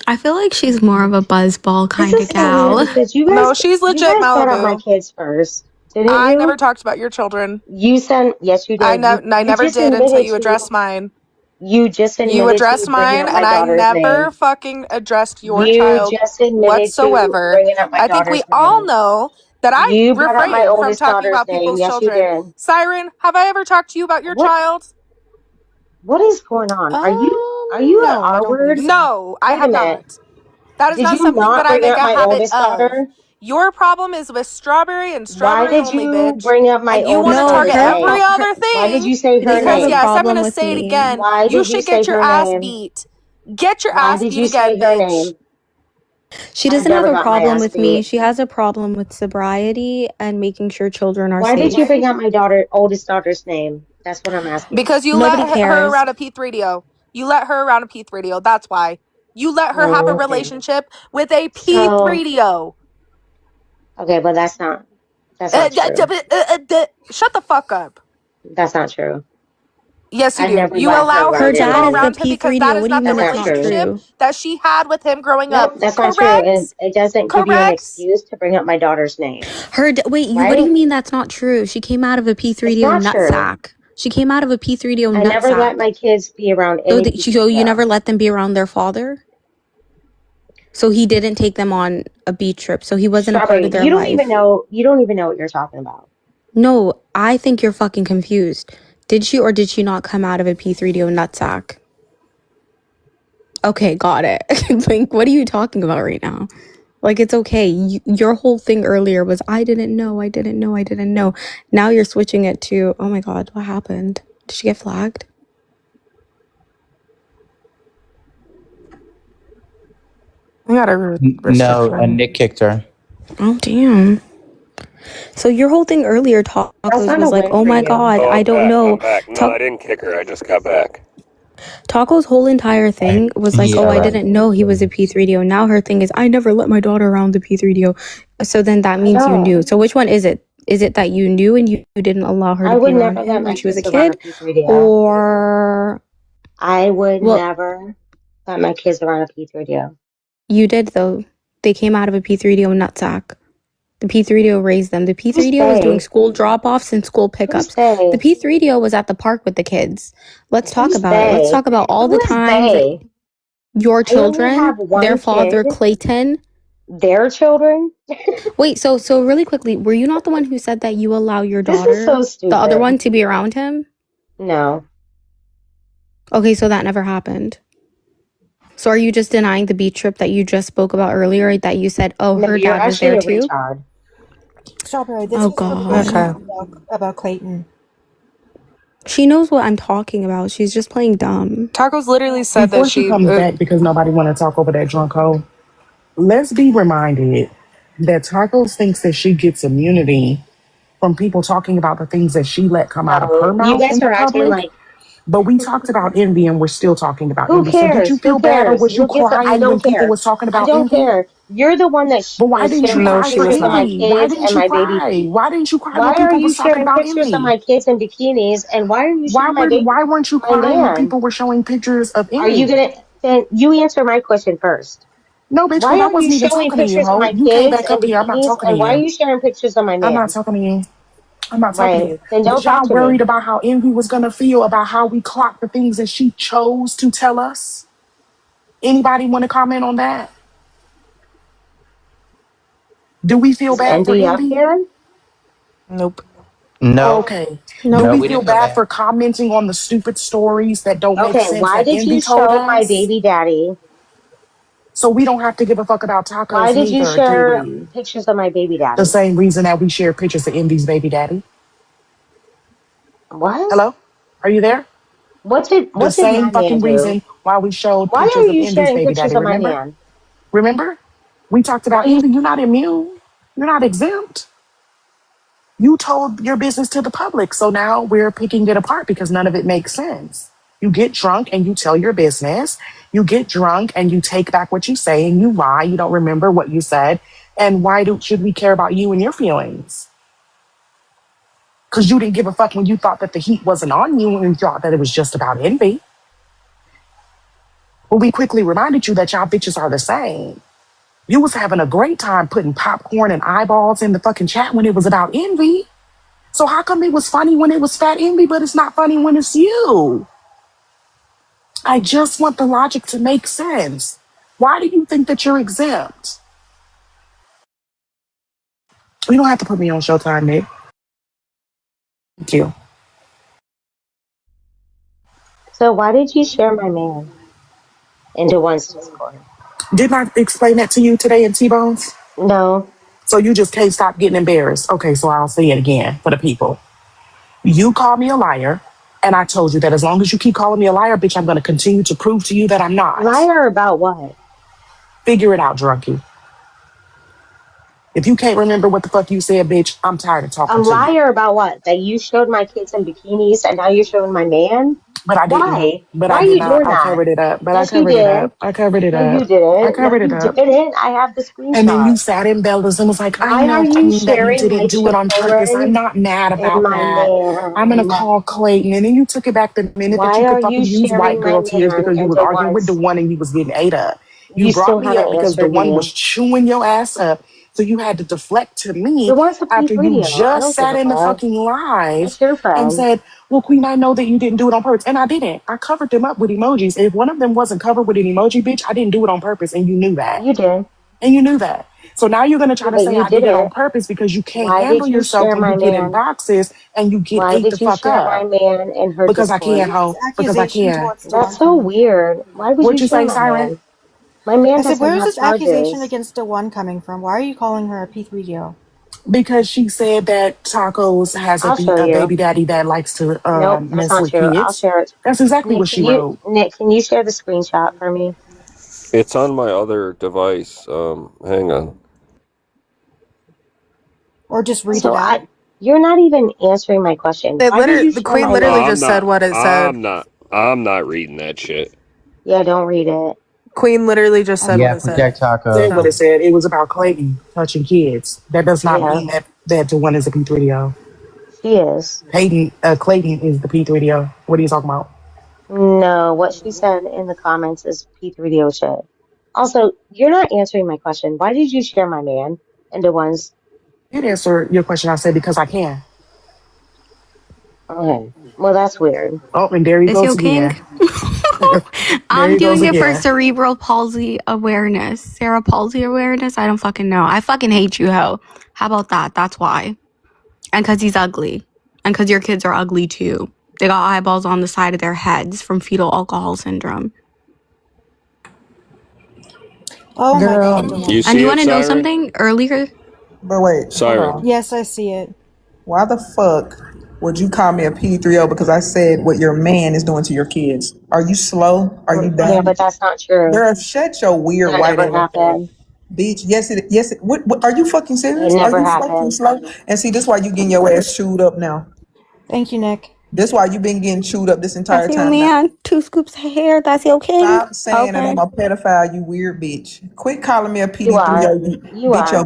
I feel like she's more of a buzzball kind This of is so weird gal. because No, she's legit you guys brought up my Malibu. kids first, didn't I you? never talked about your children. You said yes, you I did. You never just did until admitted you to. addressed mine. You just You admitted addressed to bringing mine, up my and I daughter's never name. fucking addressed your You child just admitted to whatsoever. bringing up my I think we daughter's all name. know that I You brought up my refrain from oldest talking daughter's about name. people's Yes, you children. did. Siren, have I ever talked to you about your What? child? What is going on? Are you an No, I R don't believe word? so. No, I Wait a have minute. not. That is Did not you something that not I bring make up a my habit oldest of. daughter? Your problem is with Strawberry and Why Strawberry did only, you bitch. bring up my And you want oldest to No, target daughter's her, every name? other Why did thing you say she her doesn't have because, a name? yes, I'm going problem to with say it me. again. Why You did you should say get your her ass name? beat. Get your Why ass did beat you say again, her bitch. name? She I've doesn't have never a got my problem ass with me. beat. She has a problem with sobriety and making sure children are Why did you safe. bring up my oldest daughter's name? That's what I'm asking. Because you Nobody let her cares. around a P3DO. You let her around a P3DO. That's why. You let her have a Oh, okay. relationship with a So, P3DO. okay, but that's not true. Shut the fuck up. That's not true. Yes, you I've do. never You let her allow her Her around to dad go is the anybody. around him because that P3DO. is What do you not the mean That's it's not not true. relationship true? that she had with him growing Nope, up. that's not true. And Correct? it doesn't give you an Correct? excuse to bring up my daughter's name, Wait, what do right? you mean that's not true? She came out of a It's P3DO not true. nutsack. She came out of a P3DO I never let nutsack. my kids be around So, any so you P3DO. never let them be around their father? So he didn't take them on a beach trip. So he wasn't a part Strawberry, of their life. you don't even know what you're talking about. No, I think you're fucking confused. Did she or did she not come out of a P3DO nutsack? Okay, got it. Like, what are you talking about right now? Like, it's okay. Your whole thing earlier was, I didn't know, I didn't know, I didn't know. Now you're switching it to, oh my God, what happened? Did she get flagged? We got a No, restriction. Nick kicked her. Oh, damn. So your whole thing earlier, That's Tacos, not a was like, win oh for my you. God, Oh, I I'm don't back. know. I'm back. No, I didn't kick her. I just got back. Taco's whole entire thing was like, oh, Yeah, I right. didn't know he was a P3DO. Now her thing is, I never let my daughter around the P3DO. So then that I means you knew. don't. So which one is it? Is it that you knew and you didn't allow her I to be would around never let him when my she was a kids around a kid? P3DO. Or, I would well, never let my kids around a P3DO. you did though. They came out of a P3DO nutsack. The P3DO raised them. The Who's P3DO was doing they? school drop-offs and school Who's pickups. The they? P3DO was at the park with the kids. Let's talk Who's about it. Let's they? talk about all Who the is times that they? your I only children, have their one kid. father, Clayton. Their children? Wait, so really quickly, were you not the one who said that you allow your This is daughter, so the other stupid. one, to be around him? No. Okay, so that never happened. So are you just denying the beach trip that you just spoke about earlier that you said, oh, No, her you're dad was actually there a too? retard. Strawberry, this Oh was her God. bullshit Okay. about Clayton. She knows what I'm talking about. She's just playing dumb. Tacos literally said that Before she she. comes back because nobody want to talk over that drunk hoe, let's be reminded that Tacos thinks that she gets immunity from people talking about the things that she let come out of her No, you mouth guys in the are acting public. like, But we talked about envy and we're still talking about who envy. So did you cares? Who feel bad or cares? was you Who gives a, I crying when don't people care. was talking I about don't envy? care. You're the one that But why is didn't you sharing No, cry she for was pictures of not. my envy? Why kids didn't and you my baby. cry? Why didn't you cry when Why are people you was talking sharing about pictures of envy? my kids in bikinis? And why are you sharing my baby, Why weren't you my crying when man? people were showing pictures of Are you envy? gonna, then you answer my question first. No, bitch, Why because I are you wasn't even showing talking to you, pictures of ho. my You came kids back in up here. I'm not bikinis? talking to And why are you. you sharing pictures of my I'm not man? talking to you. I'm not talking to Right. you. Then don't Was talk y'all to me. worried about how Envy was gonna feel about how we clocked the things that she chose to tell us? Anybody want to comment on that? Do we feel Is bad for Envy up Envy? here? Nope. Oh, No, okay. Do Nope. no, we we feel didn't feel bad bad. for commenting on the stupid stories that don't make Okay, sense why that did Envy you told show my us? baby daddy? So we don't have to give a fuck about Why tacos did you neither, do share we? pictures of my baby The daddy? same reason that we share pictures of Envy's baby daddy. What? Hello? Are you there? The What did my same man fucking do? reason why we showed Why are pictures of you Envy's sharing baby pictures daddy. of my Remember? man? Remember? We talked Why about you Envy. You're not immune. You're not exempt. You told your business to the public. So now we're picking it apart because none of it makes sense. You get drunk and you tell your business. You get drunk and you take back what you say and you lie. You don't remember what you said. And should we care about you and your feelings? Because you didn't give a fuck when you thought that the heat wasn't on you and you thought that it was just about envy. But we quickly reminded you that y'all bitches are the same. You was having a great time putting popcorn and eyeballs in the fucking chat when it was about envy. So how come it was funny when it was fat envy, but it's not funny when it's you? I just want the logic to make sense. Why do you think that you're exempt? You don't have to put me on Showtime, Nick. Thank you. So why did you share my man into one's Discord? Didn't I explain that to you today in T-Bones? No. So you just can't stop getting embarrassed. Okay, so I'll say it again for the people. You called me a liar, and I told you that as long as you keep calling me a liar, bitch, I'm going to continue to prove to you that I'm not. Liar about what? Figure it out, drunkie. If you can't remember what the fuck you said, bitch, I'm tired of A talking to you. liar about what? That you showed my kids in bikinis and now you're showing my man? But I didn't. Why? But Why I are did you not. doing I that? covered it up. But I Yes, you covered it did. up. I covered it No, you up. I didn't. No, covered it you up. didn't. I have the And then you screenshot. sat in Bella's and was like, I Why are know, you Queen, that you sharing didn't my do it on purpose. I'm children not mad and about my that. I'm going to man? call Clayton. And then you took it back the minute that Why you could are you fucking use white sharing my girl tears man because you was into arguing with the one's? one and you was getting ate up. You You brought still me up haven't because the answered one was me. chewing your ass up. So you had to deflect to The me one's a after P3 you deal. I just don't give sat a in the fuck. fucking live That's your and friend. said, well, Queen, I know that you didn't do it on purpose. And I didn't. I covered them up with emojis. If one of them wasn't covered with an emoji, bitch, I didn't do it on purpose. And you knew that. You did. And you knew that. So now you're going to try Yeah, to but say you I did did it on it. purpose because you can't Why handle did you yourself share when you my get in man? boxes and you get Why ate the did you fuck share my up. man in her Because I Discord? can, Where is ho. this Because I accusation can. towards That's Dewan so coming from? weird. Why would you What'd you share say, my Siren? man? My man I said, doesn't where is have this accusation charges. against Dewan coming from? Why are you calling her a P3 deal? Because she said that Tacos has I'll show a baby you. daddy that likes to Nope, that's mess not with true. I'll kids. share it. That's exactly what she wrote. Nick, can you share the screenshot for me? It's on my other device. Hang on. Or just read it Also, out? you're not even answering my question. Why did you The share queen my literally man? I'm just said not. what it said. I'm not reading that shit. Yeah, don't read it. Queen literally just said what Yeah, it said. protect Taco. Said what So it said. It was about Clayton touching kids. That does not Yeah, mean that the one is a P3O. she is. Clayton is the P3O. What are you talking about? No, what she said in the comments is P3DO shit. Also, you're not answering my question. Why did you share my man into one's? I did answer your question. I said because I can. Okay, well, that's weird. Oh, and there he Is goes yo king? again. There I'm he goes doing it for again. cerebral palsy awareness. Cerebral palsy awareness? I don't fucking know. I fucking hate you, ho. How about that? That's why. And because he's ugly. And because your kids are ugly too. They got eyeballs on the side of their heads from fetal alcohol syndrome. Oh my Girl. god, You Dewan. And see you it, want to know Siren? something? Earlier, But wait, hold Siren. on. Yes, I see it. Why the fuck would you call me a P3O because I said what your man is doing to your kids? Are you slow? Are you Yeah, dumb? but that's not true. Girl, shut your weird That white never ass up. happened. Bitch, yes, what, are you fucking It serious? Are never you fucking happened. slow? And see, this why you getting your ass chewed up now. Thank you, Nick. This why you been getting chewed up this that's entire your time now. man. 2 scoops of hair. That's your king. Stop saying that I'm Okay. a pedophile, you weird bitch. Quit calling me a You are. PD3O, you You bitch. are.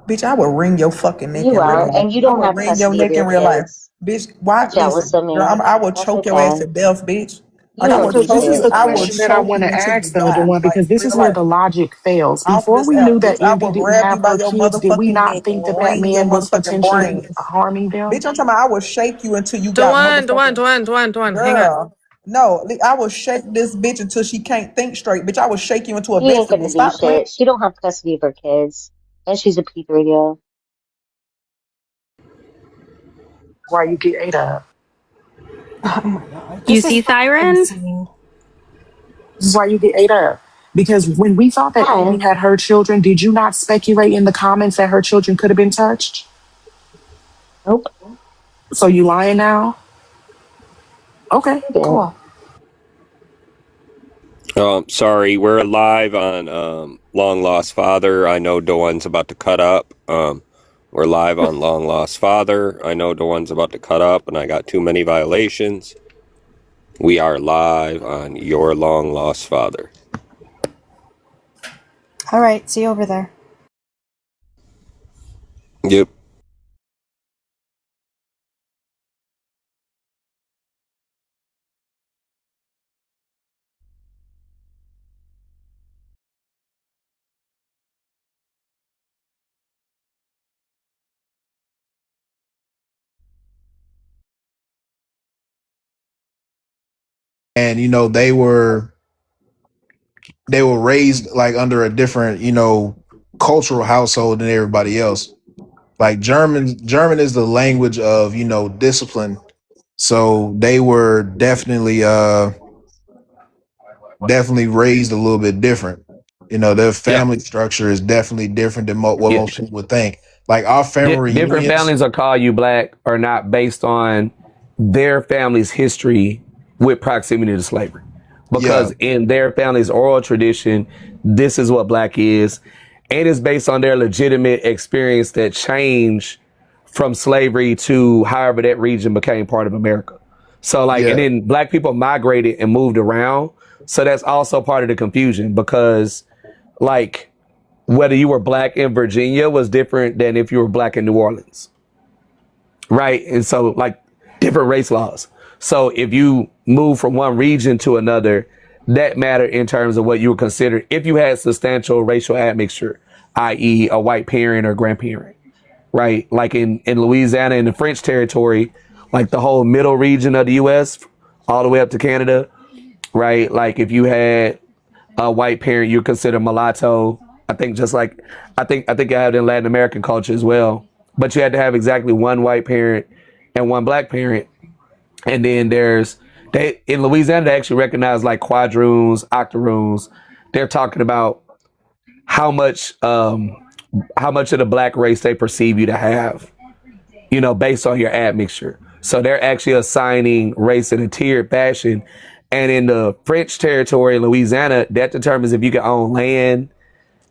Bitch, I will wring your fucking neck You in real are. life. And you I don't will have wring your custody of neck in your real life. kids. Bitch, You're why? jealous Listen, of girl, me. I will That's choke your ass okay. to death, bitch. You Like, I don't will So do this choke is you. shit. the I will question that I choke want you to until ask you though, die. Dewan, Like, because this real is where life. the logic fails. Off Before this we app, knew that bitch. I Envy will didn't grab you have by her your kids, did we motherfucking not neck think and that that wring your man was motherfucking potentially brains. harming Bitch, them? I'm talking about I will shake you until you got motherfucking Dwan, hang up. girl. No, I will shake this bitch until she can't think straight. Bitch, I will shake you into a She ain't vegetable. gonna do Stop playing. shit. She don't have custody of her kids. And she's a P3DO. Why you get ate up? Oh my god. You This is see, fucking Siren? insane. This is why you get ate up. Because when we thought that Hi. Envy had her children, did you not speculate in the comments that her children could have been touched? Nope. So you lying now? Okay, I didn't. cool. Sorry, we're live on Long Lost Father. I know Dawn's about to cut up. We're live on Long Lost Father. I know Dawn's about to cut up, and I got too many violations. We are live on Your Long Lost Father. Alright, see you over there. Yep. and they were raised like under a different cultural household than everybody else. Like German is the language of discipline, so they were definitely raised a little bit different. Their family structure is definitely different than what most people would think. Like our family Different reunions, families are call you black are not based on their family's history with proximity to slavery. Because in their family's oral tradition, this is what black is. And it's based on their legitimate experience that changed from slavery to however that region became part of America. So and then black people migrated and moved around. So that's also part of the confusion, because whether you were black in Virginia was different than if you were black in New Orleans. Right. And so different race laws. So if you move from one region to another, that mattered in terms of what you would consider if you had substantial racial admixture, i.e. a white parent or grandparent. Right. Like in Louisiana, in the French territory, the whole middle region of the U.S. all the way up to Canada. Right. Like if you had a white parent, you're considered mulatto. I think I think I have it in Latin American culture as well. But you had to have exactly one white parent and one black parent. And then in Louisiana, they actually recognize quadroons, octoroons. They're talking about how much of the black race they perceive you to have, based on your admixture. So they're actually assigning race in a tiered fashion. And in the French territory in Louisiana, that determines if you can own land,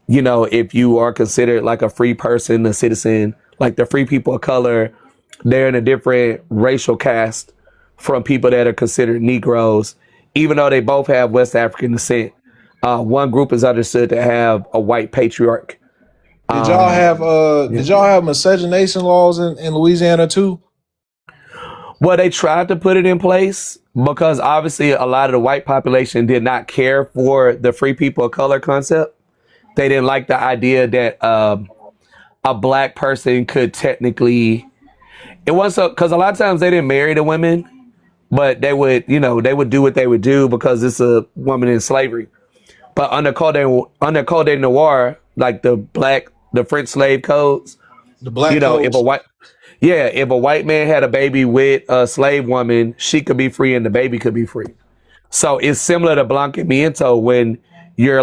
if you are considered a free person, a citizen. The free people of color, they're in a different racial caste from people that are considered Negroes, even though they both have West African descent. One group is understood to have a white patriarch. Did y'all have miscegenation laws in Louisiana too? Well, they tried to put it in place because obviously a lot of the white population did not care for the free people of color concept. They didn't like the idea that a black person could technically, it wasn't because a lot of times they didn't marry the women, but they would do what they would do because it's a woman in slavery. But under Code Noir, the French slave codes, the black codes. if a white man had a baby with a slave woman, she could be free and the baby could be free. So it's similar to Blanquamiento when you're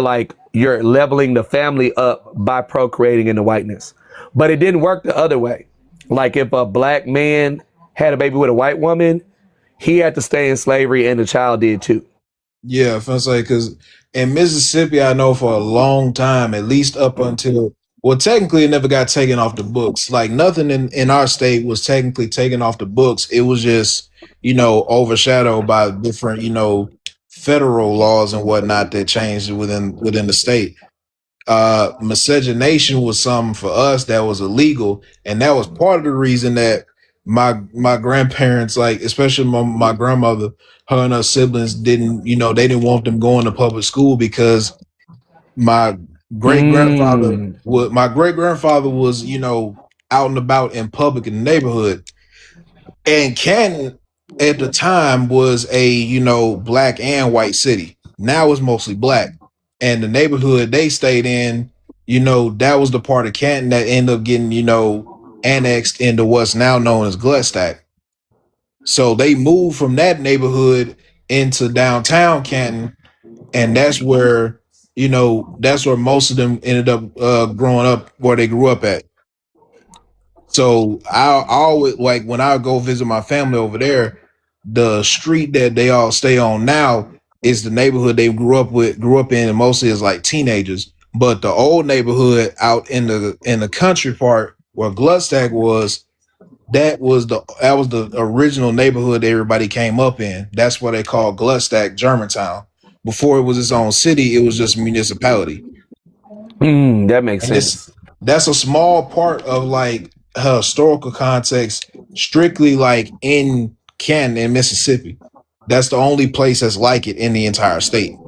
leveling the family up by procreating in the whiteness. But it didn't work the other way. If a black man had a baby with a white woman, he had to stay in slavery and the child did too. Yeah, I was gonna say, because in Mississippi, I know for a long time, at least up until, technically it never got taken off the books. Nothing in our state was technically taken off the books. It was just, overshadowed by different, federal laws and whatnot that changed within the state. Miscegenation was something for us that was illegal, and that was part of the reason that my grandparents, especially my grandmother, her and her siblings didn't want them going to public school, because my great grandfather was out and about in public in the neighborhood, and Canton at the time was a black and white city. Now it's mostly black, and the neighborhood they stayed in, that was the part of Canton that ended up getting annexed into what's now known as Gluckstadt. So they moved from that neighborhood into downtown Canton, and that's where most of them ended up growing up, where they grew up at. So I always, when I go visit my family over there, the street that they all stay on now is the neighborhood they grew up in, and mostly as teenagers. But the old neighborhood out in the country part where Gluckstadt was, that was the original neighborhood everybody came up in. That's what they call Gluckstadt, Germantown. Before it was its own city, it was just municipality. That makes sense. That's a small part of historical context, strictly in Canton in Mississippi. That's the only place that's like it in the entire state.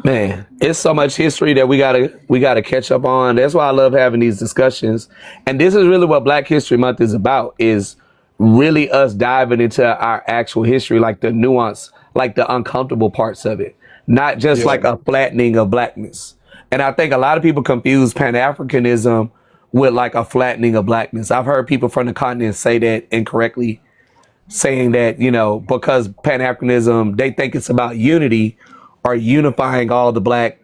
Man, it's so much history that we gotta catch up on. That's why I love having these discussions. And this is really what Black History Month is about, is really us diving into our actual history, like the nuance, like the uncomfortable parts of it, not just Yeah. like a flattening of blackness. And I think a lot of people confuse Pan-Africanism with like a flattening of blackness. I've heard people from the continent say that incorrectly, saying that, you know, because Pan-Africanism, they think it's about unity or unifying all the black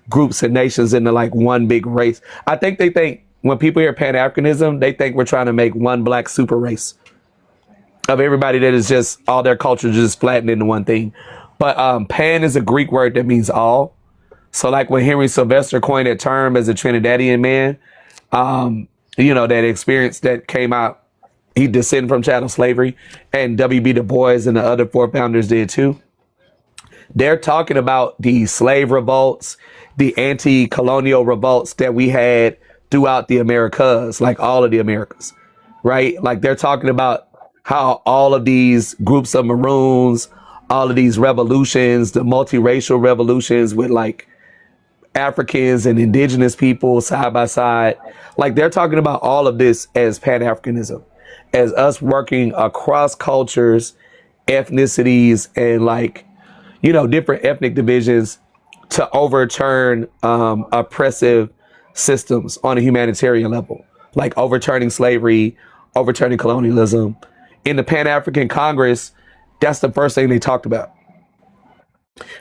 groups and nations into like one big race. I think they think when people hear Pan-Africanism, they think we're trying to make one black super race of everybody that is just all their culture just flattened into one thing. But pan is a Greek word that means all. So like when Henry Sylvester coined that term as a Trinidadian man, you know, that experience that came out, he descended from chattel slavery, and W.B. Du Bois and the other four founders did too. They're talking about the slave revolts, the anti-colonial revolts that we had throughout the Americas, like all of the Americas, right? Like they're talking about how all of these groups of Maroons, all of these revolutions, the multiracial revolutions with like Africans and indigenous people side by side, like they're talking about all of this as Pan-Africanism, as us working across cultures, ethnicities, and like, you know, different ethnic divisions to overturn oppressive systems on a humanitarian level, like overturning slavery, overturning colonialism. In the Pan-African Congress, that's the first thing they talked about,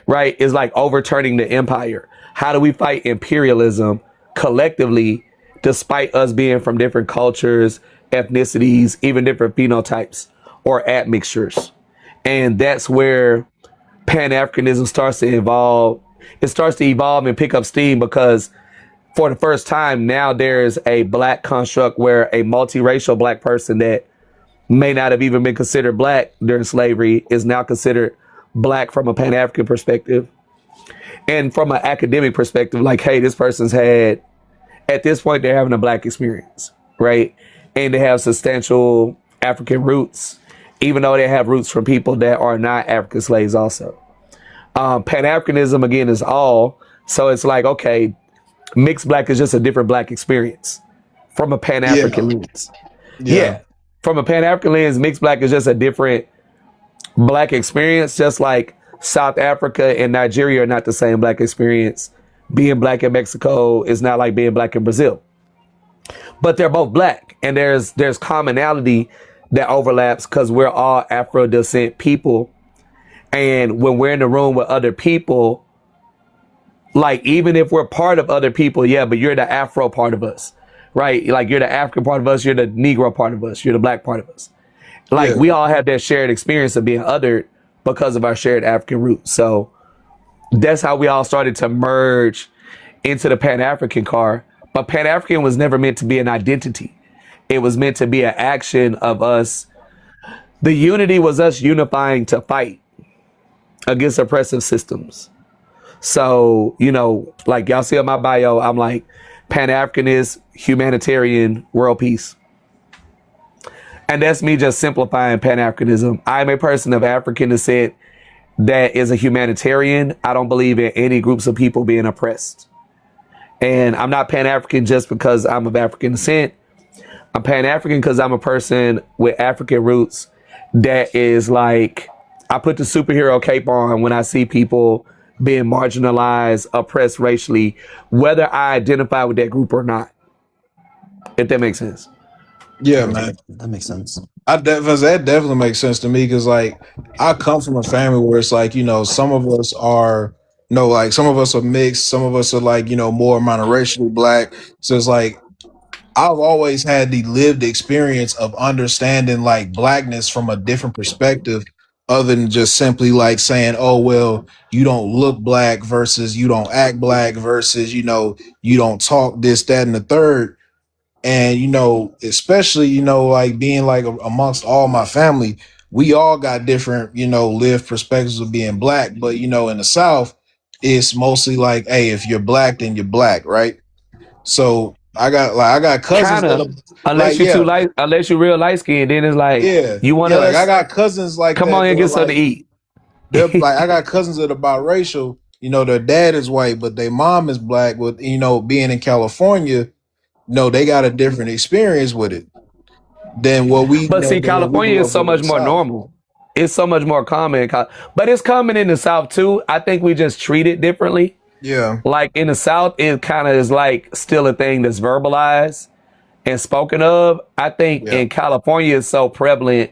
right? Is like overturning the empire. How do we fight imperialism collectively, despite us being from different cultures, ethnicities, even different phenotypes or admixtures? And that's where Pan-Africanism starts to evolve. It starts to evolve and pick up steam because for the first time now there's a black construct where a multiracial black person that may not have even been considered black during slavery is now considered black from a Pan-African perspective. And from an academic perspective, like, hey, this person's had, at this point, they're having a black experience, right? And they have substantial African roots, even though they have roots from people that are not African slaves also. Pan-Africanism, again, is all. So it's like, okay, mixed black is just a different black experience from a Pan-African lens. Yeah. From a Pan-African lens, mixed black is just a different black experience, just like South Africa and Nigeria are not the same black experience. Being black in Mexico is not like being black in Brazil. But they're both black, and there's commonality that overlaps because we're all Afro descent people. And when we're in the room with other people, like even if we're part of other people, yeah, but you're the Afro part of us, right? Like you're the African part of us, you're the Negro part of us, you're the black part of us. Like we all have that shared experience of being othered because of our shared African roots. So that's how we all started to merge into the Pan-African car. But Pan-African was never meant to be an identity. It was meant to be an action of us. The unity was us unifying to fight against oppressive systems. So, you know, like y'all see on my bio, I'm like Pan-Africanist, humanitarian, world peace. And that's me just simplifying Pan-Africanism. I'm a person of African descent that is a humanitarian. I don't believe in any groups of people being oppressed. And I'm not Pan-African just because I'm of African descent. I'm Pan-African because I'm a person with African roots that is like, I put the superhero cape on when I see people being marginalized, oppressed racially, whether I identify with that group or not. If that makes sense. Yeah, man. That makes sense. That definitely makes sense to me because, like, I come from a family where it's like, you know, some of us are, like some of us are mixed, some of us are like, you know, more monoracially black. So it's like, I've always had the lived experience of understanding like blackness from a different perspective, other than just simply like saying, oh, well, you don't look black versus you don't act black versus, you know, you don't talk this, that, and the third. And, you know, especially, you know, like being like amongst all my family, we all got different, you know, lived perspectives of being black. But, you know, in the South, it's mostly like, hey, if you're black, then you're black, right? So I got cousins that are, unless you're too light, unless you're real light skinned, then it's like you want to. Like I got cousins like come that on and get something like, to eat. They're like I got cousins that are biracial. You know, their dad is white, but their mom is black. With, you know, being in California, no, they got a different experience with it. than what we But see, than what we California grew is up so with in much the more South. normal. It's so much more common, but it's coming in the South too. I think we just treat it differently. Yeah. Like in the South, it kind of is like still a thing that's verbalized and spoken of. I think in California it's so prevalent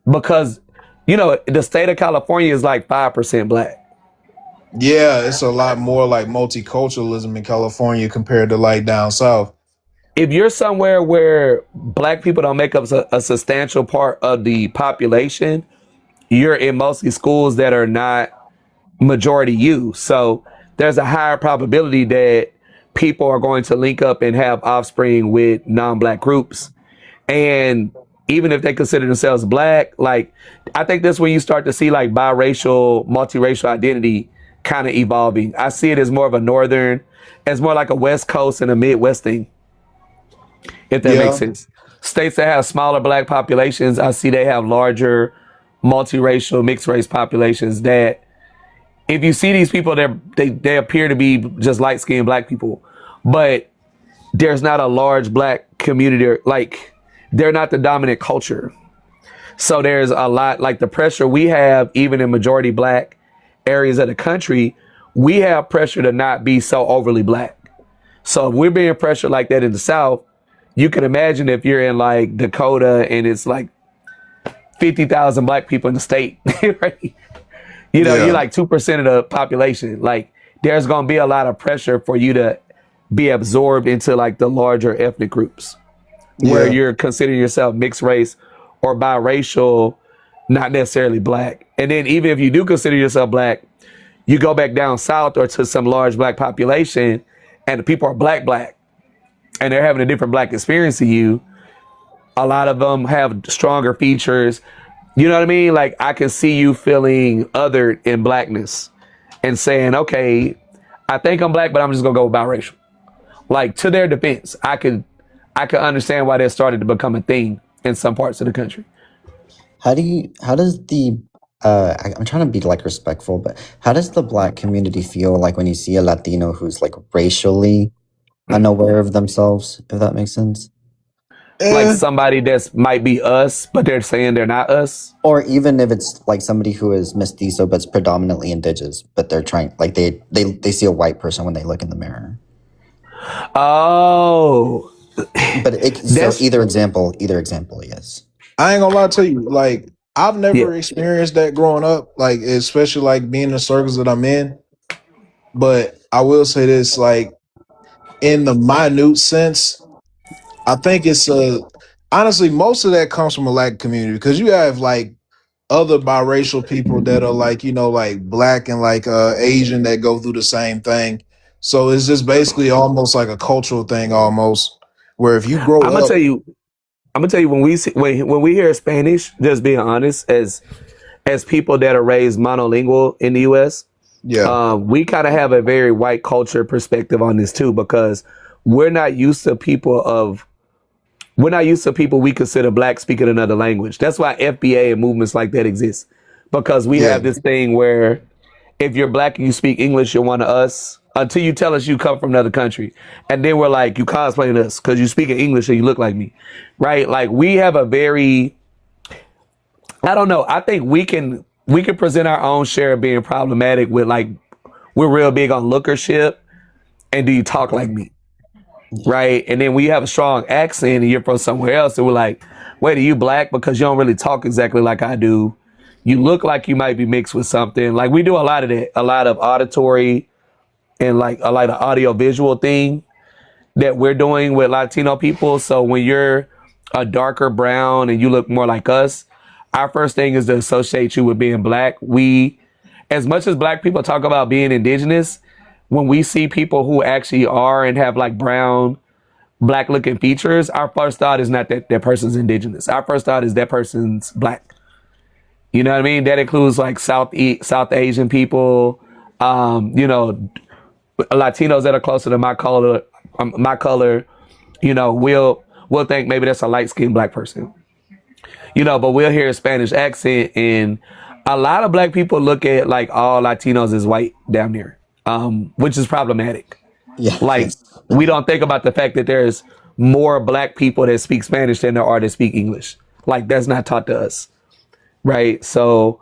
because, you know, the state of California is like 5% black. Yeah, it's a lot more like multiculturalism in California compared to like down south. If you're somewhere where black people don't make up a substantial part of the population, you're in mostly schools that are not majority you. So there's a higher probability that people are going to link up and have offspring with non-black groups. And even if they consider themselves black, like I think that's when you start to see like biracial, multiracial identity kind of evolving. I see it as more of a northern, as more like a West Coast and a Midwest thing, if that makes sense. States that have smaller black populations, I see they have larger multiracial, mixed race populations that if you see these people, they appear to be just light skinned black people, but there's not a large black community, like they're not the dominant culture. So there's a lot, like the pressure we have, even in majority black areas of the country, we have pressure to not be so overly black. So if we're being pressured like that in the South, you can imagine if you're in like Dakota and it's like 50,000 black people in the state, right? You know, you're like 2% of the population. Like there's going to be a lot of pressure for you to be absorbed into like the larger ethnic groups where you're considering yourself mixed race or biracial, not necessarily black. And then even if you do consider yourself black, you go back down south or to some large black population and the people are black, and they're having a different black experience than you. A lot of them have stronger features. You know what I mean? Like I can see you feeling othered in blackness and saying, okay, I think I'm black, but I'm just gonna go biracial. Like to their defense, I could understand why that started to become a thing in some parts of the country. How does the I'm trying to be like respectful, but how does the black community feel like when you see a Latino who's like racially unaware of themselves, if that makes sense? Like somebody that's might be us, but they're saying they're not us. Or even if it's like somebody who is mestizo but's predominantly indigenous, but they're trying like they see a white person when they look in the mirror. Oh. But so either example, yes. I ain't gonna lie to you, like I've never experienced that growing up, like especially like being in the circles that I'm in. But I will say this, like in the minute sense, I think it's honestly most of that comes from a black community because you have like other biracial people that are like, you know, like black and like Asian that go through the same thing. So it's just basically almost like a cultural thing almost, where if you grow I'm gonna up, tell you when we hear Spanish, just being honest, as people that are raised monolingual in the US, we kind of have a very white culture perspective on this too, because we're not used to people we consider black speaking another language. That's why FBA and movements like that exist, because we have this thing where if you're black and you speak English, you're one of us until you tell us you come from another country. And then we're like, you cosplaying us because you speak English and you look like me, right? Like we have a very, I don't know. I think we can present our own share of being problematic with like, we're real big on lookership and do you talk like me? Right. And then we have a strong accent and you're from somewhere else. And we're like, wait, are you black? Because you don't really talk exactly like I do. You look like you might be mixed with something. Like we do a lot of that, a lot of auditory and like a lot of audio visual thing that we're doing with Latino people. So when you're a darker brown and you look more like us, our first thing is to associate you with being black. We, as much as black people talk about being indigenous, when we see people who actually are and have like brown, black looking features, our first thought is not that that person's indigenous. Our first thought is that person's black. You know what I mean? That includes like South Asian people, you know, Latinos that are closer to my color, you know, we'll think maybe that's a light skinned black person, you know, but we'll hear a Spanish accent, and a lot of black people look at like all Latinos as white down there, which is problematic. Yeah. Like we don't think about the fact that there's more black people that speak Spanish than there are that speak English. Like that's not taught to us, right? So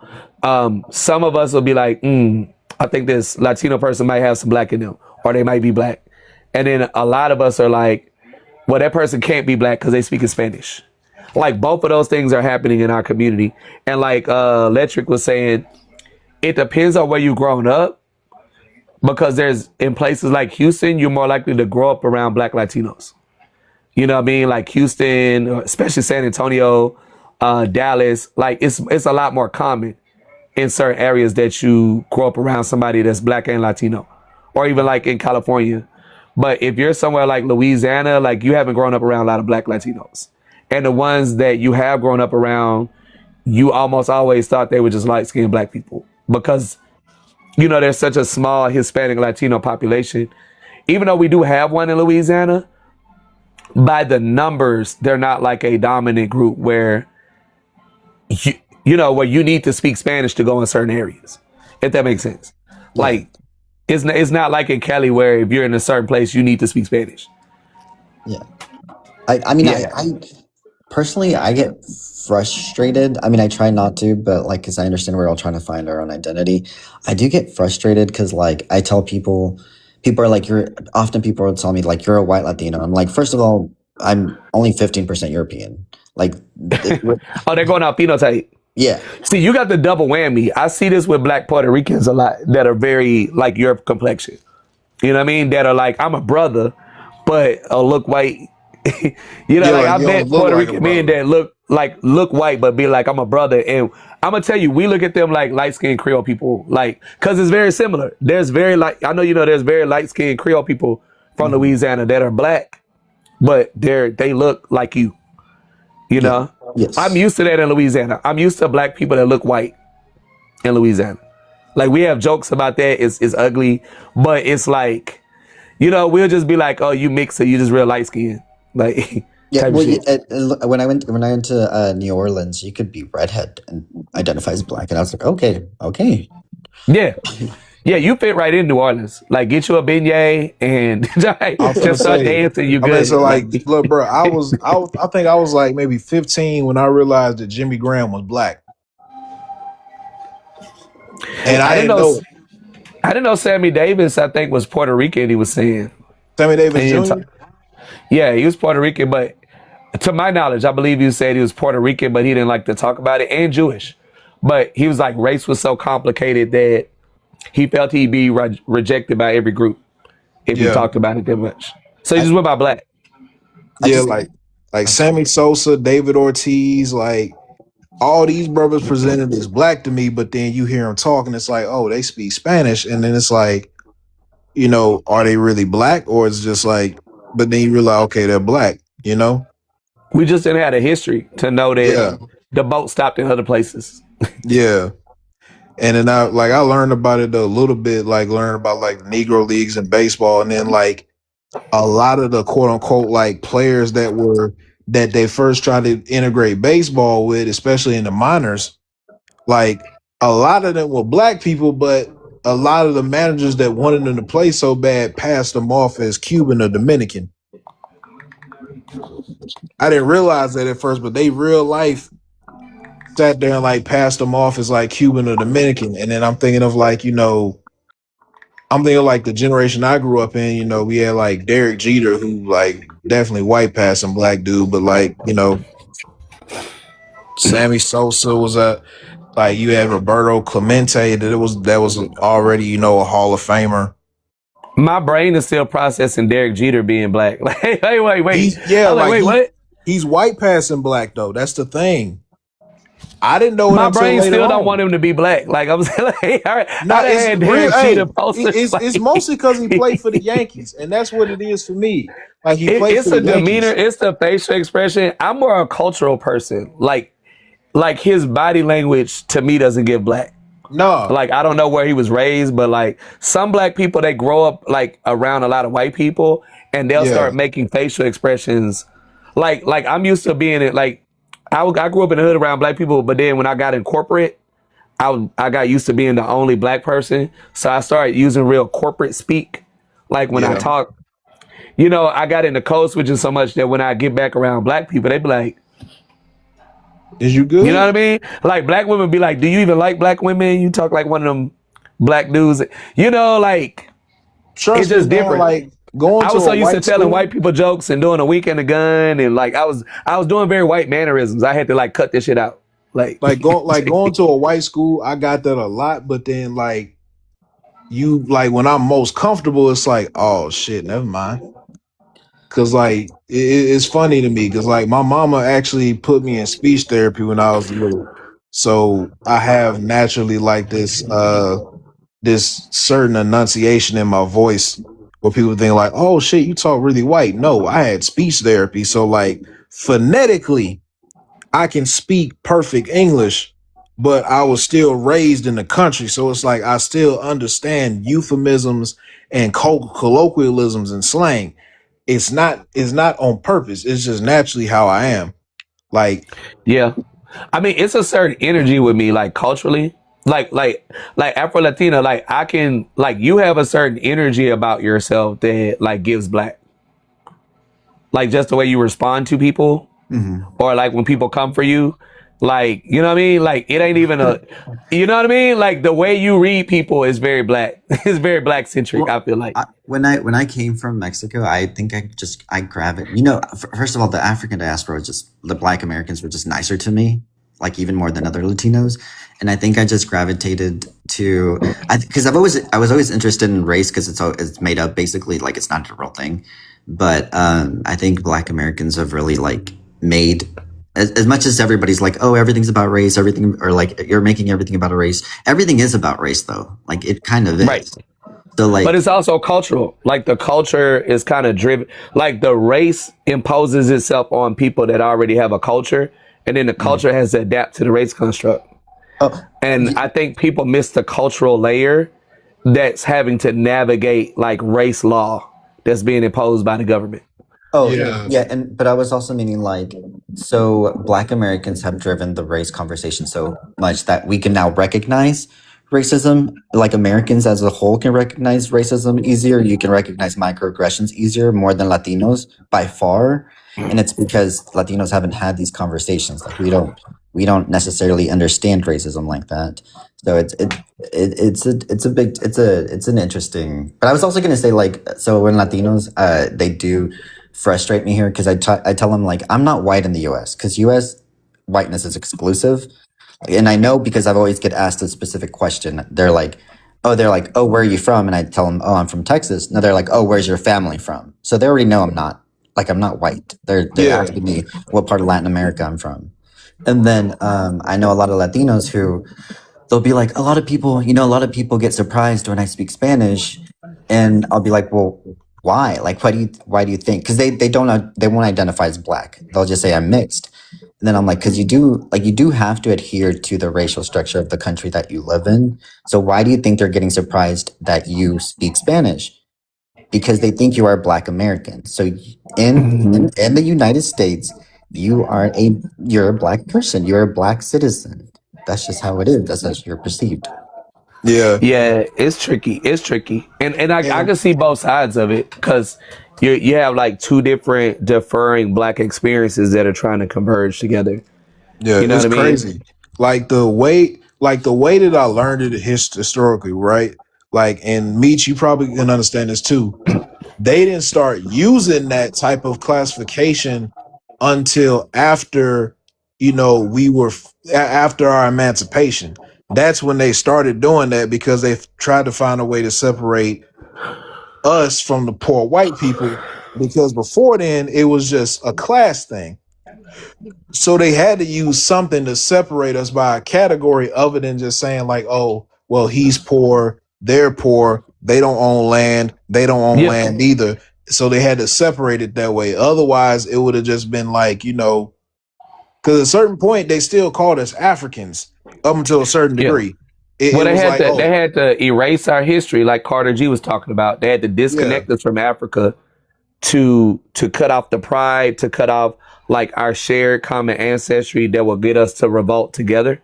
some of us will be like, I think this Latino person might have some black in them, or they might be black. And then a lot of us are like, well, that person can't be black because they speak in Spanish. Like both of those things are happening in our community. And like Electric was saying, it depends on where you've grown up, because there's in places like Houston, you're more likely to grow up around black Latinos. You know what I mean? Like Houston, especially San Antonio, Dallas, like it's a lot more common in certain areas that you grow up around somebody that's black and Latino, or even like in California. But if you're somewhere like Louisiana, like you haven't grown up around a lot of black Latinos. And the ones that you have grown up around, you almost always thought they were just light-skinned black people, because, you know, there's such a small Hispanic Latino population. Even though we do have one in Louisiana, by the numbers, they're not like a dominant group where, you know, where you need to speak Spanish to go in certain areas, if that makes sense. Like, it's not like in Cali where if you're in a certain place, you need to speak Spanish. Yeah. I mean, I personally, I get frustrated. I mean, I try not to, but like, because I understand we're all trying to find our own identity. I do get frustrated because, like, I tell people are like, people will tell me, like, you're a white Latino. I'm like, first of all, I'm only 15% European. Like, oh, they're going out phenotype. Yeah. See, you got the double whammy. I see this with black Puerto Ricans a lot that are very like your complexion. You know what I mean? That are like, I'm a brother, but look white. You know, like I met Puerto Rican men that look white, but be like, I'm a brother. And I'm gonna tell you, we look at them like light-skinned Creole people, like, cause it's very similar. There's very I know, you know, there's very light-skinned Creole people from Louisiana that are black, but they look like you. You know? Yes. I'm used to that in Louisiana. I'm used to black people that look white in Louisiana. Like, we have jokes about that. It's ugly, but it's like, you know, we'll just be like, oh, you mix it, you just real light skin. Like, yeah. Well, when I went to New Orleans, you could be redhead and identify as black, and I was like, okay. Yeah. Yeah, you fit right in New Orleans. Like, get you a beignet and just start dancing. You good? I mean, so like, look, bro, I think I was like maybe 15 when I realized that Jimmy Graham was black, and I didn't know. I didn't know Sammy Davis, I think, was Puerto Rican. He was saying Sammy Davis Jr. Yeah, he was Puerto Rican, but to my knowledge, I believe you said he was Puerto Rican, but he didn't like to talk about it, and Jewish. But he was like, race was so complicated that he felt he'd be rejected by every group if he talked about it that much. So he just went by black. Yeah, like Sammy Sosa, David Ortiz, like all these brothers presented as black to me, but then you hear them talking, it's like, oh, they speak Spanish, and then it's like, you know, are they really black, or it's just like, but then you realize, okay, they're black, you know? We just didn't have a history to know that the boat stopped in other places. Yeah. And then I learned about it a little bit, like learning about like Negro leagues and baseball. And then like a lot of the quote unquote like players that they first tried to integrate baseball with, especially in the minors, like a lot of them were black people, but a lot of the managers that wanted them to play so bad passed them off as Cuban or Dominican. I didn't realize that at first, but they real life sat there and like passed them off as like Cuban or Dominican. And then I'm thinking of like, you know, I'm thinking like the generation I grew up in, you know, we had like Derek Jeter, who like definitely white passing black dude, but like, you know, Sammy Sosa was like you had Roberto Clemente that was already, you know, a Hall of Famer. My brain is still processing Derek Jeter being black. Like, hey, wait. What? He's white passing black though. That's the thing. I didn't know. My brain still don't want him to be black. Like I'm saying, like, all right. No, it's mostly because he played for the Yankees, and that's what it is for me. Like he played for the Yankees. It's the demeanor, it's the facial expression. I'm more a cultural person. Like his body language to me doesn't give black. No, like I don't know where he was raised, but like some black people, they grow up like around a lot of white people, and they'll start making facial expressions. Like I'm used to being it. Like I grew up in the hood around black people, but then when I got in corporate, I got used to being the only black person, so I started using real corporate speak. Like when I talk, you know, I got into code switching so much that when I get back around black people, they be like, "Is you good?" You know what I mean? Like black women be like, "Do you even like black women? You talk like one of them black dudes." You know, like Trust it's just me, man, different. like going I to was a so used to white telling school. white people jokes and doing a week in the gun, and like I was doing very white mannerisms. I had to like cut this shit out. Like Going to a white school, I got that a lot, but then like when I'm most comfortable, it's like, oh shit, never mind. Cause like it's funny to me because like my mama actually put me in speech therapy when I was little, so I have naturally like this certain enunciation in my voice where people think like, oh shit, you talk really white. No, I had speech therapy, so like phonetically I can speak perfect English, but I was still raised in the country. So it's like I still understand euphemisms and colloquialisms and slang. It's not on purpose. It's just naturally how I am. Like, yeah. I mean, it's a certain energy with me, like culturally. Like Afro Latina, like I can like you have a certain energy about yourself that like gives black. Like just the way you respond to people. Or like when people come for you, like, you know what I mean? Like it ain't even you know what I mean? Like the way you read people is very black. It's very black centric. I feel like When I came from Mexico, I think I gravitate. You know, first of all, the African diaspora was just the Black Americans were just nicer to me, like even more than other Latinos, and I think I just gravitated to because I was always interested in race because it's made up basically, like it's not a real thing, but I think Black Americans have really like made. As much as everybody's like, oh, everything's about race, everything, or like you're making everything about a race. Everything is about race, though. Like it kind of is. Right. So like, but it's also cultural. Like the culture is kind of driven. Like the race imposes itself on people that already have a culture, and then the culture has to adapt to the race construct. And I think people miss the cultural layer that's having to navigate like race law that's being imposed by the government. Oh, yeah, but I was also meaning like, so Black Americans have driven the race conversation so much that we can now recognize racism. Like Americans as a whole can recognize racism easier. You can recognize microaggressions easier, more than Latinos by far. And it's because Latinos haven't had these conversations. Like we don't necessarily understand racism like that. So it's an interesting. But I was also gonna say like, so when Latinos they do frustrate me here because I tell them like I'm not white in the U.S. because U.S. whiteness is exclusive, and I know because I've always get asked a specific question. They're like, oh, where are you from? And I tell them, oh, I'm from Texas. No, they're like, oh, where's your family from? So they already know I'm not white. They're asking me what part of Latin America I'm from, and then I know a lot of Latinos who they'll be like, a lot of people get surprised when I speak Spanish, and I'll be like, well, why? Like, why do you think? Because they won't identify as Black. They'll just say I'm mixed. And then I'm like, because you do have to adhere to the racial structure of the country that you live in. So why do you think they're getting surprised that you speak Spanish? Because they think you are Black American. So in the United States, you're a Black person. You're a Black citizen. That's just how it is. That's how you're perceived. Yeah, it's tricky. And I can see both sides of it because you have like two different differing Black experiences that are trying to converge together. Yeah, you know it's what I mean? crazy. Like the way that I learned it historically, right? Like, and Meech, you probably can understand this too. They didn't start using that type of classification until after, after our emancipation. That's when they started doing that because they tried to find a way to separate us from the poor white people. Because before then, it was just a class thing. So they had to use something to separate us by a category other than just saying like, oh, well, he's poor, they're poor, they don't own land, they don't own land either. So they had to separate it that way. Otherwise, it would have just been like, because at a certain point, they still called us Africans up until a certain degree. They had to erase our history, like Carter G was talking about. They had to disconnect us from Africa to cut off the pride, to cut off like our shared common ancestry that will get us to revolt together.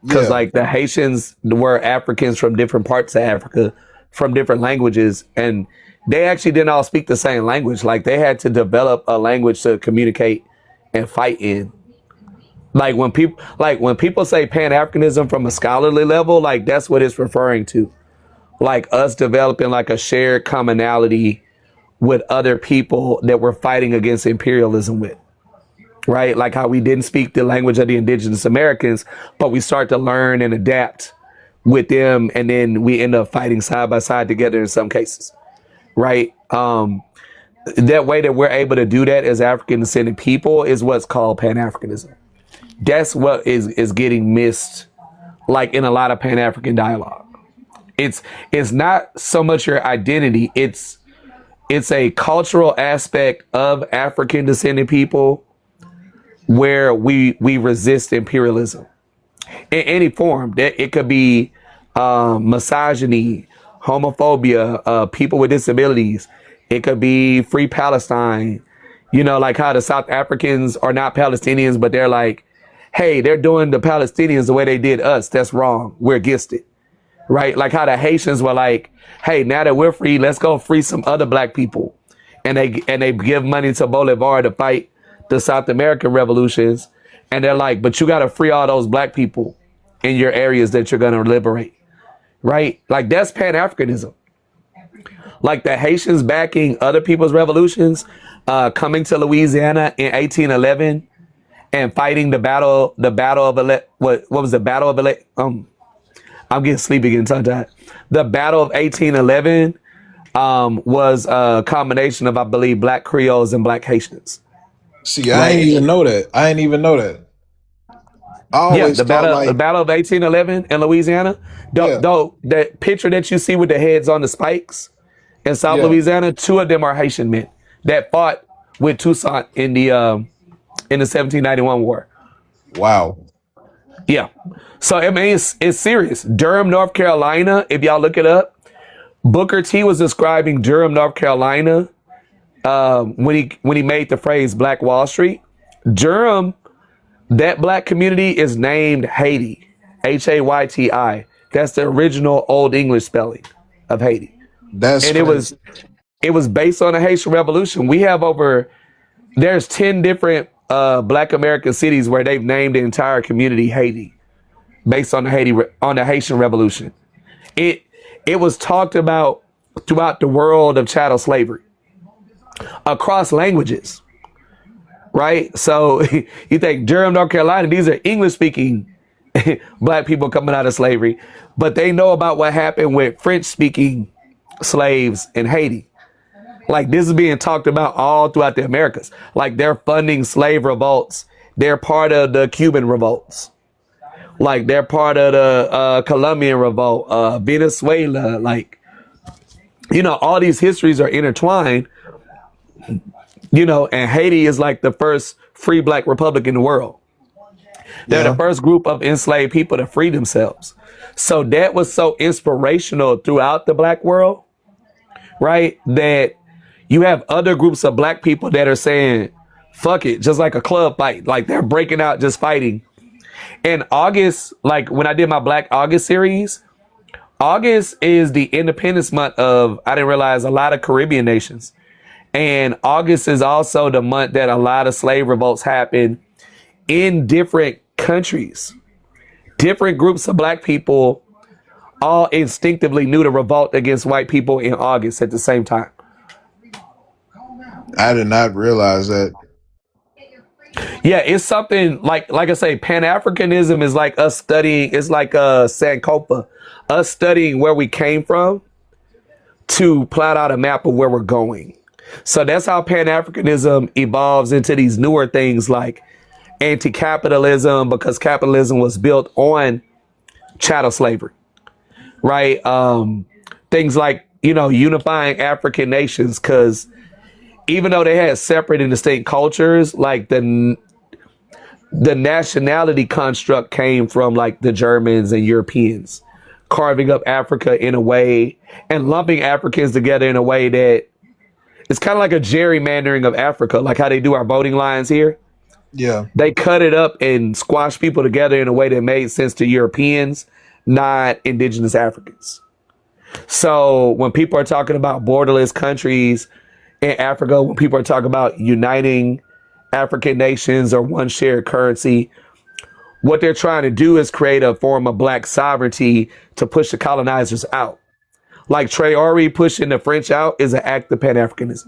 Because like the Haitians were Africans from different parts of Africa, from different languages, and they actually didn't all speak the same language. Like they had to develop a language to communicate and fight in. Like when people say Pan-Africanism from a scholarly level, like that's what it's referring to. Like us developing like a shared commonality with other people that we're fighting against imperialism with. Right? Like how we didn't speak the language of the indigenous Americans, but we start to learn and adapt with them, and then we end up fighting side by side together in some cases. Right? That way that we're able to do that as African descended people is what's called Pan-Africanism. That's what is getting missed, like in a lot of Pan-African dialogue. It's not so much your identity. It's a cultural aspect of African descended people where we resist imperialism in any form. That it could be misogyny, homophobia, people with disabilities. It could be free Palestine. You know, like how the South Africans are not Palestinians, but they're like, hey, they're doing the Palestinians the way they did us. That's wrong. We're against it. Right? Like how the Haitians were like, hey, now that we're free, let's go free some other black people. And they give money to Bolivar to fight the South American revolutions. And they're like, but you got to free all those black people in your areas that you're going to liberate. Right? Like that's Pan-Africanism. Like the Haitians backing other people's revolutions, coming to Louisiana in 1811 and fighting the battle of what was the battle of I'm getting sleepy, getting tongue-tied. The Battle of 1811 was a combination of, I believe, black Creoles and black Haitians. See, I didn't even know that. I always the Battle of 1811 in Louisiana. Though that picture that you see with the heads on the spikes in South Louisiana, 2 of them are Haitian men that fought with Toussaint in the 1791 war. Wow. Yeah. So, I mean, it's serious. Durham, North Carolina, if y'all look it up, Booker T was describing Durham, North Carolina when he made the phrase Black Wall Street. Durham, that black community is named Haiti, Hayti. That's the original Old English spelling of Haiti. It was based on the Haitian Revolution. There's 10 different black American cities where they've named the entire community Haiti based on the Haitian Revolution. It was talked about throughout the world of chattel slavery across languages, right? So you think Durham, North Carolina, these are English speaking black people coming out of slavery, but they know about what happened with French speaking slaves in Haiti. Like this is being talked about all throughout the Americas. Like they're funding slave revolts. They're part of the Cuban revolts. Like they're part of the Colombian revolt, Venezuela. Like, you know, all these histories are intertwined, you know, and Haiti is like the first free black republic in the world. They're the first group of enslaved people to free themselves. So that was so inspirational throughout the black world, right? That you have other groups of black people that are saying, fuck it, just like a club fight. Like they're breaking out, just fighting. In August, like when I did my Black August series, August is the independence month of, I didn't realize, a lot of Caribbean nations. And August is also the month that a lot of slave revolts happen in different countries. Different groups of black people all instinctively knew to revolt against white people in August at the same time. I did not realize that. Yeah, it's something like I say, Pan-Africanism is like us studying, it's like Sankofa, us studying where we came from to plot out a map of where we're going. So that's how Pan-Africanism evolves into these newer things like anti-capitalism, because capitalism was built on chattel slavery, right? Things like, you know, unifying African nations, because even though they had separate and distinct cultures, like the nationality construct came from like the Germans and Europeans, carving up Africa in a way and lumping Africans together in a way that it's kind of like a gerrymandering of Africa, like how they do our voting lines here. Yeah. They cut it up and squash people together in a way that made sense to Europeans, not indigenous Africans. So when people are talking about borderless countries in Africa, when people are talking about uniting African nations or one shared currency, what they're trying to do is create a form of black sovereignty to push the colonizers out. Like Traore pushing the French out is an act of Pan-Africanism.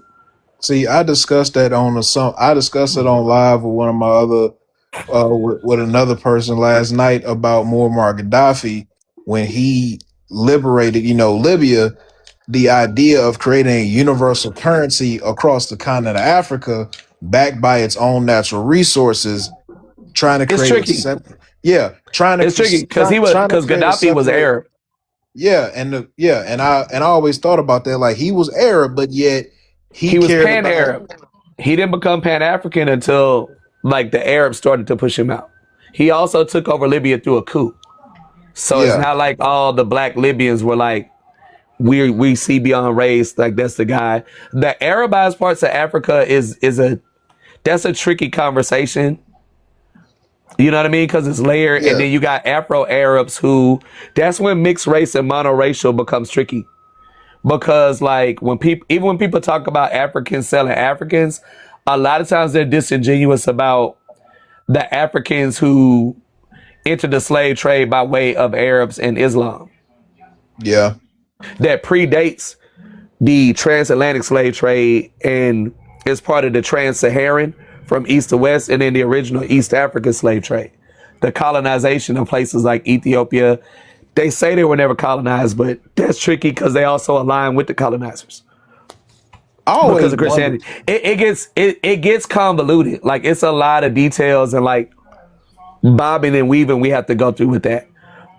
See, I discussed that I discussed it on live with one of my other with another person last night about Muammar Gaddafi when he liberated, Libya. The idea of creating a universal currency across the continent of Africa, backed by its own natural resources, trying to It's create tricky. It's tricky because Gaddafi was Arab. Yeah, and I always thought about that. Like, he was Arab, but yet He was cared Pan-Arab. He didn't become Pan-African until like the Arabs started to push him out. He also took over Libya through a coup. So it's Yeah. not like all the black Libyans were like, we see beyond race, like that's the guy. The Arabized parts of Africa that's a tricky conversation. You know what I mean? Because it's layered, Yeah. and then you got Afro-Arabs that's when mixed race and monoracial becomes tricky. Because like when people talk about Africans selling Africans, a lot of times they're disingenuous about the Africans who entered the slave trade by way of Arabs and Islam. Yeah. That predates the transatlantic slave trade and is part of the trans-Saharan from east to west, and then the original East African slave trade. The colonization of places like Ethiopia. They say they were never colonized, but that's tricky because they also align with the colonizers. Because of Christianity. It gets convoluted. Like, it's a lot of details and like bobbing and weaving we have to go through with that.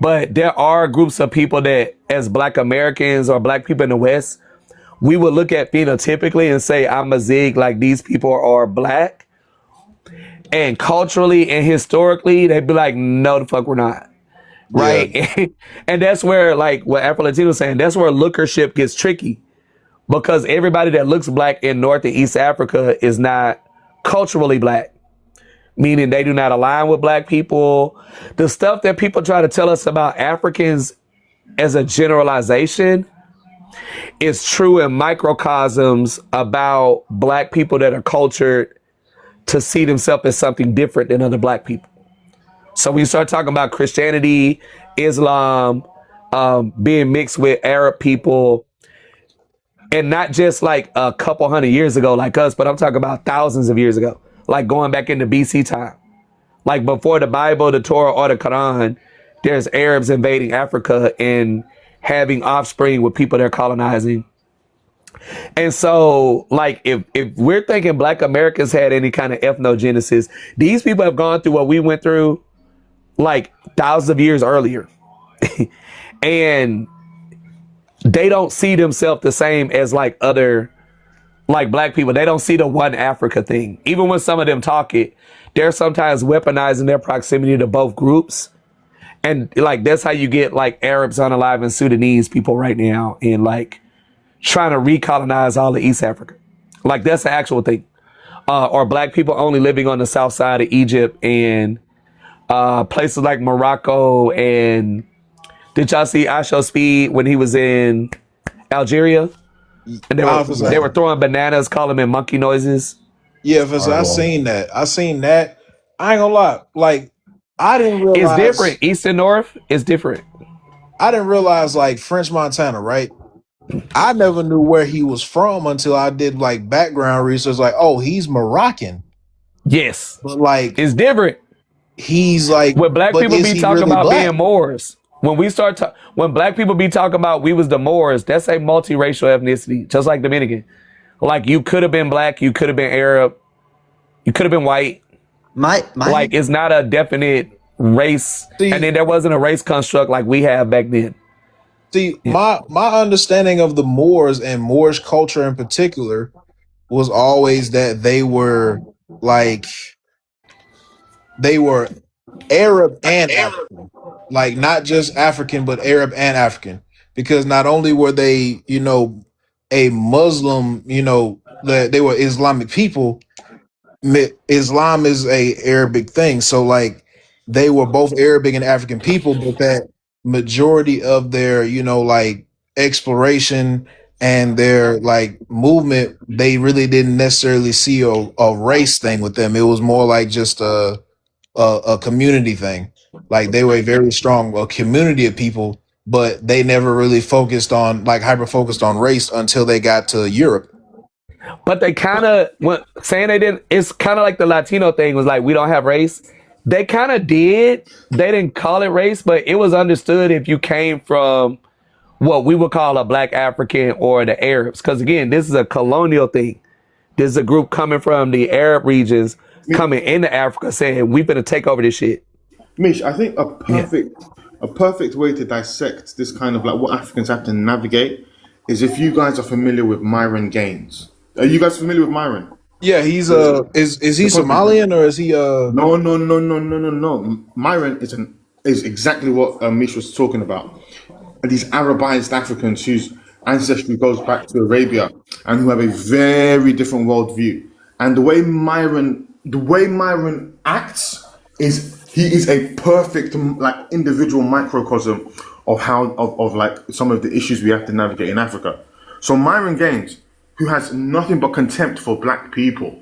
But there are groups of people that, as Black Americans or Black people in the West, we would look at phenotypically and say, I'm a Zig, like these people are Black. And culturally and historically, they'd be like, no, the fuck we're not. Right? Yeah. And that's where, like what Afro-Latino was saying, that's where lookership gets tricky. Because everybody that looks Black in North and East Africa is not culturally Black. Meaning they do not align with Black people. The stuff that people try to tell us about Africans as a generalization is true in microcosms about Black people that are cultured to see themselves as something different than other Black people. So when you start talking about Christianity, Islam, being mixed with Arab people, and not just like a couple hundred years ago like us, but I'm talking about thousands of years ago, like going back into BC time. Like before the Bible, the Torah, or the Quran, there's Arabs invading Africa and having offspring with people they're colonizing. And so, like, if we're thinking Black Americans had any kind of ethnogenesis, these people have gone through what we went through like thousands of years earlier. And they don't see themselves the same as like other, like Black people. They don't see the one Africa thing. Even when some of them talk it, they're sometimes weaponizing their proximity to both groups. And like, that's how you get like Arabs unaliving Sudanese people right now and like trying to recolonize all of East Africa. Like, that's the actual thing. Or Black people only living on the south side of Egypt and places like Morocco. And did y'all see Asho Speed when he was in Algeria? And they were throwing bananas, calling them monkey noises. Yeah, I seen that. I ain't gonna lie. Like, I didn't realize it's different. East and North is different. I didn't realize, like, French Montana, right? I never knew where he was from until I did like background research. Like, oh, he's Moroccan. Yes, but like it's different. He's like, when Black people be talking really about Black? being Moors. When Black people be talking about we was the Moors, that's a multiracial ethnicity, just like Dominican. Like, you could have been Black, you could have been Arab, you could have been white. Like, it's not a definite race. And then there wasn't a race construct like we have back then. See, my understanding of the Moors and Moorish culture in particular was always that they were Arab and African. Like, not just African, but Arab and African. Because not only were they, a Muslim, that they were Islamic people, Islam is a Arabic thing. So like, they were both Arabic and African people, but that majority of their, exploration and their like movement, they really didn't necessarily see a race thing with them. It was more like just a community thing. Like they were a very strong community of people, but they never really focused on like hyper focused on race until they got to Europe. But they kind of saying they didn't. It's kind of like the Latino thing was like we don't have race. They kind of did. They didn't call it race, but it was understood if you came from what we would call a Black African or the Arabs. Because again, this is a colonial thing. This is a group coming from the Arab regions coming into Africa saying we're going to take over this shit. Mish, I think a perfect way to dissect this kind of like what Africans have to navigate is if you guys are familiar with Myron Gaines. Are you guys familiar with Myron? Yeah, he's is he Somalian or is he No. Myron is exactly what Mish was talking about. These Arabized Africans whose ancestry goes back to Arabia and who have a very different worldview. And the way Myron acts is he is a perfect like individual microcosm of how of like some of the issues we have to navigate in Africa. So Myron Gaines, who has nothing but contempt for Black people,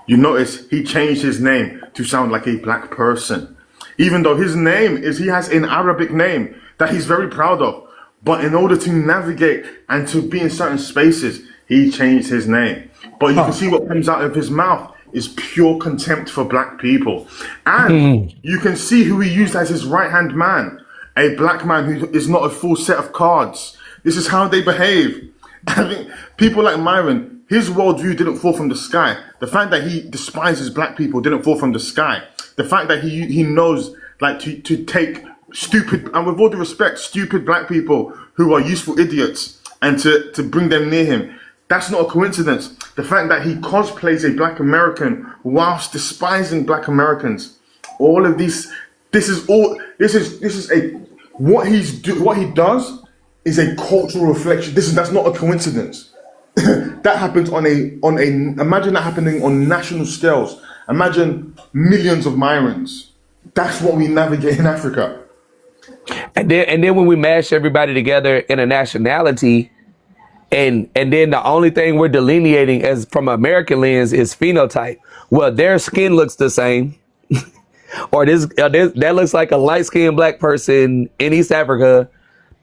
you notice he changed his name to sound like a Black person, even though his name he has an Arabic name that he's very proud of. But in order to navigate and to be in certain spaces, he changed his name. But you can see what comes out of his mouth is pure contempt for Black people. And you can see who he used as his right-hand man, a Black man who is not a full set of cards. This is how they behave. I think people like Myron, his worldview didn't fall from the sky. The fact that he despises Black people didn't fall from the sky. The fact that he knows like to take stupid, and with all due respect, stupid Black people who are useful idiots and to bring them near him. That's not a coincidence. The fact that he cosplays a Black American whilst despising Black Americans. All of these, what he does is a cultural reflection. That's not a coincidence. That happens imagine that happening on national scales. Imagine millions of Myrons. That's what we navigate in Africa. And then when we mash everybody together in a nationality, and then the only thing we're delineating as from an American lens is phenotype. Well, their skin looks the same, or that looks like a light-skinned Black person in East Africa.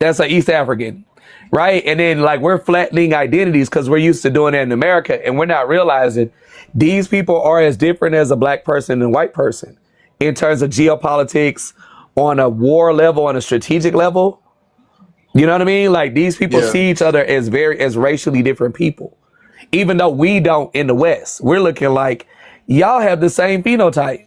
That's an East African, right? And then like we're flattening identities because we're used to doing that in America, and we're not realizing these people are as different as a Black person and a white person in terms of geopolitics, on a war level, on a strategic level. You know what I mean? Like these people see each other as racially different people, even though we don't in the West. We're looking like y'all have the same phenotype.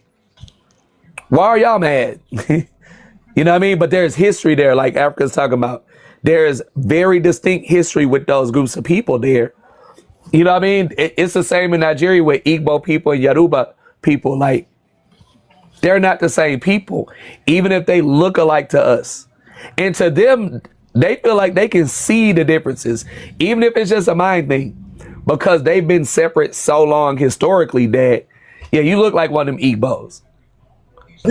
Why are y'all mad? You know what I mean? But there's history there, like Africa's talking about. There's very distinct history with those groups of people there. You know what I mean? It's the same in Nigeria with Igbo people and Yoruba people. Like, they're not the same people, even if they look alike to us. And to them, they feel like they can see the differences, even if it's just a mind thing, because they've been separate so long historically that, yeah, you look like one of them Igbos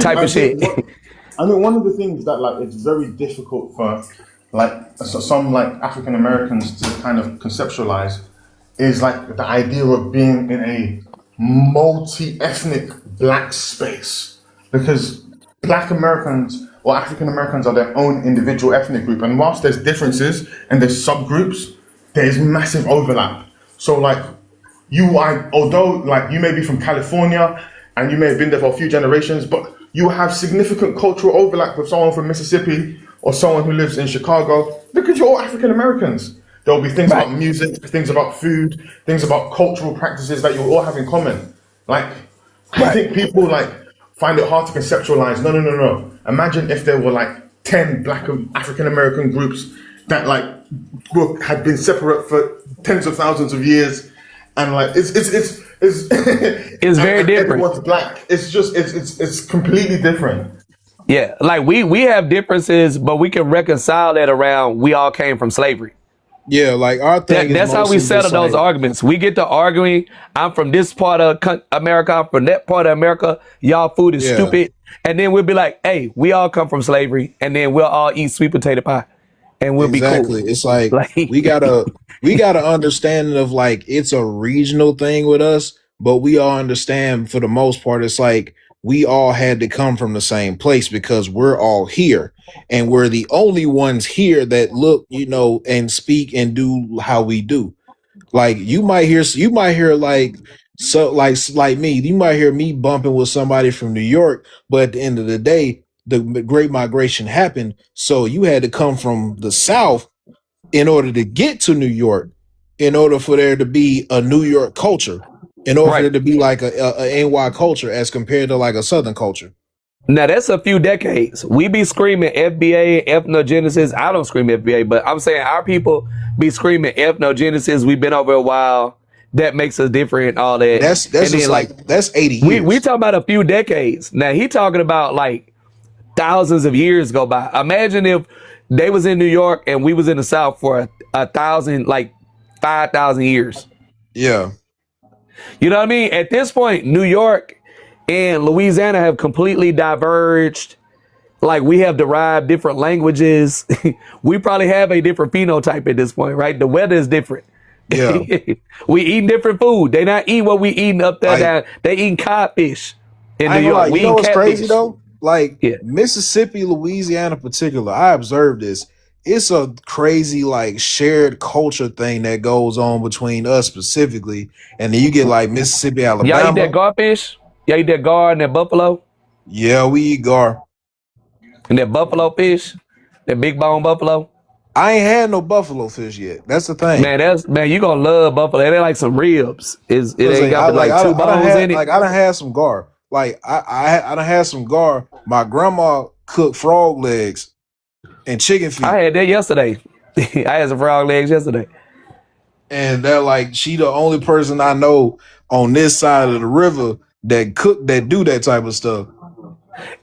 type of shit. I mean, one of the things that like it's very difficult for like some like African Americans to kind of conceptualize is like the idea of being in a multi-ethnic Black space, because Black Americans or African Americans are their own individual ethnic group, and whilst there's differences and there's subgroups, there's massive overlap. So like although like you may be from California and you may have been there for a few generations, but you have significant cultural overlap with someone from Mississippi or someone who lives in Chicago, because you're all African Americans. There will be things about music, things about food, things about cultural practices that you all have in common. Like, I think people like find it hard to conceptualize. No. Imagine if there were like 10 Black African American groups that like had been separate for tens of thousands of years, and like it's very different. Everyone's Black. It's completely different. Yeah, like we have differences, but we can reconcile that around we all came from slavery. Yeah, like our thing. That's how we settle those arguments. We get to arguing. I'm from this part of America. I'm from that part of America. Y'all food is stupid. And then we'll be like, hey, we all come from slavery. And then we'll all eat sweet potato pie. and we'll be cool. Exactly. It's like Like, we gotta understanding of like it's a regional thing with us, but we all understand for the most part. It's like we all had to come from the same place because we're all here, and we're the only ones here that look, and speak and do how we do. Like you might hear like like me, you might hear me bumping with somebody from New York, but at the end of the day, the Great Migration happened, so you had to come from the South in order to get to New York, in order for there to be a New York culture, in order for there to be like a NY culture as compared to like a Southern culture. now that's a few decades. We be screaming FBA, ethnogenesis. I don't scream FBA, but I'm saying our people be screaming ethnogenesis. We've been over a while. That makes us different. All that. That's And just then, like that's 80 years. we talking about a few decades. Now he talking about like thousands of years go by. Imagine if they was in New York and we was in the South for a thousand, like 5,000 years. Yeah. You know what I mean? At this point, New York and Louisiana have completely diverged. Like we have derived different languages. We probably have a different phenotype at this point, right? The weather is different. Yeah. We eating different food. They not eating what we eating up there. Now. They eating codfish in I New ain't gonna York. lie, We you know eating what's catfish. crazy though? Like Mississippi, Louisiana in particular, I observed this. It's a crazy like shared culture thing that goes on between us specifically, and then you get like Mississippi, Y'all eat Alabama. that garfish? Y'all eat that gar and that buffalo? Yeah, we eat gar. And that buffalo fish? That big bone buffalo? I ain't had no buffalo fish yet. That's the thing. Man, you gonna love buffalo. They like some ribs. It Listen, ain't got like two bones in it. Like I done had some gar. Like I done had some gar. My grandma cooked frog legs and chicken feet. I had that yesterday. I had some frog legs yesterday. And they're like, she the only person I know on this side of the river that do that type of stuff.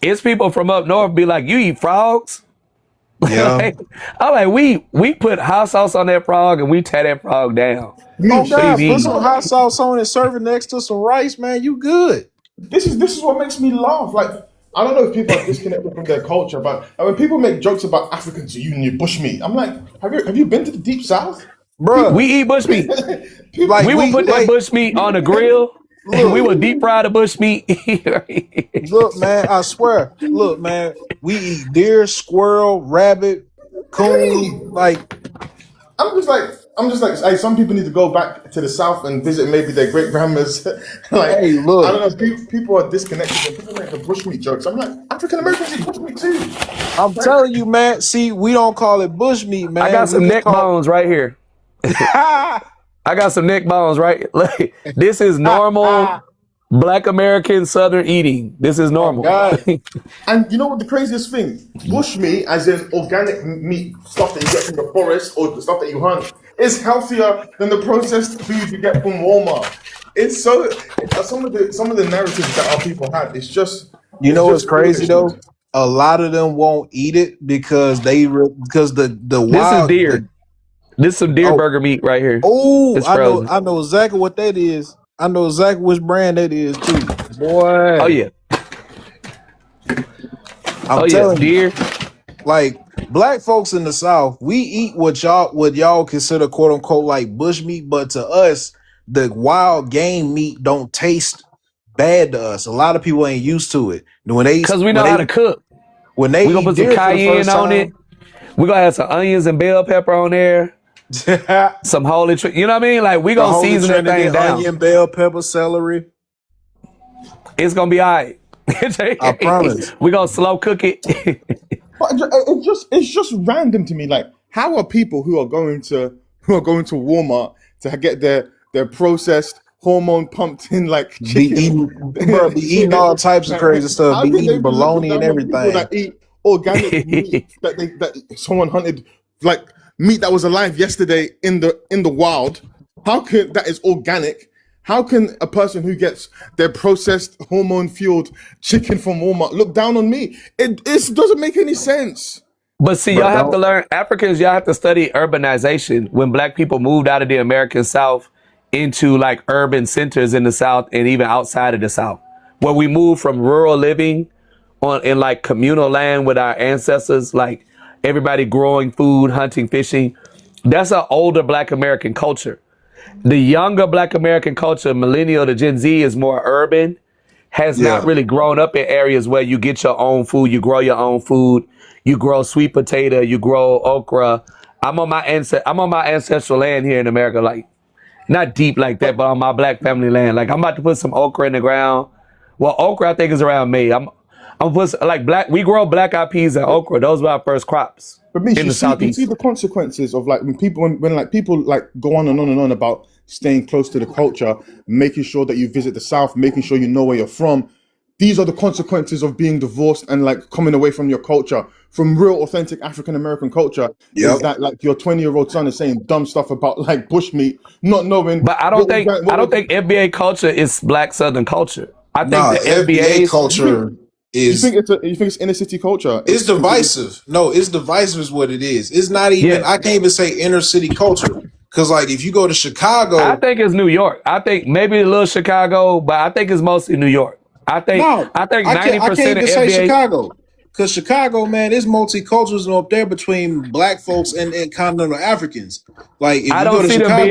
It's people from up north be like, you eat frogs? Yeah. I'm like, we put hot sauce on that frog and we tear that frog down. Oh What God, do you put mean? some hot sauce on it, serve it next to some rice, man. You good. This is what makes me laugh. Like, I don't know if people are disconnected from their culture, but when people make jokes about Africans eating your bushmeat, I'm like, have you been to the deep south? Bro, we eat bushmeat. Like, we would put that bushmeat on the grill and we would deep fry the bushmeat. Look, man, I swear. Look, man, we eat deer, squirrel, rabbit, coon. Like, I'm just like, hey, some people need to go back to the south and visit maybe their great grandmas. Like, hey, look, I don't know, people are disconnected. People make the bushmeat jokes. I'm like, African Americans eat bushmeat too. I'm telling you, man. See, we don't call it bushmeat, man. I got some We neck call- bones right here. I got some neck bones right. Like, this is normal Black American Southern eating. This is normal. And you know what the craziest thing? Bushmeat, as in organic meat, stuff that you get from the forest or the stuff that you hunt, is healthier than the processed food you get from Walmart. It's so some of the narratives that our people have. It's just You know what's just crazy though? foolishness. A lot of them won't eat it because because the This wild is deer. This is some deer burger meat right here. Oh, It's I frozen. know exactly what that is. I know exactly which brand that is too. Boy. Oh yeah. I'm Oh, yeah, telling deer. you, like black folks in the South, we eat what y'all consider quote unquote like bush meat, but to us, the wild game meat don't taste bad to us. A lot of people ain't used to it. Because we know how to cook. When they we gonna eat put some deer for the cayenne first on it. time- We gonna have some onions and bell pepper on there. Some holy, you know what I mean? Like we The gonna Holy season that Trinity, thing down. onion, bell pepper, celery. It's gonna be all right. I promise. We gonna slow cook it. But it's just random to me. Like, how are people who are going to Walmart to get their processed hormone pumped in like chicken? Be eating all types of crazy stuff. How Be can they eating bologna looking and down on people everything. that eat organic meat that someone hunted, like meat that was alive yesterday in the wild? How can that is organic? How can a person who gets their processed hormone fueled chicken from Walmart look down on me? It doesn't make any sense. But see, y'all have to learn, Africans, y'all have to study urbanization. When black people moved out of the American South into like urban centers in the South and even outside of the South, where we moved from rural living in like communal land with our ancestors, like everybody growing food, hunting, fishing. That's an older Black American culture. The younger Black American culture, millennial to Gen Z, is more urban, has not really grown up in areas where you get your own food, you grow your own food, you grow sweet potato, you grow okra. I'm on my ancestral land here in America, like not deep like that, but on my Black family land. Like I'm about to put some okra in the ground. Well, okra I think is around May. I'm put like black. We grow black eyed peas and okra. Those were our first crops But Mish, in you the see, you southeast. see the consequences of like when people like go on and on and on about staying close to the culture, making sure that you visit the South, making sure you know where you're from. These are the consequences of being divorced and like coming away from your culture, from real authentic African American culture. Is that like your 20-year-old son is saying dumb stuff about like bushmeat, not knowing. But I don't think NBA culture is Black Southern culture. I think Nah, the FBA NBA culture is. You think it's inner city culture? It's divisive. No, it's divisive is what it is. It's not even. I can't even say inner city culture because, like, if you go to Chicago, I think it's New York. I think maybe a little Chicago, but I think it's mostly New York. I think 90% I can't of even say NBA. Chicago because Chicago, man, there's multiculturalism up there between Black folks and continental Africans. Like, if I you don't go to see them Chicago. being